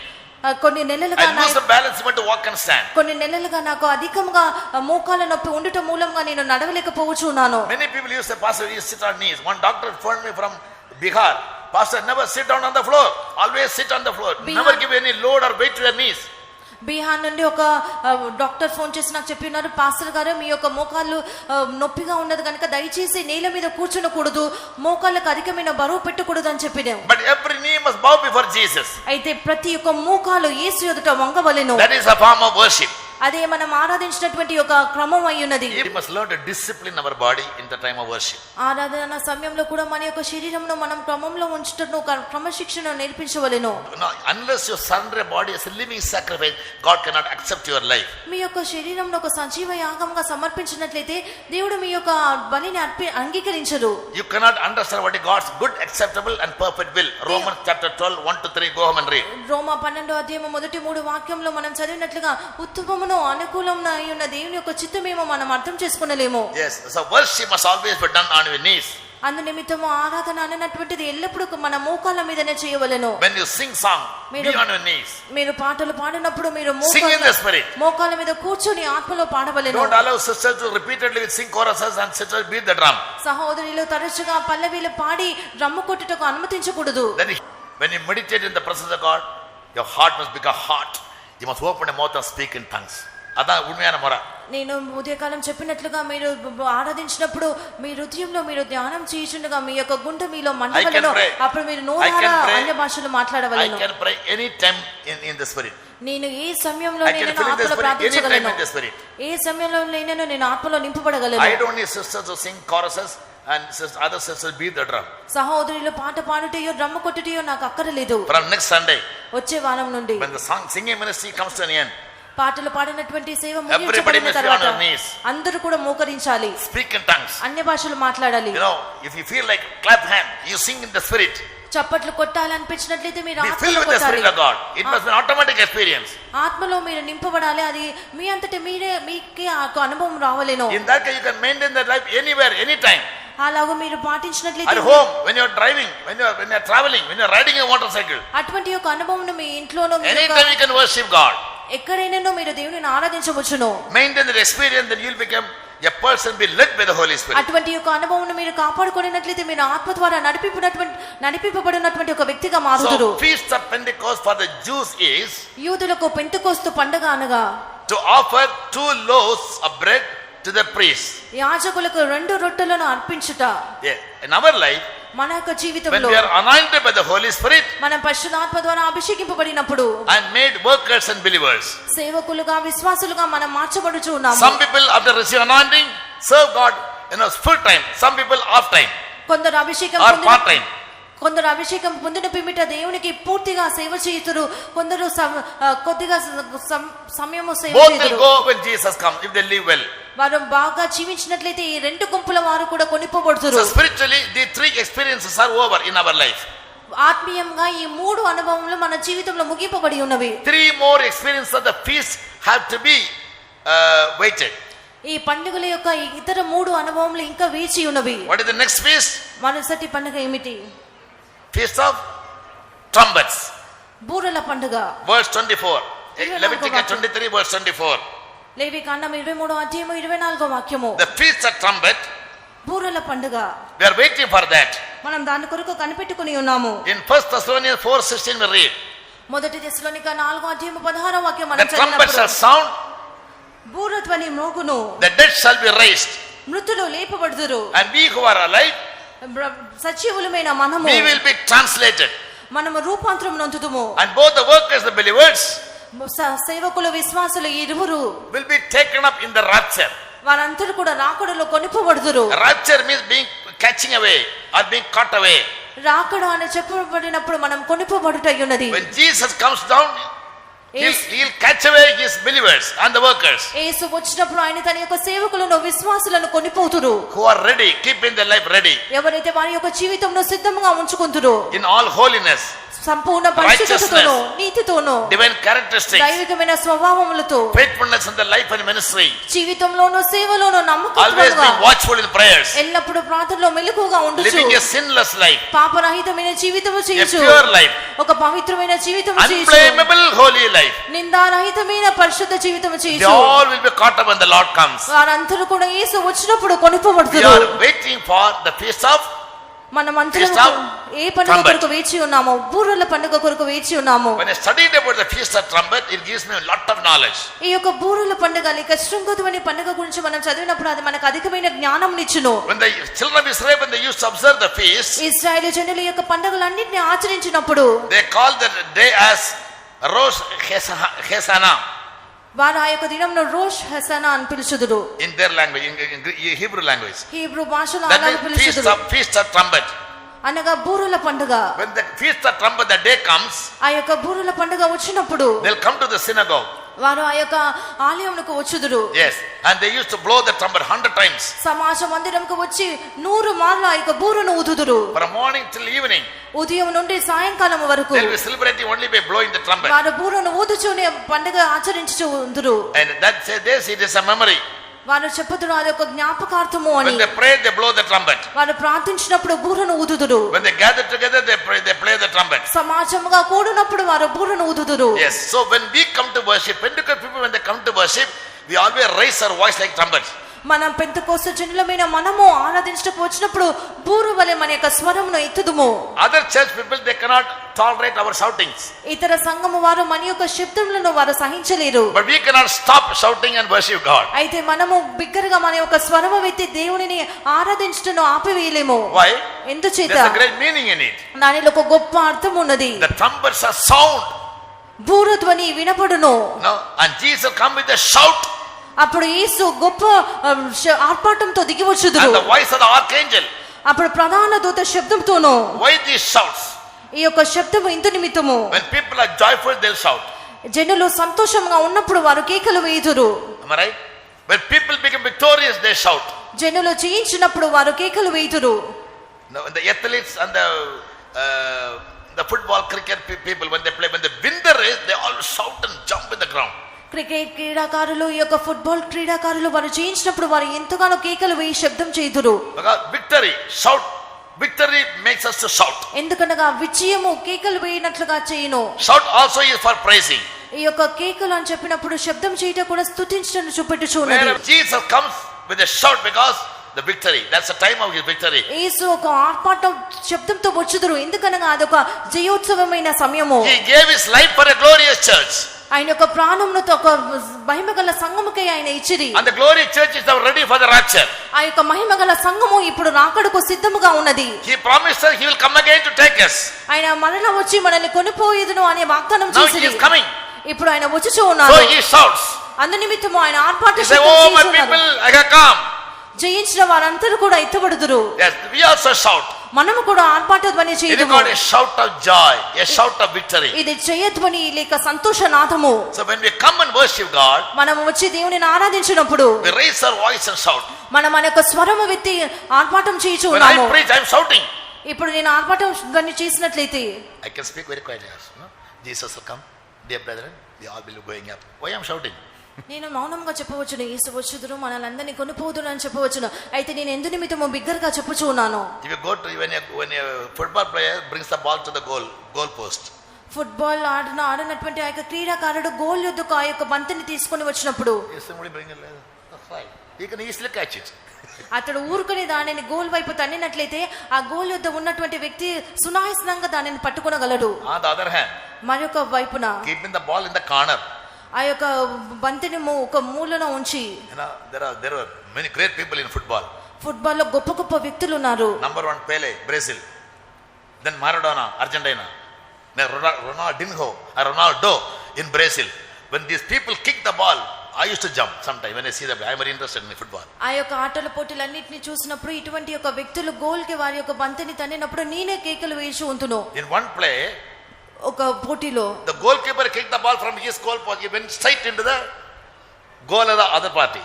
Speaker 2: కొన్ని నెలలుగా
Speaker 1: I lose the balance to walk and stand.
Speaker 2: కొన్ని నెలలుగా నాకు అధికంగా మోకాళ్ళ నొప్పి ఉండటం మూలంగా నేను నడవలేకపోవచ్చున్నాను.
Speaker 1: Many people used to say, Pastor, you sit on knees. One doctor phoned me from Bihar. Pastor, never sit down on the floor. Always sit on the floor. Never give any load or weight to your knees.
Speaker 2: Bihar నుండి ఒక doctor phone చేసి నాకు చెప్పినారు, pastor గారు మీ యొక్క మోకాళ్ళు నొప్పిగా ఉన్నది కనుక దయచేసి నేల మీద కూర్చోనకూడదు, మోకాళ్ళకు అధికమైన బరువు పెట్టకూడదు అని చెప్పినాం.
Speaker 1: But every knee must bow before Jesus.
Speaker 2: అయితే ప్రతి ఒక్క మోకాలు యేసు ఎదుట వంగవలెను.
Speaker 1: That is a form of worship.
Speaker 2: అదే మనం ఆరాధించినటువంటి ఒక క్రమం అయి ఉన్నది.
Speaker 1: We must learn to discipline our body in the time of worship.
Speaker 2: ఆరాధన సమయంలో కూడా మన యొక్క శరీరంను మనం క్రమంలో ఉంచుటను క్రమశిక్షణ నేర్పించవలెను.
Speaker 1: Unless you surrender your body as a living sacrifice, God cannot accept your life.
Speaker 2: మీ యొక్క శరీరంను ఒక సజీవ యాగంగా సమర్పించినట్లయితే దేవుడు మీ యొక్క బలిని అంగీకరించరు.
Speaker 1: You cannot understand what is God's good, acceptable and perfect will. Romans chapter 12, 1-3, go home and read.
Speaker 2: రోమా 12వ అధ్యాయము మొదటి 3 వాక్యంలో మనం చదివినట్లుగా ఉత్తమమును అనుకూలమున ఉన్న దేవుని యొక్క చిత్తమేమో మనం అర్థం చేసుకునలేము.
Speaker 1: Yes, so worship must always be done on your knees.
Speaker 2: అందు నిమిత్తము ఆరాధన అన్నటువంటిది ఎల్లప్పుడూ మన మోకాళ్ళ మీదనే చేయవలెను.
Speaker 1: When you sing song, be on your knees.
Speaker 2: మీరు పాటలు పాడినప్పుడు మీరు
Speaker 1: Sing in the spirit.
Speaker 2: మోకాళ్ళ మీద కూర్చొని ఆత్మలో పాడవలెను.
Speaker 1: Don't allow sisters to repeatedly sing choruses and sisters beat the drum.
Speaker 2: సహోదరులు తరచుగా పల్లవీలు పాడి drum కొట్టుటకు అనుమతించకూడదు.
Speaker 1: Then when you meditate in the presence of God, your heart must become hot. You must open your mouth and speak in tongues. అదా ఉన్మయాన మొర.
Speaker 2: నేను ఉదయకాలం చెప్పినట్లుగా మీరు ఆరాధించినప్పుడు మీ హృదయంలో మీరు ధ్యానం చేయుచుండగా మీ యొక్క గుండె మీలో మండవలెను. అప్పుడు మీరు నోరారా అన్య భాషలు మాట్లాడవలెను.
Speaker 1: I can pray any time in the spirit.
Speaker 2: నేను ఏ సమయంలో నేను ఆత్మలో ప్రార్థించగలను. ఏ సమయంలో నేను ఆత్మలో నింపబడగలను.
Speaker 1: I don't need sisters to sing choruses and other sisters beat the drum.
Speaker 2: సహోదరులు పాట పాడుటయో డ్రమ్ము కొట్టుటయో నాకు అక్కరలేదు.
Speaker 1: From next Sunday,
Speaker 2: వచ్చే వారం నుండి
Speaker 1: when the singing ministry comes to an end,
Speaker 2: పాటలు పాడినటువంటి సేవ
Speaker 1: everybody must be on their knees.
Speaker 2: అందరూ కూడా మోకరించాలి.
Speaker 1: Speak in tongues.
Speaker 2: అన్య భాషలు మాట్లాడాలి.
Speaker 1: If you feel like clap hand, you sing in the spirit.
Speaker 2: చప్పట్లు కొట్టాలనిపించినట్లయితే మీరు
Speaker 1: Be filled with the spirit of God. It must be an automatic experience.
Speaker 2: ఆత్మలో మీరు నింపబడాలి. అది మీ అంతటే మీకే ఆ అనుభవం రావలేను.
Speaker 1: In that case you can maintain that life anywhere, anytime.
Speaker 2: అలాగూ మీరు పాటించినట్లయితే
Speaker 1: at home, when you are driving, when you are traveling, when you are riding a motorcycle,
Speaker 2: అటువంటి ఒక అనుభవం మీ ఇంట్లోనో
Speaker 1: anytime you can worship God.
Speaker 2: ఎక్కడైనా మీరు దేవునిని ఆరాధించవచ్చును.
Speaker 1: Maintain that experience, then you will become a person be led by the Holy Spirit.
Speaker 2: అటువంటి ఒక అనుభవం మీరు కాపాడుకున్నట్లయితే మీరు ఆత్మ ద్వారా నడిపింపబడినటువంటి ఒక వ్యక్తిగా మారుదురు.
Speaker 1: So feast of Pentecost for the Jews is
Speaker 2: యూదులకు పెంతెకోస్తు పండుగ అనగా
Speaker 1: to offer 2 loaves of bread to the priest.
Speaker 2: యాజకులకు 2 రొట్టెలను అర్పించుట.
Speaker 1: In our life,
Speaker 2: మన యొక్క
Speaker 1: when
Speaker 2: జీవితంలో
Speaker 1: we are anointed by the Holy Spirit
Speaker 2: మనం పరిశుద్ధాత్మ ద్వారా అభిషేకింపబడినప్పుడు
Speaker 1: and made workers and believers.
Speaker 2: సేవకులుగా విశ్వాసులుగా మనం మార్చబడుచు ఉన్నాము.
Speaker 1: Some people after receiving anointing serve God, full time. Some people half time
Speaker 2: కొందరు అభిషేకం
Speaker 1: or part time.
Speaker 2: కొందరు అభిషేకం పొందిన పిమ్మట దేవునికి పూర్తిగా సేవ చేయుదురు, కొందరు కొద్దిగా సమయము సేవ
Speaker 1: Both will
Speaker 2: చేయుదురు.
Speaker 1: go when Jesus comes if they live well.
Speaker 2: వారు బాగా జీవించినట్లయితే ఈ రెండు గుంపుల వారు కూడా కొనిపోబడుతురు.
Speaker 1: So spiritually the three experiences are over in our life.
Speaker 2: ఆత్మీయంగా ఈ మూడు అనుభవములు మన జీవితంలో ముగింపబడి ఉన్నవి.
Speaker 1: Three more experiences of the feast have to be waited.
Speaker 2: ఈ పండుగల యొక్క ఇతర మూడు అనుభవములు ఇంకా వేచి ఉన్నవి.
Speaker 1: What is the next feast?
Speaker 2: మరుసటి పండుగ ఏమిటి?
Speaker 1: Feast of trumpets.
Speaker 2: బూరల పండుగ.
Speaker 1: Verse 24. Leviticus 23 verse 24.
Speaker 2: లేవికాండం 23వ అధ్యాయము 24వ వాక్యము.
Speaker 1: The feast of trumpet.
Speaker 2: బూరల పండుగ.
Speaker 1: We are waiting for that.
Speaker 2: మనం దాని కొరకు కనిపెట్టుకుని ఉన్నాము.
Speaker 1: In 1 Thessalonians 4:16 we read.
Speaker 2: మొదటి తెస్సలోనిక 4వ అధ్యాయము 16వ వాక్యం మనం
Speaker 1: The trumpet shall
Speaker 2: చదివినప్పుడు
Speaker 1: sound,
Speaker 2: బూర ధ్వని మోగును,
Speaker 1: the dead shall be raised,
Speaker 2: మృతులు లేపబడుదురు,
Speaker 1: and we who are alive,
Speaker 2: సజీవులమైన మనము
Speaker 1: we will be translated.
Speaker 2: మనము రూపాంతరం నొందుదుము.
Speaker 1: And both the workers, the believers,
Speaker 2: సేవకులు విశ్వాసులు ఇరువురు
Speaker 1: will be taken up in the rapture.
Speaker 2: వారందరూ కూడా రాకడలో కొనిపోబడుదురు.
Speaker 1: Rapture means being catching away or being caught away.
Speaker 2: రాకడ అని చెప్పబడినప్పుడు మనం కొనిపోబడుటయ్యున్నది.
Speaker 1: When Jesus comes down, he'll catch away his believers and the workers
Speaker 2: యేసు వచ్చినప్పుడు ఆయన తన యొక్క సేవకులను విశ్వాసులను కొనిపోతురు.
Speaker 1: who are ready, keeping their life ready
Speaker 2: ఎవరైతే వారి యొక్క జీవితంలో సిద్ధంగా ఉంచుకుంటురు,
Speaker 1: in all holiness,
Speaker 2: Sampoorna పరిశుద్ధతతోను, నీతితోను,
Speaker 1: divine characteristics,
Speaker 2: దైవికమైన స్వభావములతో,
Speaker 1: faithfulness in the life and ministry,
Speaker 2: జీవితంలోను సేవలోను
Speaker 1: always
Speaker 2: నమ్మకత్వముగా,
Speaker 1: being watchful in prayers,
Speaker 2: ఎల్లప్పుడూ ప్రార్థనలో మెలకువగా ఉండుచు,
Speaker 1: living a sinless life,
Speaker 2: పాపరహితమైన జీవితము
Speaker 1: a
Speaker 2: చేయుచు,
Speaker 1: pure life,
Speaker 2: ఒక పవిత్రమైన జీవితము చేయుచు,
Speaker 1: unblameable holy life.
Speaker 2: నిందారహితమైన పరిశుద్ధ జీవితము
Speaker 1: They
Speaker 2: చేయుచు.
Speaker 1: all will be caught up when the Lord comes.
Speaker 2: వారందరూ కూడా యేసు వచ్చినప్పుడు
Speaker 1: We
Speaker 2: కొనిపోబడుతురు.
Speaker 1: are waiting for the feast of
Speaker 2: మనమందరం
Speaker 1: Feast of
Speaker 2: ఏ పండుగ
Speaker 1: trumpet.
Speaker 2: కొరకు వేచి ఉన్నాము? బూరల పండుగ కొరకు వేచి ఉన్నాము.
Speaker 1: When I studied about the feast of trumpet, it gives me a lot of knowledge.
Speaker 2: ఈ యొక్క బూరల పండుగ లేక శృంగధ్వని పండుగ గురించి మనం చదివినప్పుడు అది మనకు అధికమైన జ్ఞానంనిచ్చును.
Speaker 1: When the children of Israel, when they used to observe the feast,
Speaker 2: ఇశ్రాయేలు జనుల యొక్క పండుగలన్నింటినీ ఆచరించినప్పుడు
Speaker 1: they called the day as Rosh Hashanah
Speaker 2: వారు ఆ యొక్క దినంను రోష్ హసనా అని పిలుచుదురు.
Speaker 1: in their language, in Hebrew language.
Speaker 2: Hebrew భాషలో
Speaker 1: That
Speaker 2: అలాగే
Speaker 1: means
Speaker 2: పిలుచుదురు.
Speaker 1: feast of trumpet.
Speaker 2: అనగా బూరల పండుగ.
Speaker 1: When the feast of trumpet, the day comes,
Speaker 2: ఆ యొక్క బూరల పండుగ వచ్చినప్పుడు
Speaker 1: they'll come to the synagogue.
Speaker 2: వారు ఆ యొక్క ఆలయంకు వచ్చుదురు.
Speaker 1: Yes, and they used to blow the trumpet 100 times
Speaker 2: సమాజ మందిరంకు వచ్చి 100 మార్లు ఆ యొక్క బూరను ఊదుదురు.
Speaker 1: from morning till evening.
Speaker 2: ఉదయం నుండి సాయంకాలం వరకు
Speaker 1: They'll be celebrating only by blowing the trumpet.
Speaker 2: వారు బూరను ఊదుచూనే పండుగ ఆచరించుదురు.
Speaker 1: And that says this, it is a memory.
Speaker 2: వారు చెప్పుదురు అది ఒక జ్ఞాపకార్థము అని.
Speaker 1: When they pray, they blow the trumpet.
Speaker 2: వారు ప్రార్థించినప్పుడు బూరను ఊదుదురు.
Speaker 1: When they gather together, they play the trumpet.
Speaker 2: సమాజముగా కూడినప్పుడు వారు బూరను ఊదుదురు.
Speaker 1: Yes, so when we come to worship, Pentecost people, when they come to worship, we always raise our voice like trumpets.
Speaker 2: మనం Pentecost జనులమైన మనము ఆరాధించడానికి వచ్చినప్పుడు బూర వలె మన యొక్క స్వరమును ఎత్తుదుము.
Speaker 1: Other church people, they cannot tolerate our shoutings.
Speaker 2: ఇతర సంఘము వారు మన యొక్క శబ్దములను వారు సహించలేరు.
Speaker 1: But we cannot stop shouting and worship God.
Speaker 2: అయితే మనము బిగ్గరగా మన యొక్క స్వరము ఎత్తి దేవునిని ఆరాధించటను ఆపివేయలేము.
Speaker 1: Why?
Speaker 2: ఎందుచేత?
Speaker 1: There's a great meaning in it.
Speaker 2: దానిలో ఒక గొప్ప అర్థం ఉన్నది.
Speaker 1: The trumpets are sound.
Speaker 2: బూర ధ్వని వినపడును.
Speaker 1: No, and Jesus come with a shout.
Speaker 2: అప్పుడు యేసు గొప్ప ఆర్పాటంతో దిగి వచ్చుదురు.
Speaker 1: And the voice of the archangel.
Speaker 2: అప్పుడు ప్రధాన దూత శబ్దంతోను.
Speaker 1: Why these shouts?
Speaker 2: ఈ యొక్క శబ్దము ఇందు నిమిత్తము.
Speaker 1: When people are joyful, they'll shout.
Speaker 2: జనులు సంతోషంగా ఉన్నప్పుడు వారు కేకలు వేయుదురు.
Speaker 1: Am I right? When people become victorious, they shout.
Speaker 2: జనులు జయించినప్పుడు వారు కేకలు వేయుదురు.
Speaker 1: Now, the athletes and the football, cricket people, when they play, when they win the race, they all shout and jump in the ground.
Speaker 2: Cricket క్రీడాకారులు ఈ యొక్క football క్రీడాకారులు వారు జయించినప్పుడు వారు ఎంతగానో కేకలు వేయి శబ్దం చేయుదురు.
Speaker 1: Because victory, shout. Victory makes us to shout.
Speaker 2: ఎందుకనగా విజయము కేకలు వేయినట్లుగా చేయును.
Speaker 1: Shout also is for praising.
Speaker 2: ఈ యొక్క కేకలు అని చెప్పినప్పుడు శబ్దం చేయట కూడా స్తుతించడం చూపెట్టుచున్నది.
Speaker 1: Whenever Jesus comes with a shout, because the victory, that's the time of his victory.
Speaker 2: యేసు ఒక ఆర్పాటం శబ్దంతో వచ్చుదురు. ఎందుకనగా అదొక జయోత్సవమైన సమయము.
Speaker 1: He gave his life for a glorious church.
Speaker 2: ఆయన యొక్క ప్రాణముతో ఒక మహిమగల సంఘముకై ఆయన ఇచ్చిరి.
Speaker 1: And the glory church is now ready for the rapture.
Speaker 2: ఆ యొక్క మహిమగల సంఘము ఇప్పుడు రాకడకు సిద్ధముగా ఉన్నది.
Speaker 1: He promised us he will come again to take us.
Speaker 2: ఆయన మరలా వచ్చి మనల్ని కొనిపోయేదును అనే వాగ్దానం
Speaker 1: Now he
Speaker 2: చేసిరి.
Speaker 1: is coming.
Speaker 2: ఇప్పుడు ఆయన వచ్చుచూ ఉన్నారు.
Speaker 1: So he shouts.
Speaker 2: అందు నిమిత్తము ఆయన ఆర్భాట
Speaker 1: He say, oh my people, I have come.
Speaker 2: జయించిన వారందరూ కూడా ఎత్తబడుదురు.
Speaker 1: Yes, we also shout.
Speaker 2: మనము కూడా ఆర్భాట ధ్వని
Speaker 1: It is
Speaker 2: చేయుదుము.
Speaker 1: called a shout of joy, a shout of victory.
Speaker 2: ఇది జయధ్వని లేక సంతోష నాదము.
Speaker 1: So when we come and worship God,
Speaker 2: మనము వచ్చి దేవునిని ఆరాధించినప్పుడు
Speaker 1: we raise our voice and shout.
Speaker 2: మనం మన యొక్క స్వరము వెత్తి ఆర్భాటం చేయుచు
Speaker 1: When I
Speaker 2: ఉన్నాము.
Speaker 1: preach, I am shouting.
Speaker 2: ఇప్పుడు నేను ఆర్భాటం ధ్వని చేసినట్లయితే
Speaker 1: I can speak very quietly. No? Jesus will come, dear brethren, we all will be going up. Why I am shouting?
Speaker 2: నేను మౌనంగా చెప్పవచ్చును, యేసు వచ్చుదురు మనలందరినీ కొనిపోదురు అని చెప్పవచ్చును. అయితే నేను ఎందు నిమిత్తము బిగ్గరగా చెప్పుచూ ఉన్నాను.
Speaker 1: If you go to when a football player brings the ball to the goal post.
Speaker 2: Football ఆడినటువంటి ఆ యొక్క క్రీడాకారుడు గోల్ యొద్దకు ఆ యొక్క బంతిని తీసుకొని వచ్చినప్పుడు
Speaker 1: Somebody bring it. That's right. He can easily catch it.
Speaker 2: అతడు ఊరుకుని దానిని గోల్ వైపు తన్నినట్లయితే ఆ గోల్ యొద్ద ఉన్నటువంటి వ్యక్తి సునాయాసంగా దానిని పట్టుకొనగలడు.
Speaker 1: On the other hand,
Speaker 2: మరొక వైపున
Speaker 1: keeping the ball in the corner.
Speaker 2: ఆ యొక్క బంతిని ఒక మూలలో ఉంచి,
Speaker 1: there are many great people in football.
Speaker 2: Football లో గొప్ప గొప్ప వ్యక్తులు ఉన్నారు.
Speaker 1: Number 1 Pele, Brazil. Then Maradona, Argentina. Then Ronaldo in Brazil. When these people kick the ball, I used to jump sometime when I see them. I am very interested in football.
Speaker 2: ఆ యొక్క ఆటల పోటీలన్నిటిని చూసినప్పుడు ఇటువంటి యొక్క వ్యక్తులు goal కి వారి యొక్క బంతిని తన్నినప్పుడు నేనే కేకలు వేసి ఉంటును.
Speaker 1: In one play,
Speaker 2: ఒక పోటీలో
Speaker 1: the goalkeeper kicked the ball from his goal post. He went straight into the goal of the other party.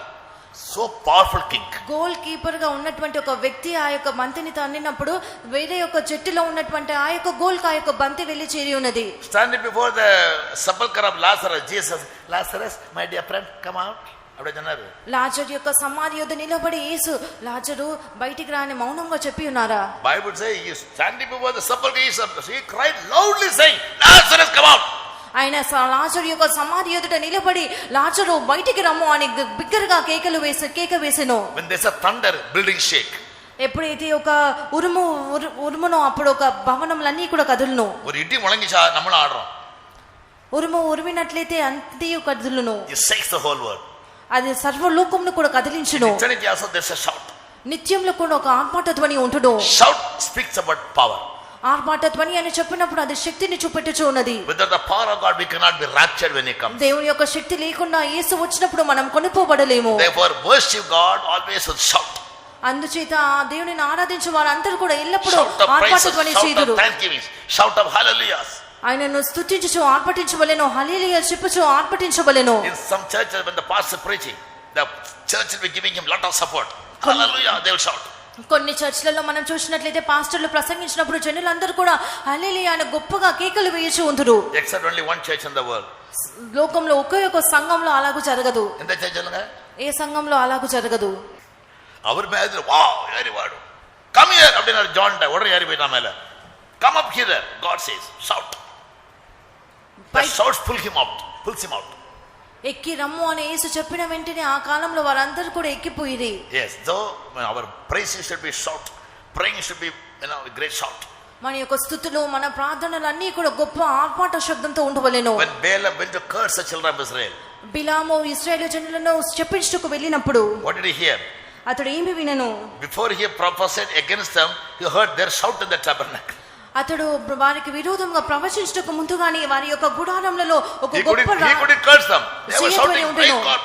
Speaker 1: So powerful kick.
Speaker 2: Goal keeper గా ఉన్నటువంటి ఒక వ్యక్తి ఆ యొక్క బంతిని తన్నినప్పుడు వేరే యొక్క జట్టులో ఉన్నటువంటి ఆ యొక్క గోల్ కి ఆ యొక్క బంతి వెళ్లి చేరి ఉన్నది.
Speaker 1: Standing before the sepulchre of Lazarus, Jesus, Lazarus, my dear friend, come out.
Speaker 2: లాజరు యొక్క సమాధి యొద్ద నిలబడి యేసు లాజరు బయటికి రాని మౌనంగా చెప్పి ఉన్నారా?
Speaker 1: Bible say he is standing before the sepulchre. He cried loudly saying, Lazarus, come out.
Speaker 2: ఆయన లాజరు యొక్క సమాధి ఎదుట నిలబడి లాజరు బయటికి రమ్ము అని బిగ్గరగా కేక వేసెను.
Speaker 1: When there's a thunder, building shake.
Speaker 2: ఎప్పుడైతే ఒక ఉరుమునో అప్పుడు ఒక భవనములన్నీ కూడా కదులును.
Speaker 1: ஒரு இடி முழங்கிச்சா நம்மள ஆடுறோம்.
Speaker 2: ఉరిమినట్లయితే అంతయు కదులును.
Speaker 1: It shakes the whole world.
Speaker 2: అది సర్వలోకమును కూడా కదిలించును.
Speaker 1: Eternity also there's a shout.
Speaker 2: నిత్యంలో కూడా ఒక ఆర్భాట ధ్వని ఉంటును.
Speaker 1: Shout speaks about power.
Speaker 2: ఆర్భాట ధ్వని అని చెప్పినప్పుడు అది శక్తిని చూపెట్టుచు ఉన్నది.
Speaker 1: Without the power of God we cannot be raptured when he comes.
Speaker 2: దేవుని యొక్క శక్తి లేకుండా యేసు వచ్చినప్పుడు మనం కొనిపోబడలేము.
Speaker 1: Therefore worship God always with shout.
Speaker 2: అందుచేత దేవునిని ఆరాధించే వారందరూ కూడా ఎల్లప్పుడూ ఆర్భాట ధ్వని చేయుదురు.
Speaker 1: Shout of hallelujahs.
Speaker 2: ఆయనను స్తుతించుచు ఆర్భటించవలెను, హల్లెలూయా చెప్పుచు ఆర్భటించవలెను.
Speaker 1: In some churches when the pastor preaching, the church will be giving him lot of support. Hallelujah, they will shout.
Speaker 2: కొన్ని చర్చిలలో మనం చూసినట్లయితే పాస్టర్లు ప్రసంగించినప్పుడు జనులందరూ కూడా హల్లెలూయా అని గొప్పగా కేకలు వేయచ్చు ఉంటురు.
Speaker 1: Except only one church in the world.
Speaker 2: లోకంలో ఒకే ఒక సంఘంలో అలాగూ జరగదు.
Speaker 1: ఎంత చర్చ్ అన్నగా?
Speaker 2: ఏ సంఘంలో అలాగూ జరగదు.
Speaker 1: அவர் மேல wow very word. Come here அப்படினா ஜான் உடனே ஏறி போய்டா மேல. Come up here, God says, shout. The shouts pull him out, pulls him out.
Speaker 2: ఎక్కి రమ్ము అని యేసు చెప్పిన వెంటనే ఆ కాలంలో వారందరూ కూడా ఎక్కిపోయిరి.
Speaker 1: Yes, though our praise should be shout, praying should be a great shout.
Speaker 2: మన యొక్క స్తుతులు మన ప్రార్థనలు అన్నీ కూడా గొప్ప ఆర్భాట శబ్దంతో ఉండవలెను.
Speaker 1: When Balaam went to curse the children of Israel,
Speaker 2: బిలాము ఇశ్రాయేలు జనులను శపించుటకు వెళ్ళినప్పుడు
Speaker 1: what did he hear?
Speaker 2: అతడు ఏమి వినను?
Speaker 1: Before he prophesied against them, he heard their shout in the tabernacle.
Speaker 2: అతడు వారికి విరోధంగా ప్రవచించుటకు ముందుగానే వారి యొక్క గుడారములలో ఒక గొప్ప
Speaker 1: he couldn't curse them. They were shouting,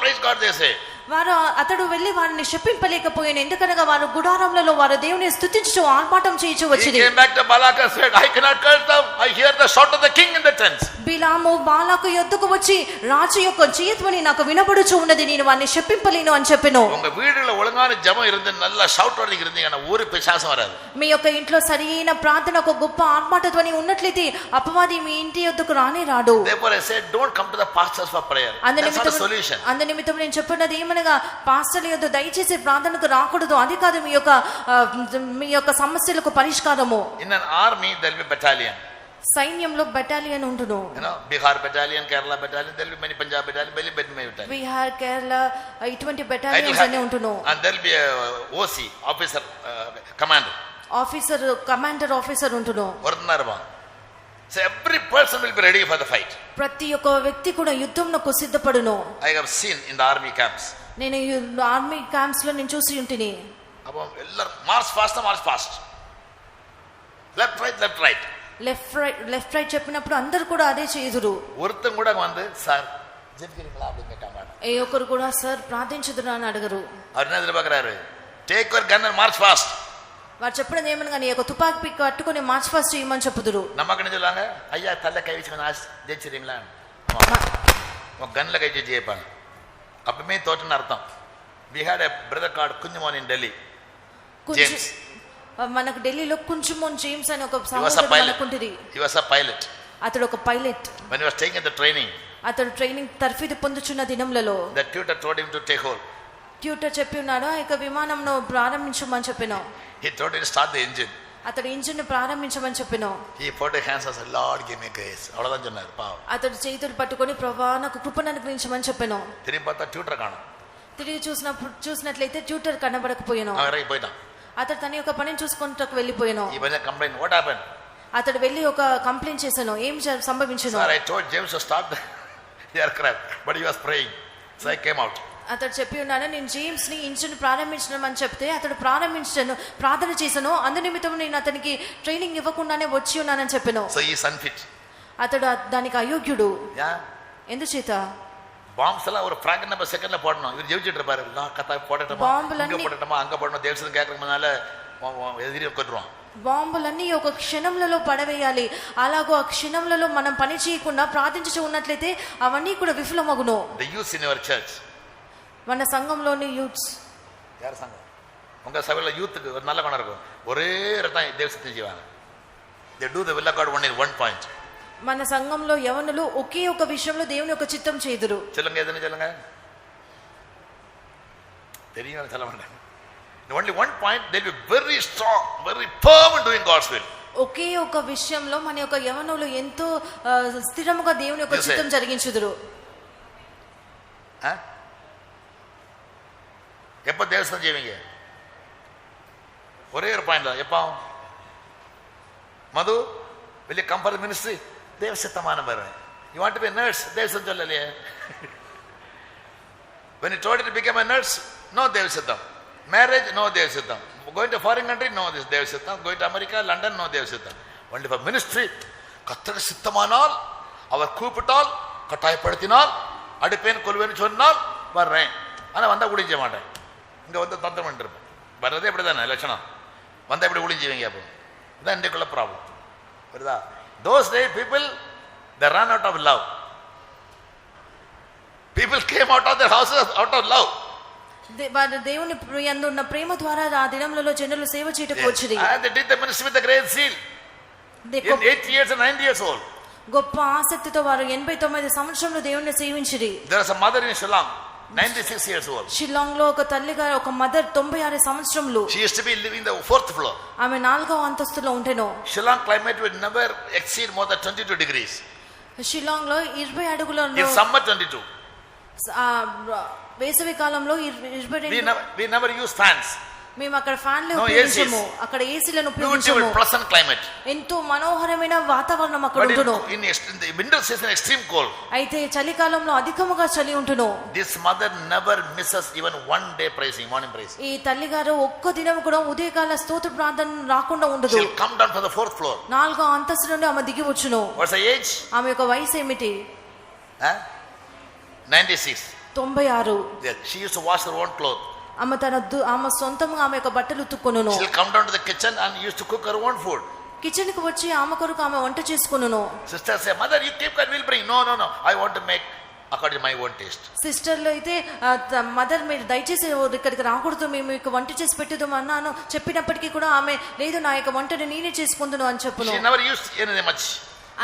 Speaker 1: praise God, they say.
Speaker 2: వారు అతడు వెళ్ళి వారిని శపింపలేకపోయాను. ఎందుకనగా వారు గుడారములలో వారు దేవుని స్తుతించుచు ఆర్భాటం చేయుచు వచ్చిరి.
Speaker 1: He came back to Balak and said, I cannot curse them. I hear the shout of the king in the tents.
Speaker 2: బిలాము బాలాకు యొద్దకు వచ్చి రాజు యొక్క జీయత్వని నాకు వినబడుచు ఉన్నది, నేను వారిని శపింపలేను అని చెప్పెను.
Speaker 1: உங்க வீடுல ஒழுங்கான ஜெபம் இருந்து நல்ல ஷவுட் ஓடி இருந்தீங்கன்னா ஊரு பிசாசம் வராது.
Speaker 2: మీ యొక్క ఇంట్లో సరైన ప్రార్థన ఒక గొప్ప ఆర్భాట ధ్వని ఉన్నట్లయితే అపవాది మీ ఇంటి యొద్దకు రానే రాడు.
Speaker 1: Therefore I said, don't come to the pastors for prayer. That's not a solution.
Speaker 2: అందునిమిత్తం నేను చెప్పినది ఏమనగా పాస్టర్ల యొద్ద దయచేసి ప్రార్థనకు రాకూడదు. అది కాదు మీ యొక్క సమస్యలకు పరిష్కారము.
Speaker 1: In an army there will be battalion.
Speaker 2: సైన్యంలో బెటాలియన్ ఉండును.
Speaker 1: Bihar battalion, Kerala battalion, there will be many Punjab battalion, very battalion.
Speaker 2: Bihar, Kerala ఇటువంటి బెటాలియన్స్ అనే ఉంటును.
Speaker 1: And there will be a OC, officer, commander.
Speaker 2: Officer, commander officer ఉంటును.
Speaker 1: ஒருத்தனா இருப்பான். So every person will be ready for the fight.
Speaker 2: ప్రతి ఒక్క వ్యక్తి కూడా యుద్ధంకు సిద్ధపడును.
Speaker 1: I have seen in the army camps.
Speaker 2: నేను ఆర్మీ క్యాంప్స్ లో నేను చూసి ఉంటిని.
Speaker 1: అప్పుడు ఎల్లరు march fast left right
Speaker 2: left right చెప్పినప్పుడు అందరూ కూడా అదే చేయుదురు.
Speaker 1: ஒருத்தன் கூட வந்து சார் ஜெபிக்கிறீங்களா அப்படிங்க கேட்டாங்க.
Speaker 2: ఏ ఒక్కరు కూడా సార్ ప్రార్థించుదురా అని అడగరు.
Speaker 1: அவர் என்ன எதிர்பார்க்கறாரு? Take your gun and march fast.
Speaker 2: వారు చెప్పినది ఏమని కానీ ఒక తుపాకీ పిక్ పట్టుకొని మార్చ్ ఫాస్ట్ చేయమని చెప్పుదురు.
Speaker 1: நமக்கு என்ன சொல்லுவாங்க? ஐயா தள்ள கை வச்சு நான் ஜெயிச்சிரீங்களா? உன் கன்ல கை வச்சு ஜெயிப்பாங்க. அப்பமே தோற்றுன்னு அர்த்தம். We had a brother called Kunjumon in Delhi. James.
Speaker 2: మనకు ఢిల్లీలో కుంచుమోన్ జేమ్స్ అని ఒక సహోదరుడు మనకుంటిది.
Speaker 1: He was a pilot.
Speaker 2: అతడు ఒక pilot.
Speaker 1: When he was taking the training,
Speaker 2: అతడు ట్రైనింగ్ తర్ఫీదు పొందుచున్న దినములలో
Speaker 1: the tutor told him to take hold.
Speaker 2: Tutor చెప్పి ఉన్నాడు ఇక విమానంను ప్రారంభించమని చెప్పాను.
Speaker 1: He told him to start the engine.
Speaker 2: అతడు ఇంజిన్ ప్రారంభించమని చెప్పాను.
Speaker 1: He put his hands and said, Lord give me grace. అவ்வளவுதான் சொன்னார் பாவம்.
Speaker 2: అతడు చేతులు పట్టుకొని ప్రభువా నాకు కృపను అనుగ్రహించమని చెప్పాను.
Speaker 1: తిరిగి பார்த்தா ట్యూటర్ కాణం.
Speaker 2: తిరిగి చూసినట్లయితే ట్యూటర్ కనబడకపోయాను.
Speaker 1: అవరై పోయినా.
Speaker 2: అతడు తన యొక్క పనిని చూసుకుంటూ వెళ్ళిపోయాను.
Speaker 1: ఈ బజ కంప్లైంట్ వాట్ హ్యాపెన్?
Speaker 2: అతడు వెళ్ళి ఒక కంప్లైంట్ చేశాను. ఏం సంభవించును?
Speaker 1: Sir, I told James to start the aircraft, but he was praying. So I came out.
Speaker 2: అతడు చెప్పి ఉన్నాను నేను జేమ్స్ ని ఇంజిన్ ప్రారంభించడం చెప్తే అతడు ప్రారంభించాను ప్రార్థన చేశాను అందునిమిత్తం నేను అతనికి ట్రైనింగ్ ఇవ్వకుండానే వచ్చి ఉన్నానని చెప్పాను.
Speaker 1: So he is unfit.
Speaker 2: అతడు దానికి అయోగ్యుడు. ఎందుచేత
Speaker 1: బాంబ్స్ எல்லாம் ஒரு fraction of a second ல போடணும். இவர் ஜெயிச்சிட்டு இருப்பாரு. கதா போடட்டமா அங்க போடட்டமா அங்க போடணும் தேவசன் கேக்குறதுனால ఎదిరి కొట్టుறான்.
Speaker 2: బాంబులన్నీ ఒక క్షణంలలో పడవేయాలి. అలాగో ఆ క్షణంలలో మనం పని చేయకుండా ప్రార్థించుచు ఉన్నట్లయితే అవన్నీ కూడా విఫలమగును.
Speaker 1: The youth in your church.
Speaker 2: మన సంఘంలోని యూత్స్.
Speaker 1: யார் సంఘం? உங்க சபையில யூத்துக்கு ஒரு நல்ல குணம் இருக்கும். ஒரே ரத்தம் தேவசத்தை செய்வாங்க. They do the will of God only in one point.
Speaker 2: మన సంఘంలో యవనులు ఒకే ఒక విషయంలో దేవుని యొక్క చిత్తం చేదురు.
Speaker 1: சொல்லுங்க எதுன்னு சொல்லுங்க. தெரியும் சொல்ல மாட்டேன். In only one point they will be very strong, very firm in doing God's will.
Speaker 2: ఒకే ఒక విషయంలో మన యొక్క యవనులు ఎంతో స్థిరముగా దేవుని యొక్క చిత్తం జరిగించుదురు.
Speaker 1: எப்ப தேவசம் செய்வீங்க? ஒரே ஒரு பாயிண்ட் தான். எப்போ மது will you come for the ministry? தேவசித்தமான பாரு. You want to be a nurse? Devaswom சொல்லலையே. When you told it to become a nurse, no தேவசித்தம். Marriage, no தேவசித்தம். Going to foreign country, no this தேவசித்தம். Going to America, London, no தேவசித்தம். Only for ministry, கர்த்தருக்கு சித்தமானால் அவர் கூப்பிட்டால் கட்டாயப்படுத்தினால் அடிப்பேன் கொல்வேன்னு சொன்னால் வர்றேன். ஆனால் வந்தால் குடிஞ்ச மாட்டேன். இங்கே வந்து தந்தம் பண்ணிருப்பேன். வர்றதே இப்படி தானே லட்சணம். வந்தால் இப்படி குடிஞ்சுவீங்க. அப்போ இதுதான் இன்றைக்குள்ள ப்ராப்ளம். வருதா? Those days people they ran out of love. People came out of their houses out of love.
Speaker 2: దేవుని యందు ఉన్న ప్రేమ ద్వారా ఆ దినములలో జనులు సేవ చేయటకు వచ్చిరి.
Speaker 1: And they did the ministry with a great zeal. In 8 years and 9 years old.
Speaker 2: గొప్ప ఆసక్తితో వారు 89 సంవత్సరంలో దేవుణ్ణి సేవించిరి.
Speaker 1: There was a mother in Shillong, 96 years old.
Speaker 2: Shillong లో ఒక తల్లిగా ఒక మదర్ 96 సంవత్సరములు.
Speaker 1: She used to be living the 4th floor.
Speaker 2: ఆమె 4వ అంతస్తులో ఉంటేనో.
Speaker 1: Shillong climate would never exceed more than 22 degrees.
Speaker 2: Shillong లో 20 అడుగుల
Speaker 1: In summer 22.
Speaker 2: వేసవి కాలంలో 22.
Speaker 1: We never use fans.
Speaker 2: మేము అక్కడ ఫ్యాన్లు ఉపయోగించము. అక్కడ ఏసీలను ఉపయోగించము.
Speaker 1: Pleasant climate.
Speaker 2: ఎంతో మనోహరమైన వాతావరణం అక్కడ ఉంటును.
Speaker 1: In the winter season extreme cold.
Speaker 2: అయితే చలికాలంలో అధికముగా చలి ఉంటును.
Speaker 1: This mother never misses even one day praising, morning praising.
Speaker 2: ఈ తల్లి గారు ఒక్క దినం కూడా ఉదయకాల స్తోత్ర ప్రార్థన రాకుండా ఉండదు.
Speaker 1: She'll come down from the 4th floor.
Speaker 2: 4వ అంతస్తు నుండి ఆమె దిగి వచ్చును.
Speaker 1: What's her age?
Speaker 2: ఆమె యొక్క వయసు ఏమిటి?
Speaker 1: 96.
Speaker 2: 96.
Speaker 1: Yeah, she used to wash her own clothes.
Speaker 2: ఆమె సొంతంగా ఆమె యొక్క బట్టలు ఉతుక్కును.
Speaker 1: She'll come down to the kitchen and used to cook her own food.
Speaker 2: Kitchen కి వచ్చి ఆమె కొరకు ఆమె వంట చేసుకును.
Speaker 1: Sister say, mother you keep that will bring. No, I want to make according to my own taste.
Speaker 2: సిస్టర్లు అయితే mother మీరు దయచేసి ఇక్కడికి రాకూడదు మేము మీకు వంట చేసి పెట్టుదాం అన్నాను చెప్పినప్పటికీ కూడా ఆమె లేదు నా యొక్క వంటని నేనే చేసుకుందును అని చెప్పును.
Speaker 1: She never used anything much.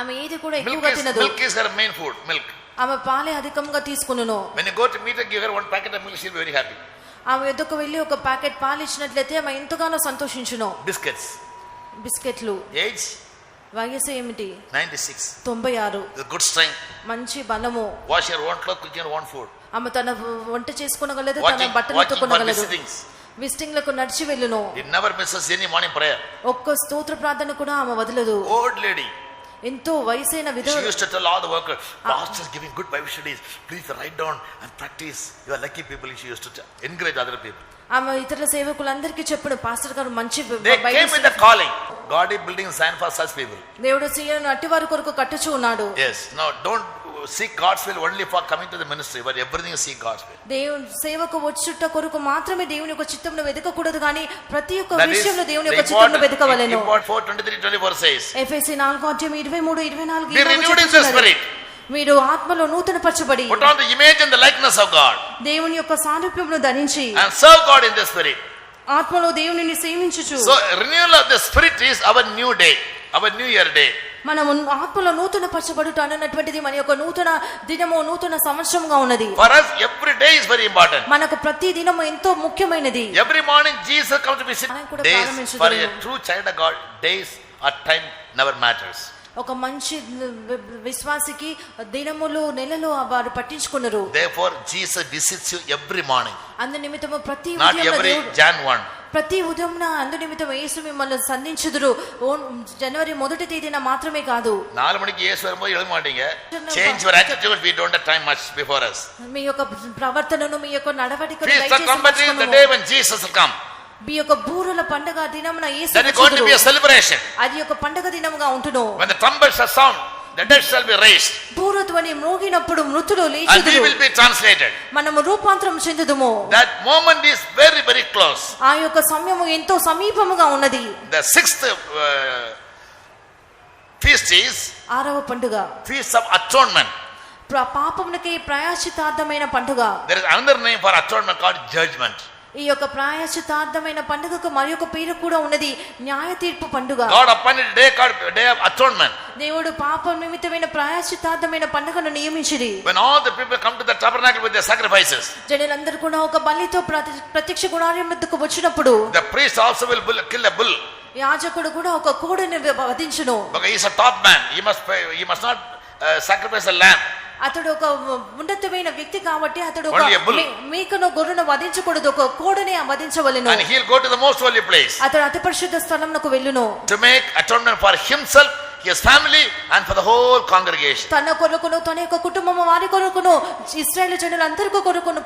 Speaker 2: ఆమె ఏది కూడా ఎక్కువగా తినదు.
Speaker 1: Milk is her main food, milk.
Speaker 2: ఆమె పాలే అధికంగా తీసుకును.
Speaker 1: When you go to meet her, give her one packet of milk, she'll be very happy.
Speaker 2: ఆమె ఎద్దుకు వెళ్ళి ఒక ప్యాకెట్ పాలు ఇచ్చినట్లయితే ఆమె ఎంతగానో సంతోషించును. బిస్కెట్లు.
Speaker 1: ఏజ్
Speaker 2: వయసు ఏమిటి?
Speaker 1: 96.
Speaker 2: 96.
Speaker 1: Good strength.
Speaker 2: మంచి బలము.
Speaker 1: Wash your own cloth, cook your own food.
Speaker 2: ఆమె తన వంట చేసుకొనగలదు, తన బట్టలు ఉతుకొనగలదు. విజిటింగ్లకు నడిచి వెళ్ళును.
Speaker 1: It never misses any morning prayer.
Speaker 2: ఒక్క స్తోత్ర ప్రార్థన కూడా ఆమె వదలదు.
Speaker 1: Old lady.
Speaker 2: ఎంతో వయసైన
Speaker 1: She
Speaker 2: విధవ
Speaker 1: used to tell all the workers, pastors giving good Bible studies, please write down and practice. You are lucky people. She used to encourage other people.
Speaker 2: ఆమె ఇతరుల సేవకులందరికీ చెప్పును పాస్టర్ గారు మంచి
Speaker 1: They came with the calling. God is building Zion for such people.
Speaker 2: దేవుడు సీయోను అట్టి వారి కొరకు కట్టుచు ఉన్నాడు.
Speaker 1: Yes. Now don't seek God's will only for coming to the ministry, but everything seek God's will.
Speaker 2: దేవుని సేవకు వచ్చుట కొరకు మాత్రమే దేవుని యొక్క చిత్తమును వెదకకూడదు కానీ ప్రతి ఒక్క విషయంలో దేవుని యొక్క చిత్తమును వెదకవలెను.
Speaker 1: 4:23-24 says.
Speaker 2: ఎఫెసీ 4:23-24
Speaker 1: Be renewed in the spirit.
Speaker 2: మీరు ఆత్మలో నూతనపరచబడి
Speaker 1: Put on the image and the likeness of God.
Speaker 2: దేవుని యొక్క సారూప్యమును ధరించి
Speaker 1: And serve God in the spirit.
Speaker 2: ఆత్మలో దేవునిని సేవించుచు.
Speaker 1: So renewal of the spirit is our new day, our new year day.
Speaker 2: మనము ఆత్మలో నూతనపరచబడుట అన్నటువంటిది మన యొక్క నూతన దినము నూతన సంవత్సరంగా ఉన్నది.
Speaker 1: For us every day is very important.
Speaker 2: మనకు ప్రతి దినము ఎంతో ముఖ్యమైనది.
Speaker 1: Every morning Jesus comes to visit.
Speaker 2: మనం కూడా
Speaker 1: Days
Speaker 2: ప్రారంభించుదాము.
Speaker 1: for a true child of God, days or time never matters.
Speaker 2: ఒక మంచి విశ్వాసికి దినములు నెలలు వారు పట్టించుకున్నారు.
Speaker 1: Therefore Jesus visits you every morning.
Speaker 2: అందు నిమిత్తము ప్రతి
Speaker 1: Not
Speaker 2: ఉదయం
Speaker 1: every Jan 1.
Speaker 2: ప్రతి ఉదయం అందు నిమిత్తం యేసు మిమ్మల్ని సంధించుదురు. జనవరి 1వ తేదీన మాత్రమే కాదు.
Speaker 1: 4 మணிకి యేసు வரும்போது எழுத மாட்டீங்க. Change your attitude. We don't have time much before us.
Speaker 2: మీ యొక్క ప్రవర్తనను మీ యొక్క నడవడికను
Speaker 1: Feast of Trumpets the day when Jesus will come.
Speaker 2: మీ యొక్క బూరల పండుగ దినమున యేసు
Speaker 1: That is going to be a celebration.
Speaker 2: అది ఒక పండుగ దినముగా ఉంటును.
Speaker 1: When the trumpets are sound, the dead shall be raised.
Speaker 2: బూరధ్వని మ్రోగినప్పుడు మృతులు
Speaker 1: And we
Speaker 2: లేచుదురు.
Speaker 1: will be translated.
Speaker 2: మనము రూపాంతరం చెందుదుము.
Speaker 1: That moment is very very close.
Speaker 2: ఆ యొక్క సమయము ఎంతో సమీపముగా ఉన్నది.
Speaker 1: The 6th feast is
Speaker 2: 6వ పండుగ
Speaker 1: Feast of Atonement.
Speaker 2: పాపమునకి ప్రాయశ్చిత్తార్థమైన పండుగ.
Speaker 1: There is another name for atonement called judgment.
Speaker 2: ఈ యొక్క ప్రాయశ్చిత్తార్థమైన పండుగకు మరి ఒక పేరు కూడా ఉన్నది, న్యాయ తీర్పు పండుగ.
Speaker 1: God appointed a day called Day of Atonement.
Speaker 2: దేవుడు పాపం నిమిత్తమైన ప్రాయశ్చిత్తార్థమైన పండుగను నియమించిరి.
Speaker 1: When all the people come to the tabernacle with their sacrifices,
Speaker 2: జనులందరూ కూడా ఒక బలితో ప్రత్యక్ష గుడారం వద్దకు వచ్చినప్పుడు
Speaker 1: the priest also will kill a bull.
Speaker 2: యాజకుడు కూడా ఒక కోడెను వధించును.
Speaker 1: Because he is a top man, he must not sacrifice a lamb.
Speaker 2: అతడు ఒక ఉన్నతమైన వ్యక్తి కాబట్టి అతడు
Speaker 1: Only a bull.
Speaker 2: మేకను గొర్రెను వధించకూడదు, ఒక కోడెనే వధించవలెను.
Speaker 1: And he will go to the most holy place
Speaker 2: అతడు అతి పరిశుద్ధ స్థలమునకు వెళ్ళును.
Speaker 1: to make atonement for himself, his family and for the whole congregation.
Speaker 2: తన కొరకును తన యొక్క కుటుంబము వారి కొరకును ఇశ్రాయేలు జనులందరికీ కొరకును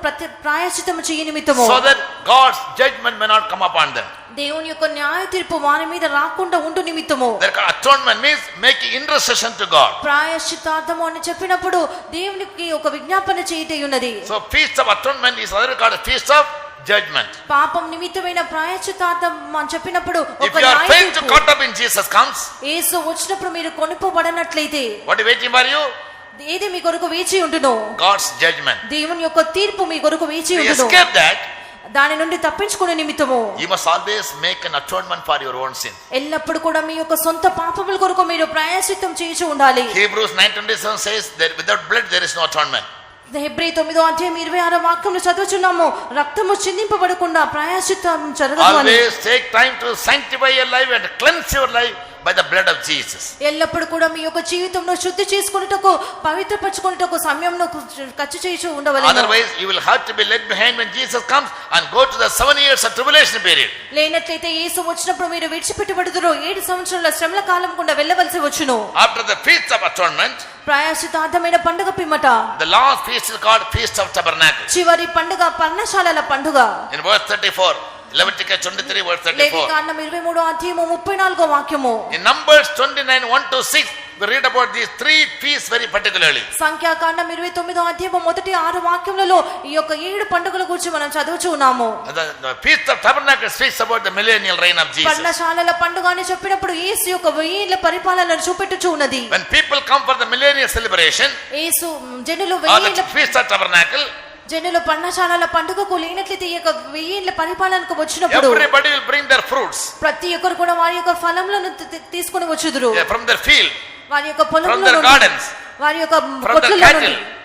Speaker 2: ప్రాయశ్చిత్తము చేయ నిమిత్తము,
Speaker 1: So that God's judgment may not come upon them.
Speaker 2: దేవుని యొక్క న్యాయ తీర్పు వారి మీద రాకుండా ఉండు నిమిత్తము.
Speaker 1: That atonement means making intercession to God.
Speaker 2: ప్రాయశ్చిత్తార్థము అని చెప్పినప్పుడు దేవునికి ఒక విజ్ఞాపన చేయటై ఉన్నది.
Speaker 1: So feast of atonement is other called a feast of judgment.
Speaker 2: పాపం నిమిత్తమైన ప్రాయశ్చిత్తార్థం అని చెప్పినప్పుడు
Speaker 1: If
Speaker 2: ఒక
Speaker 1: you are
Speaker 2: న్యాయ
Speaker 1: failed to
Speaker 2: తీర్పు.
Speaker 1: caught up in Jesus comes,
Speaker 2: యేసు వచ్చినప్పుడు మీరు కొనుక్కోబడనట్లయితే
Speaker 1: what is waiting for you?
Speaker 2: ఏది మీ కొరకు వేచి ఉండును?
Speaker 1: God's judgment.
Speaker 2: దేవుని యొక్క తీర్పు మీ కొరకు వేచి
Speaker 1: To
Speaker 2: ఉండును.
Speaker 1: escape that,
Speaker 2: దాని నుండి తప్పించుకునే నిమిత్తము
Speaker 1: you must always make an atonement for your own sin.
Speaker 2: ఎల్లప్పుడు కూడా మీ యొక్క సొంత పాపముల కొరకు మీరు ప్రాయశ్చిత్తం చేసి ఉండాలి.
Speaker 1: Hebrews 9:27 says that without blood there is no atonement.
Speaker 2: Hebrew 9:26 వాక్యమును చదువుచున్నాము. రక్తము చిందింపబడకుండా ప్రాయశ్చిత్తం జరగదు అని.
Speaker 1: Always take time to sanctify your life and cleanse your life by the blood of Jesus.
Speaker 2: ఎల్లప్పుడు కూడా మీ యొక్క జీవితంను శుద్ధి చేసుకొనుటకు పవిత్రపరచుకొనుటకు సమయంను ఖర్చు చేయుచు ఉండవలెను.
Speaker 1: Otherwise you will have to be led behind when Jesus comes and go to the 7 years of tribulation period.
Speaker 2: లేనట్లయితే యేసు వచ్చినప్పుడు మీరు విడిచిపెట్టబడుదురు. 7 సంవత్సరాల శ్రమల కాలం గుండా వెళ్ళవలసి వచ్చును.
Speaker 1: After the feast of atonement,
Speaker 2: ప్రాయశ్చిత్తార్థమైన పండుగ పిమ్మట
Speaker 1: the last feast is called Feast of Tabernacles.
Speaker 2: చివరి పండుగ పర్ణశాలల పండుగ.
Speaker 1: In verse 34, Leviticus 23 verse 34.
Speaker 2: లేవికాండం 23:34 వాక్యము.
Speaker 1: In Numbers 29 1-6, we read about these 3 feasts very particularly.
Speaker 2: సంఖ్యాకాండం 29:1-6 వాక్యములలో ఈ యొక్క 7 పండుగల గురించి మనం చదువుచూ ఉన్నాము.
Speaker 1: The Feast of Tabernacles speaks about the millennial reign of Jesus.
Speaker 2: పర్ణశాలల పండుగ అని చెప్పినప్పుడు యేసు యొక్క 1000 ఏళ్ల పరిపాలనను చూపెట్టుచూ ఉన్నది.
Speaker 1: When people come for the millennial celebration,
Speaker 2: యేసు జనులు
Speaker 1: or
Speaker 2: 1000
Speaker 1: the
Speaker 2: ఏళ్ల
Speaker 1: Feast of Tabernacle,
Speaker 2: జనులు పర్ణశాలల పండుగకు లేనట్లయితే ఈ యొక్క 1000 ఏళ్ల పరిపాలనకు వచ్చినప్పుడు
Speaker 1: everybody will bring their fruits
Speaker 2: ప్రతి ఒక్కరు కూడా వారి యొక్క ఫలములను తీసుకొని వచ్చుదురు.
Speaker 1: from their field,
Speaker 2: వారి యొక్క
Speaker 1: from
Speaker 2: పొలంలో
Speaker 1: their
Speaker 2: నుండి,
Speaker 1: gardens,
Speaker 2: వారి యొక్క
Speaker 1: from their
Speaker 2: కొట్లలో
Speaker 1: cattle.
Speaker 2: నుండి,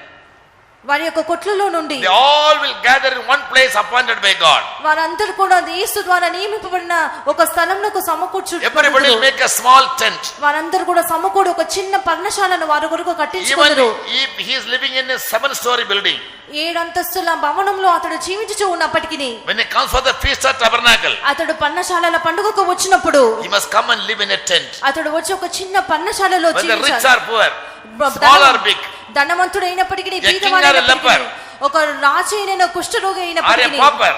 Speaker 2: వారి యొక్క కొట్లలో నుండి
Speaker 1: they all will gather in one place appointed by God.
Speaker 2: వారందరూ కూడా యేసు ద్వారా నియమింపబడిన ఒక స్థలంలో సమకూర్చు.
Speaker 1: Everybody will make a small tent.
Speaker 2: వారందరూ కూడా సమకూడి ఒక చిన్న పర్ణశాలను వారి కొరకు కట్టించుకున్నారు.
Speaker 1: Even he is living in a 7-story building.
Speaker 2: 7 అంతస్తుల భవనంలో అతడు జీవించుచూ ఉన్నప్పటికీ
Speaker 1: when he comes for the feast of tabernacle,
Speaker 2: అతడు పర్ణశాలల పండుగకు వచ్చినప్పుడు
Speaker 1: he must come and live in a tent.
Speaker 2: అతడు వచ్చి ఒక చిన్న పర్ణశాలలో
Speaker 1: whether rich
Speaker 2: జీవించాలి.
Speaker 1: or poor, small or big,
Speaker 2: ధనవంతుడు అయినప్పటికీ
Speaker 1: king or a
Speaker 2: బీదవాడైనప్పటికీ
Speaker 1: leper,
Speaker 2: ఒక రాజు అయిన కుష్ఠరోగి
Speaker 1: or a
Speaker 2: అయినప్పటికీ
Speaker 1: pauper,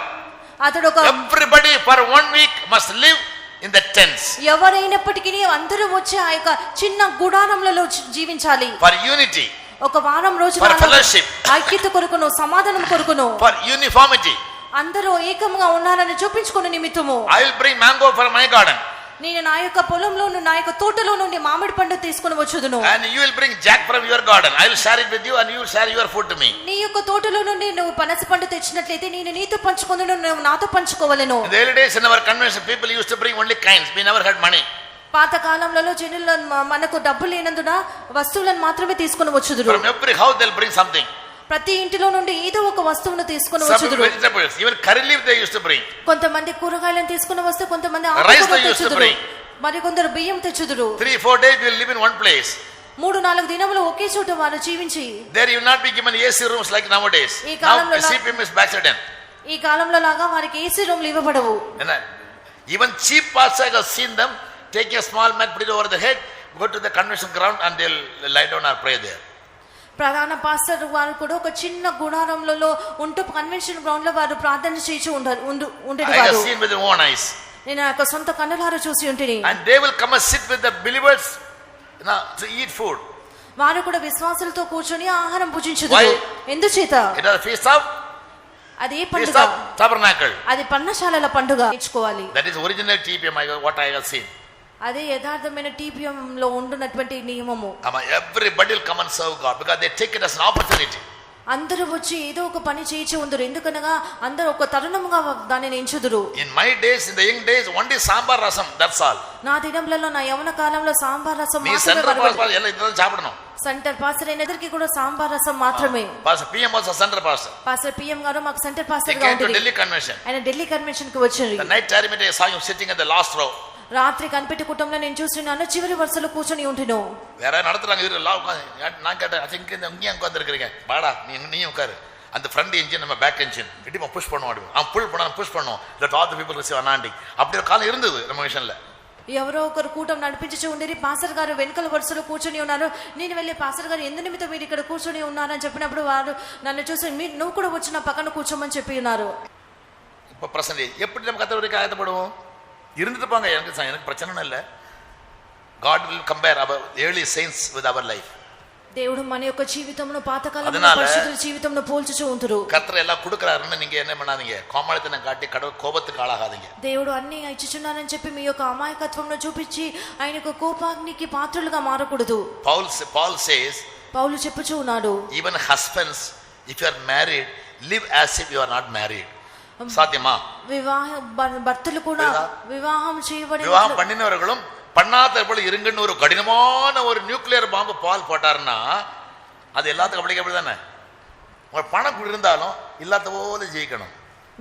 Speaker 2: అతడు ఒక
Speaker 1: everybody for 1 week must live in the tents.
Speaker 2: ఎవరైనప్పటికీ అందరూ వచ్చి ఆ యొక్క చిన్న గుడారంలలో జీవించాలి.
Speaker 1: for unity,
Speaker 2: ఒక వారం రోజులు
Speaker 1: for fellowship,
Speaker 2: ఐక్యత కొరకును సమాధానం కొరకును
Speaker 1: for uniformity.
Speaker 2: అందరూ ఏకంగా ఉన్నారని చూపించుకునే నిమిత్తము
Speaker 1: I will bring mango for my garden,
Speaker 2: నేను నా యొక్క పొలంలో నా యొక్క తోటలో నుండి మామిడి పండు తీసుకుని వచ్చుదును.
Speaker 1: and you will bring jack from your garden. I will share it with you and you will share your food to me.
Speaker 2: నీ యొక్క తోటలో నుండి నువ్వు పనస పండు తెచ్చినట్లయితే నేను నీతో పంచుకొనును, నువ్వు నాతో పంచుకోవలెను.
Speaker 1: In the early days in our convention, people used to bring only kinds. We never had money.
Speaker 2: పాత కాలంలో జనులు మనకు డబ్బు లేనందున వస్తువులను మాత్రమే తీసుకుని వచ్చుదురు.
Speaker 1: From every house they'll bring something.
Speaker 2: ప్రతి ఇంటిలో నుండి ఏదో ఒక వస్తువును తీసుకుని
Speaker 1: Some
Speaker 2: వచ్చుదురు.
Speaker 1: vegetables, even curry leaf they used to bring.
Speaker 2: కొంతమంది కూరగాయలను తీసుకుని వస్తే కొంతమంది
Speaker 1: Rice
Speaker 2: ఆకుకూరలు
Speaker 1: they used to
Speaker 2: తెచ్చుదురు.
Speaker 1: bring.
Speaker 2: మరి కొందరు బియ్యం తెచ్చుదురు.
Speaker 1: 3-4 days we'll live in one place.
Speaker 2: 3-4 దినములు ఒకే చోట వారు జీవించి
Speaker 1: There you will not be given AC rooms like nowadays.
Speaker 2: ఈ
Speaker 1: Now
Speaker 2: కాలంలో
Speaker 1: CPM is backslidden.
Speaker 2: ఈ కాలంలో లాగా వారికి ఏసీ రూమ్లు ఇవ్వబడవు.
Speaker 1: Even cheap pastors, I have seen them take a small mat, put it over the head, go to the convention ground and they'll lie down or pray there.
Speaker 2: ప్రధాన pastor వారు కూడా ఒక చిన్న గుడారంలో ఉంటూ కన్వెన్షన్ గ్రౌండ్ లో వారు ప్రార్థన చేయించి ఉండేది
Speaker 1: I have
Speaker 2: వారు.
Speaker 1: seen with my own eyes.
Speaker 2: నేను నా యొక్క సొంత కన్నులారా చూసి ఉంటిని.
Speaker 1: And they will come and sit with the believers, to eat food.
Speaker 2: వారు కూడా విశ్వాసులతో కూర్చొని ఆహారం భుజించుదురు.
Speaker 1: Why?
Speaker 2: ఎందుచేత
Speaker 1: It is a feast of
Speaker 2: అది ఏ పండుగ?
Speaker 1: tabernacle.
Speaker 2: అది పర్ణశాలల పండుగ. నేర్చుకోవాలి.
Speaker 1: That is original TPM, what I have seen.
Speaker 2: అదే యథార్థమైన టీపీఎం లో ఉండున్నటువంటి నియమము.
Speaker 1: Everybody will come and serve God because they take it as an opportunity.
Speaker 2: అందరూ వచ్చి ఏదో ఒక పని చేయించి ఉందరు. ఎందుకనగా అందరూ ఒక తరుణముగా దానిని ఎంచుదురు.
Speaker 1: In my days, in the young days, only sambar rasam, that's all.
Speaker 2: నా దినంలలో నా యవన కాలంలో సాంబార్ రసం
Speaker 1: Nee
Speaker 2: మాత్రమే
Speaker 1: center
Speaker 2: వరవడి.
Speaker 1: pastor ella idharu chaapadanu.
Speaker 2: Center pastor అయినద్దరికి కూడా సాంబార్ రసం మాత్రమే.
Speaker 1: Pastor PM was a center pastor.
Speaker 2: Pastor PM గారు మాకు సెంటర్
Speaker 1: He
Speaker 2: పాస్టర్ గా
Speaker 1: came to
Speaker 2: ఉండేది.
Speaker 1: Delhi convention.
Speaker 2: ఆయన ఢిల్లీ కన్వెన్షన్ కి వచ్చారు.
Speaker 1: The night time I saw him sitting at the last row.
Speaker 2: రాత్రి కనిపెట్టి కుటుంబంలో నేను చూస్తున్నాను చివరి వరుసలో కూర్చొని ఉంటును.
Speaker 1: வேற நடத்துறாங்க இவரு நான் கேட்டேன் I think இங்க உட்கார்ந்திருக்கீங்க பாடா நீ உட்காரு அந்த ஃப்ரண்ட் என்ஜின் நம்ம பேக் என்ஜின் இடிமா புஷ் பண்ணுவோம் அவன் புல் பண்ண புஷ் பண்ணுவோம் that all the people receive anointing அப்படி ஒரு காலம் இருந்தது நம்ம மிஷன்ல.
Speaker 2: ఎవరో ఒకరు కూటం నడిపించి ఉండేది. పాస్టర్ గారు వెనకల వరుసలో కూర్చొని ఉన్నారు. నేను వెళ్ళి పాస్టర్ గారు ఎందు నిమిత్తం మీరు ఇక్కడ కూర్చొని ఉన్నారని చెప్పినప్పుడు వారు నన్ను చూసి నువ్వు కూడా వచ్చి నా పక్కన కూర్చోమని చెప్పి ఉన్నారు.
Speaker 1: இப்போ பிரசன்ட் எப்படி நம்ம கத்தருக்கு ஆயத்தப்படுவோம்? இருந்துட்டு போங்க, எனக்கு பிரச்சனை இல்லை. God will compare our early saints with our life.
Speaker 2: దేవుడు మన యొక్క జీవితంలో పాతకాలం
Speaker 1: அதனால
Speaker 2: పరిశుద్ధుల జీవితంలో పోల్చుచూ ఉంటారు.
Speaker 1: கர்த்தர் எல்லாம் கொடுக்கறாருன்னு நீங்க என்ன பண்ணாதீங்க, கோமாளித்தனம் காட்டி கடவுள் கோபத்துக்கு ஆளாகாதீங்க.
Speaker 2: దేవుడు అన్ని ఇచ్చుచున్నానని చెప్పి మీ యొక్క అమాయకత్వంను చూపించి ఆయనకు కోపాగ్నికి పాత్రలుగా మారకూడదు.
Speaker 1: Paul says,
Speaker 2: పౌలు చెప్పుచూ ఉన్నాడు,
Speaker 1: even husbands, if you are married, live as if you are not married. சாத்தியமா?
Speaker 2: భర్తలు కూడా వివాహం చేయబడిన
Speaker 1: விவாகம் பண்ணினவர்களும் பண்ணாத போல இருங்கன்னு ஒரு கடினமான ஒரு நியூக்ளியர் பாம்பு பால் போட்டாருன்னா அது எல்லாத்துக்கும் அப்படி தானே. உங்க பணம் இருந்தாலும் இல்லாத போல ஜீவிக்கணும்.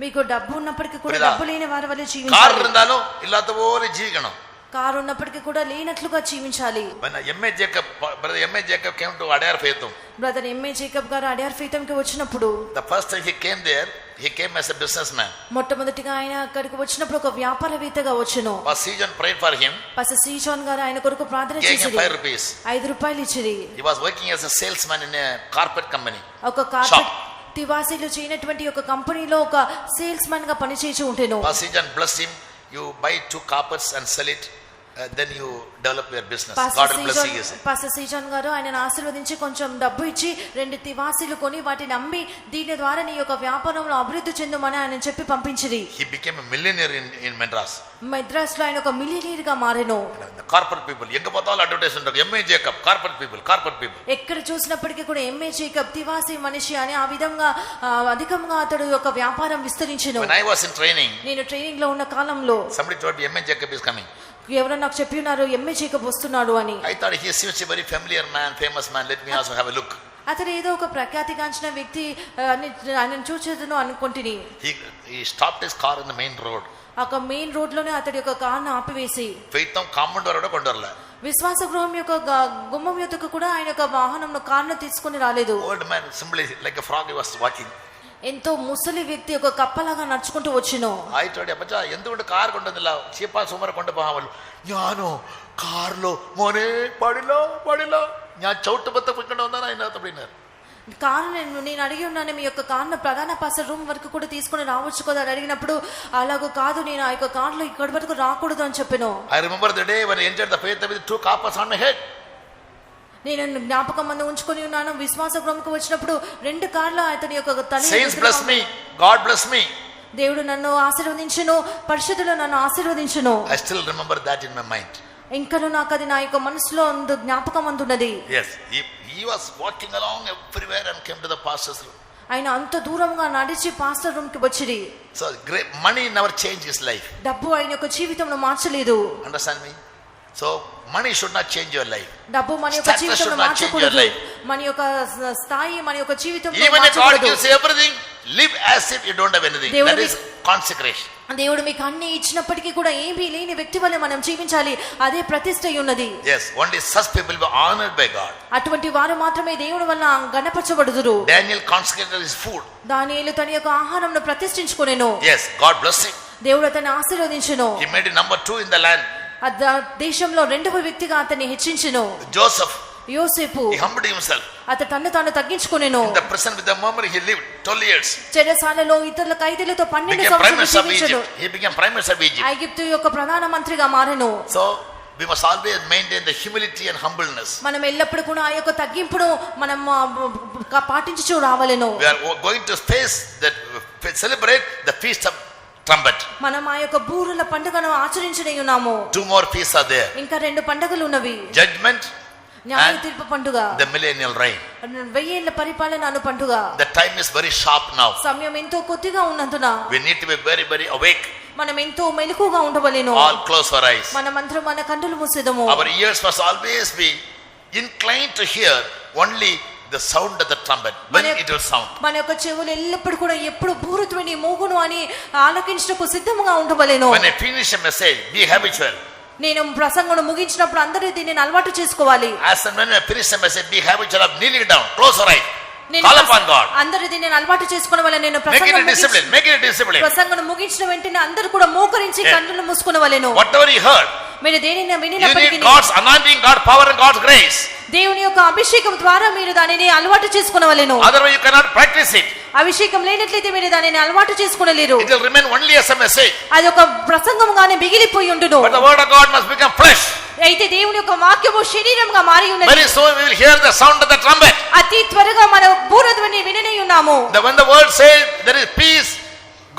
Speaker 2: మీకు డబ్బు ఉన్నప్పటికీ కూడా డబ్బు లేని వారి వలె జీవించాలి.
Speaker 1: కారు இருந்தாலும் இல்லாத போல ஜீவிக்கணும்.
Speaker 2: కారు ఉన్నప్పటికీ కూడా లేనట్లుగా జీవించాలి.
Speaker 1: M A Jacob came to Adyar ఫెయితం.
Speaker 2: బ్రదర్ ఎంఏ జేకబ్ గారు అడయార్ ఫెయితంకి వచ్చినప్పుడు
Speaker 1: the first time he came there, he came as a businessman.
Speaker 2: మొట్టమొదటిగా ఆయన అక్కడికి వచ్చినప్పుడు ఒక వ్యాపారవేత్తగా వచ్చెను.
Speaker 1: Pastor John prayed for him.
Speaker 2: Pastor C John గారు ఆయన కొరకు ప్రార్థన చేశారు.
Speaker 1: 5 rupees.
Speaker 2: 5 రూపాయలు ఇచ్చిరి.
Speaker 1: He was working as a salesman in a carpet company.
Speaker 2: ఒక కార్పెట్ తివాసీలు చేయనటువంటి ఒక కంపెనీలో ఒక సేల్స్ మ్యాన్ గా పనిచేసి ఉంటేను.
Speaker 1: Pastor John blessed him. You buy 2 carpets and sell it. Then you develop your business. God will bless you.
Speaker 2: Pastor season గారు ఆయనను ఆశీర్వదించి కొంచెం డబ్బు ఇచ్చి 2 తివాసీలు కొని వాటిని అమ్మి దీని ద్వారా నీ యొక్క వ్యాపారంలో అభివృద్ధి చెందుమని ఆయన చెప్పి పంపించిరి.
Speaker 1: He became a millionaire in Madras.
Speaker 2: Madras లో ఆయన ఒక మిలియనీర్ గా మారెను.
Speaker 1: The corporate people Enga పోతాలో advertise ఉంటారు. MA Jacob corporate people.
Speaker 2: ఎక్కడ చూసినప్పటికీ కూడా ఎంఏ జేకబ్ తివాసీ మనిషి అని ఆ విధంగా అధికంగా అతడు యొక్క వ్యాపారం విస్తరించెను.
Speaker 1: When I was in training,
Speaker 2: నేను ట్రైనింగ్ లో ఉన్న కాలంలో
Speaker 1: somebody told me MA Jacob is coming.
Speaker 2: ఎవరో నాకు చెప్పి ఉన్నారు ఎంఏ జేకబ్ వస్తున్నాడు అని.
Speaker 1: I thought he seems a very familiar man, famous man. Let me also have a look.
Speaker 2: అతడు ఏదో ఒక ప్రఖ్యాతిగాంచిన వ్యక్తి ఆయన చూసేదను అనుకుంటుని.
Speaker 1: He stopped his car in the main road.
Speaker 2: ఒక మెయిన్ రోడ్ లోనే అతడి యొక్క కారును ఆపివేసి
Speaker 1: ఫెయితం కాంపౌండ్ వరకు కొండర్ల
Speaker 2: విశ్వాస గృహం యొక్క గుమ్మం యొద్దకు కూడా ఆయన యొక్క వాహనంను కారును తీసుకొని రాలేదు.
Speaker 1: Old man simply like a frog he was walking.
Speaker 2: ఎంతో ముసలి వ్యక్తి ఒక కప్పలాగా నడుచుకుంటూ వచ్చిను.
Speaker 1: ആയിട്ടോടെ അപ്പച്ചാ എന്തുകൊണ്ട് കാർ കൊണ്ടുവന്നില്ല? ചീപ്പാ സുമർ കൊണ്ടുപോകാമല്ലോ. ഞാനോ കാറിലോ മോനെ പാടില്ല ഞാൻ ചവിട്ടുപത്ത് പോയിക്കൊണ്ട് വന്നാണ് അതിനകത്ത് അപ്പടിన్నారు.
Speaker 2: కారు నేను అడిగి ఉన్నాను, మీ యొక్క కారును ప్రధాన పాస్టర్ రూమ్ వరకు కూడా తీసుకొని రావచ్చు కదా అని అడిగినప్పుడు, అలాగో కాదు, నేను ఆ యొక్క కారులో ఇక్కడి వరకు రాకూడదు అని చెప్పాను.
Speaker 1: I remember the day when I entered the faith with 2 coppers on my head.
Speaker 2: నేను జ్ఞాపకం మంది ఉంచుకొని ఉన్నాను. విశ్వాస గృహంకు వచ్చినప్పుడు 2 కార్ల అతని యొక్క తల.
Speaker 1: Saints bless me, God bless me.
Speaker 2: దేవుడు నన్ను ఆశీర్వదించును, పరిశుద్ధులు నన్ను ఆశీర్వదించును.
Speaker 1: I still remember that in my mind.
Speaker 2: ఇంకను నాకు అది నా యొక్క మనసులో జ్ఞాపకం అందున్నది.
Speaker 1: Yes, he was walking along everywhere and came to the pastor's room.
Speaker 2: ఆయన అంత దూరంగా నడిచి పాస్టర్ రూమ్ కి వచ్చింది.
Speaker 1: So great money never changed his life.
Speaker 2: డబ్బు ఆయన యొక్క జీవితంలో మార్చలేదు.
Speaker 1: Understand me? So money should not change your life.
Speaker 2: డబ్బు మన యొక్క జీవితంలో మార్చకూడదు. మన యొక్క స్థాయి మన యొక్క జీవితంలో
Speaker 1: even if God gives you everything, live as if you don't have anything. That is consecration.
Speaker 2: దేవుడు మీకు అన్ని ఇచ్చినప్పటికీ కూడా ఏమీ లేని వ్యక్తి వలె మనం జీవించాలి. అదే ప్రతిష్ఠ ఉన్నది.
Speaker 1: Yes, only such people will be honored by God.
Speaker 2: అటువంటి వారు మాత్రమే దేవుని వల్ల గణపరచబడుదురు.
Speaker 1: Daniel consecrated his food.
Speaker 2: దానియేలు తన యొక్క ఆహారంను ప్రతిష్ఠించుకొనెను.
Speaker 1: Yes, God blessed him.
Speaker 2: దేవుడు అతన్ని ఆశీర్వదించెను.
Speaker 1: He made him number 2 in the land.
Speaker 2: దేశంలో 2వ వ్యక్తిగా అతన్ని హెచ్చించెను.
Speaker 1: Joseph,
Speaker 2: యోసేపు,
Speaker 1: he humbled himself.
Speaker 2: అతను తన్ను తాను తగ్గించుకొనెను.
Speaker 1: In the prison with the murmur he lived 12 years.
Speaker 2: చెరసాలలో ఇతరుల ఖైదీలతో 12 సంవత్సరాలు జీవించెను.
Speaker 1: He became prime minister of Egypt.
Speaker 2: ఐగుప్తు యొక్క ప్రధాన మంత్రిగా మారెను.
Speaker 1: So we must always maintain the humility and humbleness.
Speaker 2: మనం ఎల్లప్పుడూ కూడా ఆ యొక్క తగ్గింపును మనం పాటించుచూ రావాలెను.
Speaker 1: We are going to celebrate the feast of trumpet.
Speaker 2: మనం ఆ యొక్క బూరల పండుగను ఆచరించనే ఉన్నాము.
Speaker 1: 2 more feasts are there.
Speaker 2: ఇంకా 2 పండుగలు ఉన్నవి.
Speaker 1: Judgment,
Speaker 2: న్యాయ తీర్పు పండుగ,
Speaker 1: the millennial reign.
Speaker 2: 1000 ఏళ్ల పరిపాలన అను పండుగ.
Speaker 1: The time is very sharp now.
Speaker 2: సమయం ఎంతో కొద్దిగా ఉన్నందున
Speaker 1: We need to be very, very awake.
Speaker 2: మనం ఎంతో మెలకుగా ఉండవలెను.
Speaker 1: All close our eyes.
Speaker 2: మనమందరం మన కన్నులు మూసేదము.
Speaker 1: Our ears must always be inclined to hear only the sound of the trumpet when it will sound.
Speaker 2: మన యొక్క చెవులు ఎల్లప్పుడు కూడా ఎప్పుడు బూరధ్వని మోగును అని ఆలకించుటకు సిద్ధంగా ఉండవలెను.
Speaker 1: When I finish a message, be habitual.
Speaker 2: నేను ప్రసంగం ముగించినప్పుడు అందరూ దీనిని అలవాటు చేసుకోవాలి.
Speaker 1: As and when I finish a message, be habitual of kneeling down, close your eyes, call upon God.
Speaker 2: అందరూ దీనిని అలవాటు చేసుకోవాలని నేను
Speaker 1: make it a discipline.
Speaker 2: ప్రసంగం ముగించిన వెంటనే అందరూ కూడా మోకరించి కన్నులు మూసుకొనవలెను.
Speaker 1: Whatever you heard,
Speaker 2: మీరు దేనిని
Speaker 1: you
Speaker 2: వినినప్పటికీ
Speaker 1: need God's anointing, God's power and God's grace.
Speaker 2: దేవుని యొక్క అభిషేకం ద్వారా మీరు దానిని అలవాటు చేసుకొనవలెను.
Speaker 1: Otherwise you cannot practice it.
Speaker 2: అభిషేకం లేనట్లయితే మీరు దానిని అలవాటు చేసుకోలేరు.
Speaker 1: It will remain only as a message.
Speaker 2: అది ఒక ప్రసంగంగానే మిగిలిపోయి ఉండును.
Speaker 1: But the word of God must become flesh.
Speaker 2: అయితే దేవుని యొక్క వాక్యము శరీరంగా మారి ఉన్నది.
Speaker 1: Very soon we will hear the sound of the trumpet.
Speaker 2: అతి త్వరగా మన బూరధ్వని విననే ఉన్నాము.
Speaker 1: When the word says there is peace,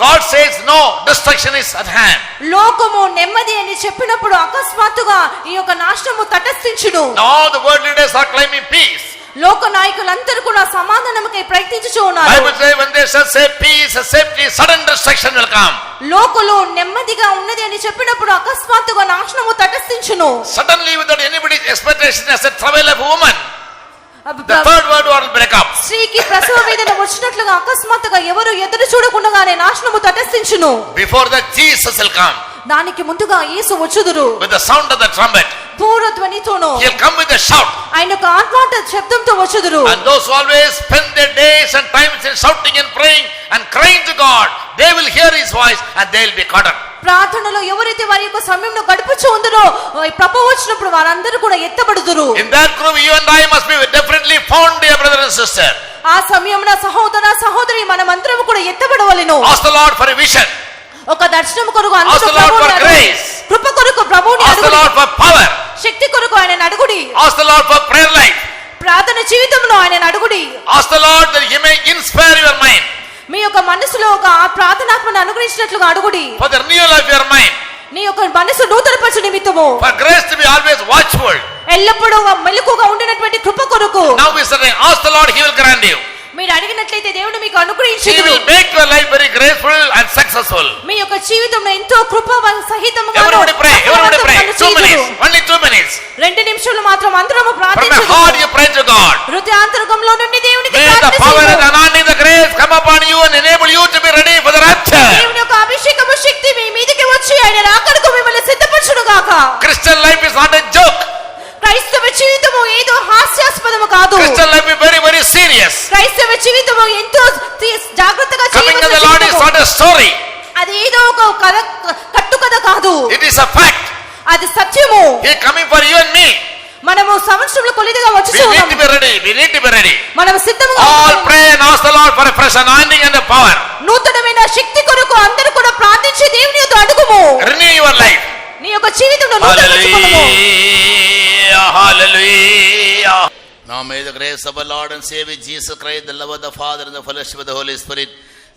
Speaker 1: God says no, destruction is at hand.
Speaker 2: లోకము నెమ్మది అని చెప్పినప్పుడు అకస్మాత్తుగా ఈ యొక్క నాశనము తటస్థించును.
Speaker 1: Now the world leaders are claiming peace.
Speaker 2: లోక నాయకులందరూ కూడా సమాధానముకై ప్రయత్నించుచూ ఉన్నారు.
Speaker 1: Bible says when they say peace, safety, sudden destruction will come.
Speaker 2: లోకలు నెమ్మదిగా ఉన్నది అని చెప్పినప్పుడు అకస్మాత్తుగా నాశనము తటస్థించును.
Speaker 1: Suddenly without anybody's expectation, as a travail of a woman, the third word will break up.
Speaker 2: స్త్రీకి ప్రసవ వేదన వచ్చినట్లుగా అకస్మాత్తుగా ఎవరు ఎదురు చూడకుండానే నాశనము తటస్థించును.
Speaker 1: Before that Jesus will come.
Speaker 2: దానికి ముందుగా యేసు వచ్చుదురు.
Speaker 1: With the sound of the trumpet.
Speaker 2: బూరధ్వనితోను.
Speaker 1: He'll come with a shout.
Speaker 2: ఆయన యొక్క ఆర్భాట శబ్దంతో వచ్చుదురు.
Speaker 1: And those who always spend their days and times in shouting and praying and crying to God, they will hear his voice and they will be caught up.
Speaker 2: ప్రార్థనలో ఎవరైతే వారి యొక్క సమయంలో గడుపుచూ ఉందరో ప్రభు వచ్చినప్పుడు వారందరూ కూడా ఎత్తబడుదురు.
Speaker 1: In that group you and I must be definitely found, dear brother and sister.
Speaker 2: ఆ సమయంలో సహోదర సహోదరి మనమందరం కూడా ఎత్తబడవలెను.
Speaker 1: Ask the Lord for a vision.
Speaker 2: ఒక దర్శనం కొరకు
Speaker 1: Ask the Lord for grace.
Speaker 2: కృప కొరకు ప్రభువుని
Speaker 1: అడుగుడి. Ask the Lord for power.
Speaker 2: శక్తి కొరకు ఆయనను అడుగుడి.
Speaker 1: Ask the Lord for prayer life.
Speaker 2: ప్రార్థన జీవితంలో ఆయనను అడుగుడి.
Speaker 1: Ask the Lord that he may inspire your mind.
Speaker 2: మీ యొక్క మనసులో ఒక ప్రార్థనాత్మను అనుగ్రహించినట్లుగా అడుగుడి.
Speaker 1: For the renewal of your mind.
Speaker 2: నీ యొక్క మనసు నూతనపరచు నిమిత్తము.
Speaker 1: For grace to be always watchful.
Speaker 2: ఎల్లప్పుడూ మెలకుగా ఉండినటువంటి కృప కొరకు.
Speaker 1: Now we say, ask the Lord, he will grant you.
Speaker 2: మీరు అడిగినట్లయితే దేవుడు మీకు
Speaker 1: He
Speaker 2: అనుగ్రహించును.
Speaker 1: will make your life very graceful and successful.
Speaker 2: మీ యొక్క జీవితంలో ఎంతో కృప సహితముగా
Speaker 1: Everybody pray. 2 minutes. Only 2 minutes.
Speaker 2: 2 నిమిషాలు మాత్రం అందరము
Speaker 1: From your
Speaker 2: ప్రార్థించుదాము.
Speaker 1: heart you pray to God.
Speaker 2: హృదయాంతరంగంలో నుండి దేవునికి
Speaker 1: May the power and the anointing, the grace come upon you and enable you to be ready for the rapture.
Speaker 2: దేవుని యొక్క అభిషేకము శక్తి మీ మీదకి వచ్చి ఆయన రాకడకు మిమ్మల్ని సిద్ధపరచును గాక.
Speaker 1: Christian life is not a joke.
Speaker 2: క్రైస్తవ జీవితము ఏదో హాస్యాస్పదము కాదు.
Speaker 1: Christian life is very, very serious.
Speaker 2: క్రైస్తవ జీవితము ఎంతో జాగ్రత్తగా
Speaker 1: Coming to the
Speaker 2: చేయవలసిన
Speaker 1: Lord is
Speaker 2: జీవితము.
Speaker 1: not a story.
Speaker 2: అది ఏదో ఒక కథ కట్టుకథ కాదు.
Speaker 1: It is a fact.
Speaker 2: అది సత్యము.
Speaker 1: He is coming for you and me.
Speaker 2: మనము సంవత్సరంలో కొలిదిగా
Speaker 1: We need to
Speaker 2: వచ్చుచున్నాము.
Speaker 1: be ready. We need to be ready.
Speaker 2: మనము సిద్ధముగా
Speaker 1: All
Speaker 2: ఉండాలి.
Speaker 1: pray and ask the Lord for a fresh anointing and a power.
Speaker 2: నూతనమైన శక్తి కొరకు అందరూ కూడా ప్రార్థించి దేవుని యొద్ద అడుగుము.
Speaker 1: Renew your life.
Speaker 2: నీ యొక్క జీవితంలో నూతనపరచుకొనుము.
Speaker 1: Hallelujah. Hallelujah. Now may the grace of our Lord and Savior Jesus Christ, the love of the Father and the fellowship of the Holy Spirit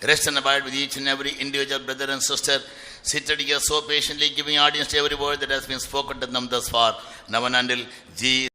Speaker 1: rest and abide with each and every individual brother and sister seated here so patiently giving audience to every word that has been spoken to them thus far, now and until Jesus